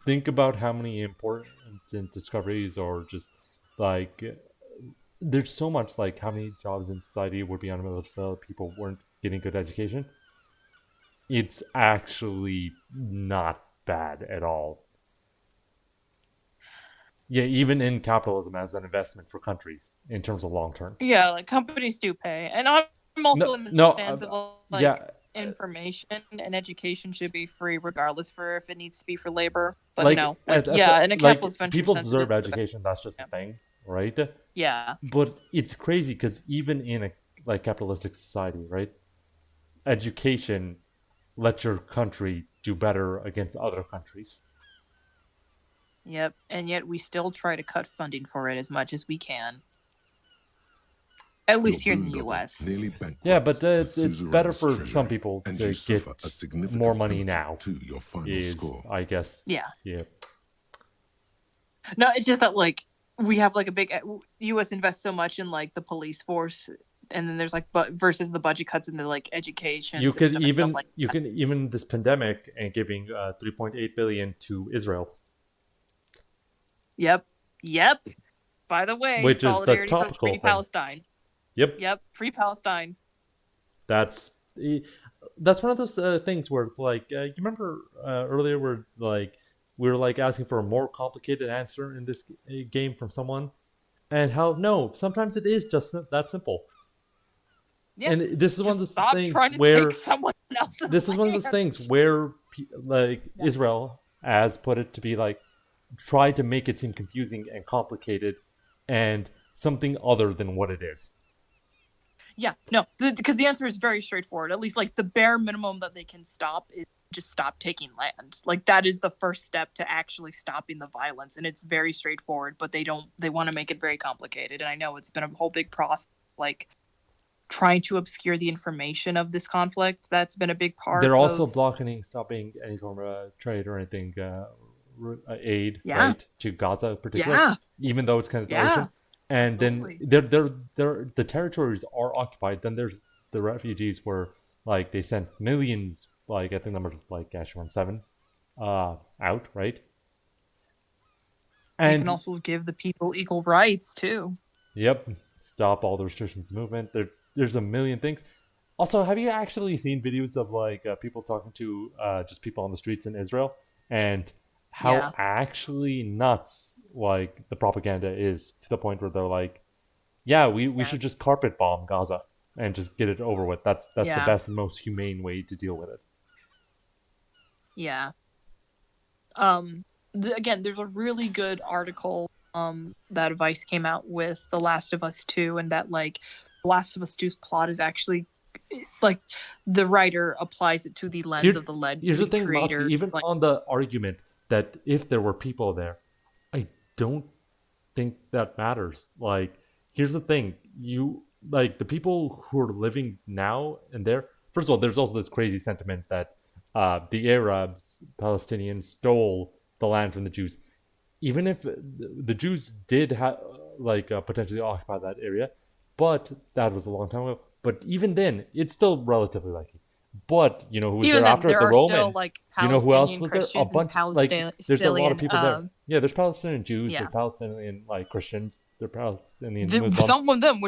think about how many important discoveries, or just there's so much, how many jobs in society would be unable to fill if people weren't getting good education. It's actually not bad at all. Yeah, even in capitalism as an investment for countries in terms of long term. Yeah, companies do pay, and I'm also in the stance of information and education should be free regardless for if it needs to be for labor. But in a capitalist venture, people deserve education. That's just a thing, right? Yeah. But it's crazy because even in a capitalistic society, right? Education lets your country do better against other countries. Yep, and yet we still try to cut funding for it as much as we can. At least here in the U.S. Yeah, but it's better for some people to get more money now. I guess. Yeah. Yeah. No, it's just that we have a big U.S. invests so much in the police force, and then there's versus the budget cuts in the education. You could even this pandemic and giving 3.8 billion to Israel. Yep. By the way, which solidarity is the topical for free thing. Palestine. Yep. Free Palestine. That's one of those things where you remember earlier where we were asking for a more complicated answer in this game from someone, and how sometimes it is just that simple. Yeah. And this is one of those things where Israel has put it to be try to make it seem confusing and complicated and something other than what it is. Yeah, no, because the answer is very straightforward. At least the bare minimum that they can stop is just stop taking land. That is the first step to actually stopping the violence, and it's very straightforward, but they want to make it very complicated. And I know it's been a whole big process, trying to obscure the information of this conflict. That's been a big part. They're also stopping any form of trade or anything, aid, right, to Gaza particularly, even though it's kind of the ocean. And then the territories are occupied. Then there's the refugees where they sent millions, I think numbers actually around 7 out, right? You can also give the people equal rights too. Yep. Stop all the restrictions of movement. There's a million things. Also, have you actually seen videos of like people talking to just people on the streets in Israel and how actually nuts like the propaganda is, to the point where they're like, yeah, we should just carpet bomb Gaza and just get it over with. That's the best and most humane way to deal with it. Yeah. Again, there's a really good article that Vice came out with The Last of Us 2, and that like The Last of Us 2's plot is actually like the writer applies it to the lens of the Here's the thing, creators. Mosky, even on the argument that if there were people there, I don't think that matters. Like, here's the thing, you like the people who are living now and there. First of all, there's also this crazy sentiment that the Arabs, Palestinians stole the land from the Jews. Even if the Jews did potentially occupy that area, but that was a long time ago. But even then, it's still relatively likely. But you know who was even there after there the are Romans? still, like, You know who else was there? A Christians and bunch. Like there's a lot of people there. Yeah, there's Palestinian Jews. Yeah. There's Palestinian like Christians. There's Palestinian Muslims. Some of them,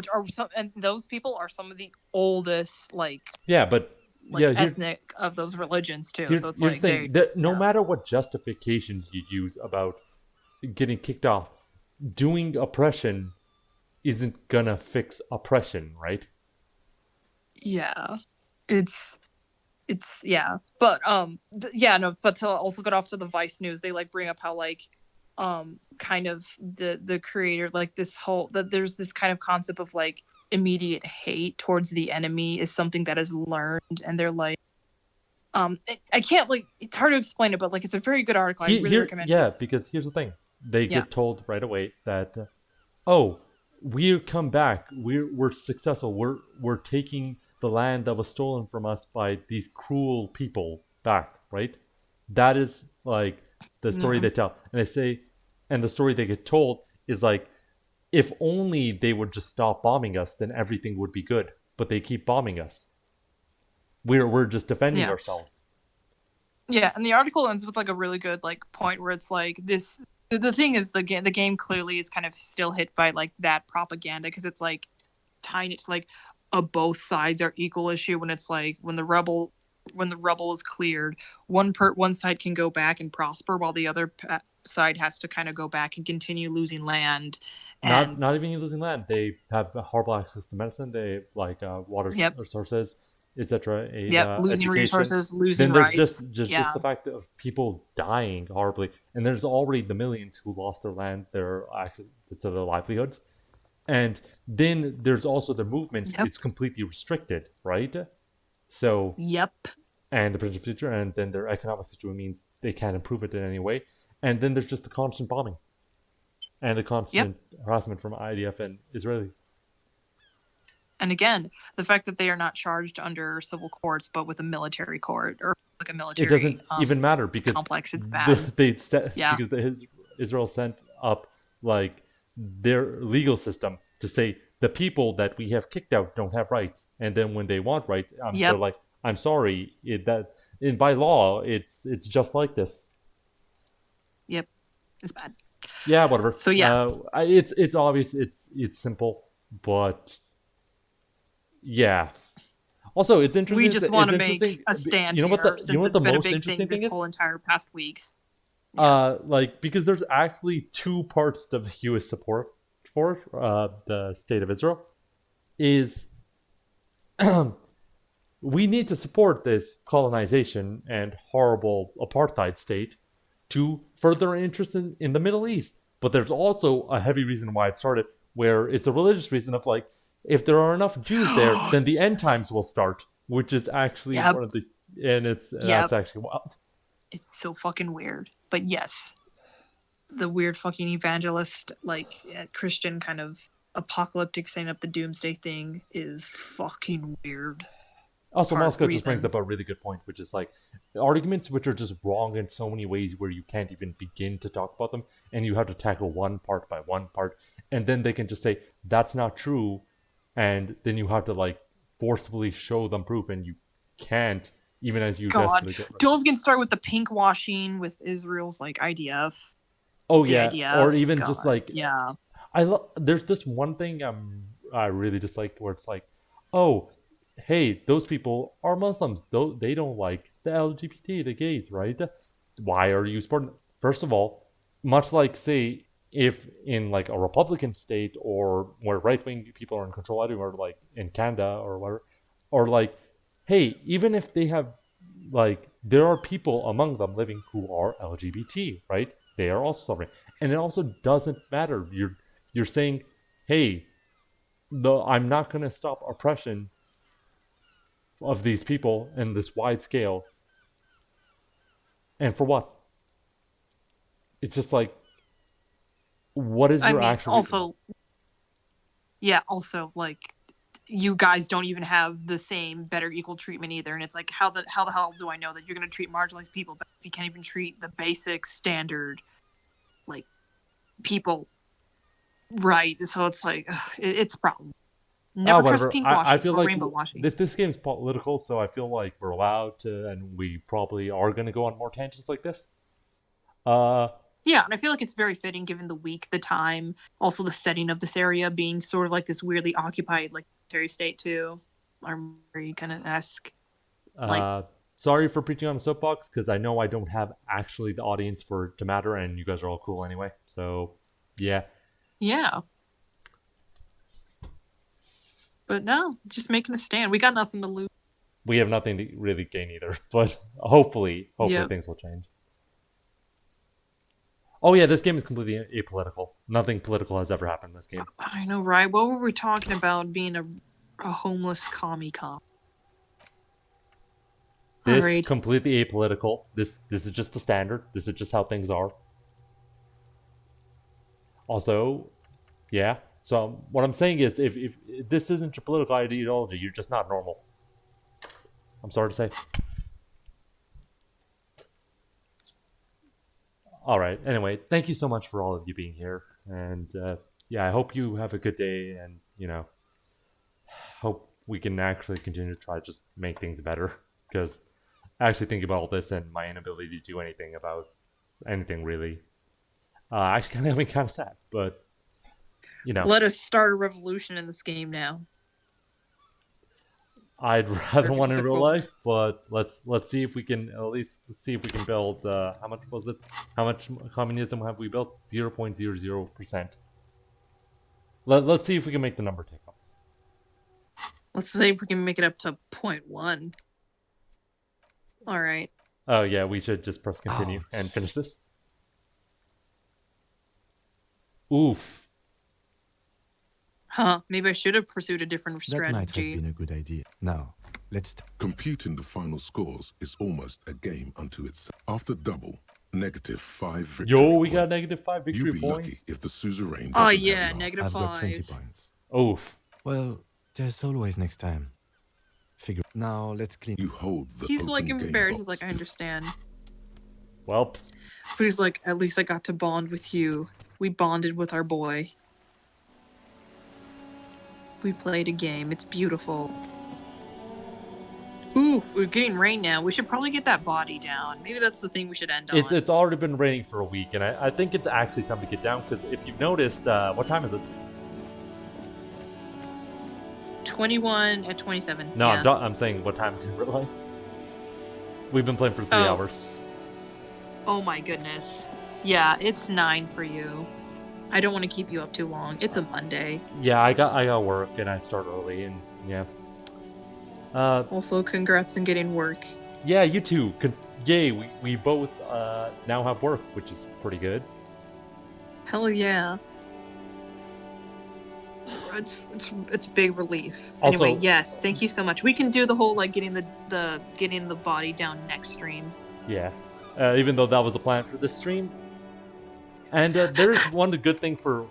and those people are some of the oldest ethnic of those religions too. So it's like no matter what justifications you use about getting kicked off, doing oppression isn't gonna fix oppression, right? Yeah, it's but but to also get off to the Vice news, they like bring up how like kind of the creator, like this whole, that there's this kind of concept of like immediate hate towards the enemy is something that is learned, and they're like I can't, like, it's hard to explain it, but like it's a very good article. I really recommend it. Because here's the thing, they get told right away that oh, we come back, we're successful, we're taking the land that was stolen from us by these cruel people back, right? That is like the story they tell. And they say, and the story they get told is like, if only they would just stop bombing us, then everything would be good. But they keep bombing us. We're just defending ourselves. Yeah, and the article ends with like a really good like point where it's like this. The thing is, the game clearly is kind of still hit by like that propaganda, because it's like tying it to like both sides are equal issue, when it's like when the rubble is cleared, one side can go back and prosper, while the other side has to kind of go back and continue losing land. And not even losing land. They have horrible access to medicine. They like water resources, etc. Losing education. resources, losing then there's rights. just the fact of people dying horribly, and there's already the millions who lost their land, their access to their livelihoods, and then there's also the movement is completely restricted, right? So and the potential future, and then their economic situation means they can't improve it in any way, and then there's just the constant bombing and the constant harassment from IDF and Israeli. And again, the fact that they are not charged under civil courts, but with a military court or like a military. It doesn't even matter because complex. It's bad. Because Israel sent up like their legal system to say the people that we have kicked out don't have rights, and then when they want rights, they're like, "I'm sorry, by law, it's just like this." Yep, it's bad. Yeah, whatever. So it's obvious. It's simple, but. Yeah. Also, it's interesting. We just want to make a stand. You know what the most interesting thing is? This whole entire past weeks. Because there's actually two parts of U.S. support for the state of Israel. Is we need to support this colonization and horrible apartheid state to further interest in the Middle East. But there's also a heavy reason why it started, where it's a religious reason of like, if there are enough Jews there, then the end times will start, which is actually one of the, and that's actually wild. It's so fucking weird, but yes, the weird fucking evangelist, like Christian kind of apocalyptic setting up the doomsday thing is fucking weird. Also, Moscow just brings up a really good point, which is like arguments which are just wrong in so many ways where you can't even begin to talk about them, and you have to tackle one part by one part, and then they can just say that's not true. And then you have to like forcibly show them proof, and you can't, even as you don't even start with the pink washing with Israel's like IDF. Oh the yeah, IDF. or even God, just like yeah. there's this one thing I really dislike where it's like, oh, hey, those people are Muslims. They don't like the LGBT, the gays, right? Why are you supporting? First of all, much like say if in like a Republican state or where right wing people are in control everywhere, like in Canada or whatever, or like, hey, even if they have like there are people among them living who are LGBT, right? They are also suffering, and it also doesn't matter. You're saying, hey, I'm not going to stop oppression of these people in this wide scale. And for what? It's just like, what is your actual... Also, yeah, also, like, you guys don't even have the same better equal treatment either. And it's like, how the hell do I know that you're going to treat marginalized people better if you can't even treat the basic standard, like, people right? So it's like, it's a problem. Never trust whatever. pink I washing feel or like rainbow washing. this game's political, so I feel like we're allowed to, and we probably are going to go on more tangents like this. Yeah, and I feel like it's very fitting given the week, the time, also the setting of this area being sort of like this weirdly occupied, like, military state too, armory kind of esque. Sorry for preaching on a soapbox, because I know I don't have actually the audience for it to matter, and you guys are all cool anyway. So, yeah. Yeah. But no, just making a stand. We got nothing to lose. We have nothing to really gain either, but hopefully things will change. Oh yeah, this game is completely apolitical. Nothing political has ever happened in this game. I know, right? What were we talking about being a homeless commie cop? This completely apolitical. This is just the standard. This is just how things are. Also, yeah. So what I'm saying is, if this isn't your political ideology, you're just not normal. I'm sorry to say. All right. Anyway, thank you so much for all of you being here, and yeah, I hope you have a good day, and hope we can actually continue to try to just make things better. Because actually thinking about all this and my inability to do anything about anything really, actually kind of kind of sad. But let us start a revolution in this game now. I'd rather one in real life, but let's see if we can at least see if we can build. How much was it? How much communism have we built? 0.00%. Let's see if we can make the number tick up. Let's see if we can make it up to 0.1. All right. Oh yeah, we should just press continue and finish this. Oof. Huh, maybe I should have pursued a different strategy. That might have been a good idea. Now, let's... Computing the final scores is almost a game unto itself. After double, -5 victory Yo, we points. got -5 victory You'd be points. lucky if the suzerain Oh doesn't yeah, have you. I've got 20 -5. points. Oof. Well, there's always next time. Figure... Now, let's clean... You hold the He's like open game embarrassed. He's box like, I understand. Well. But he's like, at least I got to bond with you. We bonded with our boy. We played a game. It's beautiful. Ooh, we're getting rain now. We should probably get that body down. Maybe that's the thing we should end on. It's already been raining for a week, and I think it's actually time to get down, because if you've noticed, what time is it? 21 at 27. No, yeah. I'm saying what time is it in real life? We've been playing for 3 hours. Oh my goodness. Yeah, it's 9 for you. I don't want to keep you up too long. It's a Monday. Yeah, I got work, and I start early, and yeah. Also, congrats on getting work. Yeah, you too. Yay, we both now have work, which is pretty good. Hell yeah. It's a big relief. Also, anyway, yes, thank you so much. We can do the whole like getting the body down next stream. Yeah, even though that was the plan for this stream. And there's one good thing for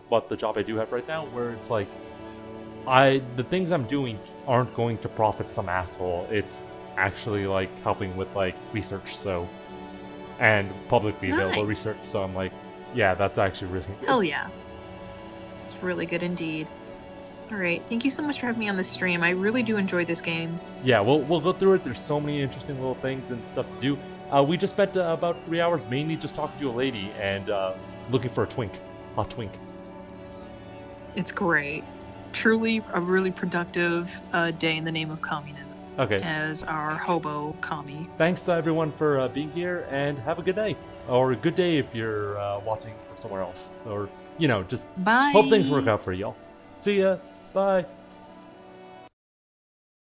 what the job I do have right now, where it's like the things I'm doing aren't going to profit some asshole. It's actually like helping with like research, and publicly available research. So I'm like, yeah, that's actually really good. Hell yeah. It's really good indeed. All right. Thank you so much for having me on the stream. I really do enjoy this game. Yeah, we'll go through it. There's so many interesting little things and stuff to do. We just spent about 3 hours mainly just talking to a lady and looking for a twink, hot twink. It's great. Truly a really productive day in the name of communism. Okay. As our hobo commie. Thanks everyone for being here, and have a good day, or a good day if you're watching from somewhere else, or just Bye. hope things work out for y'all. See ya. Bye.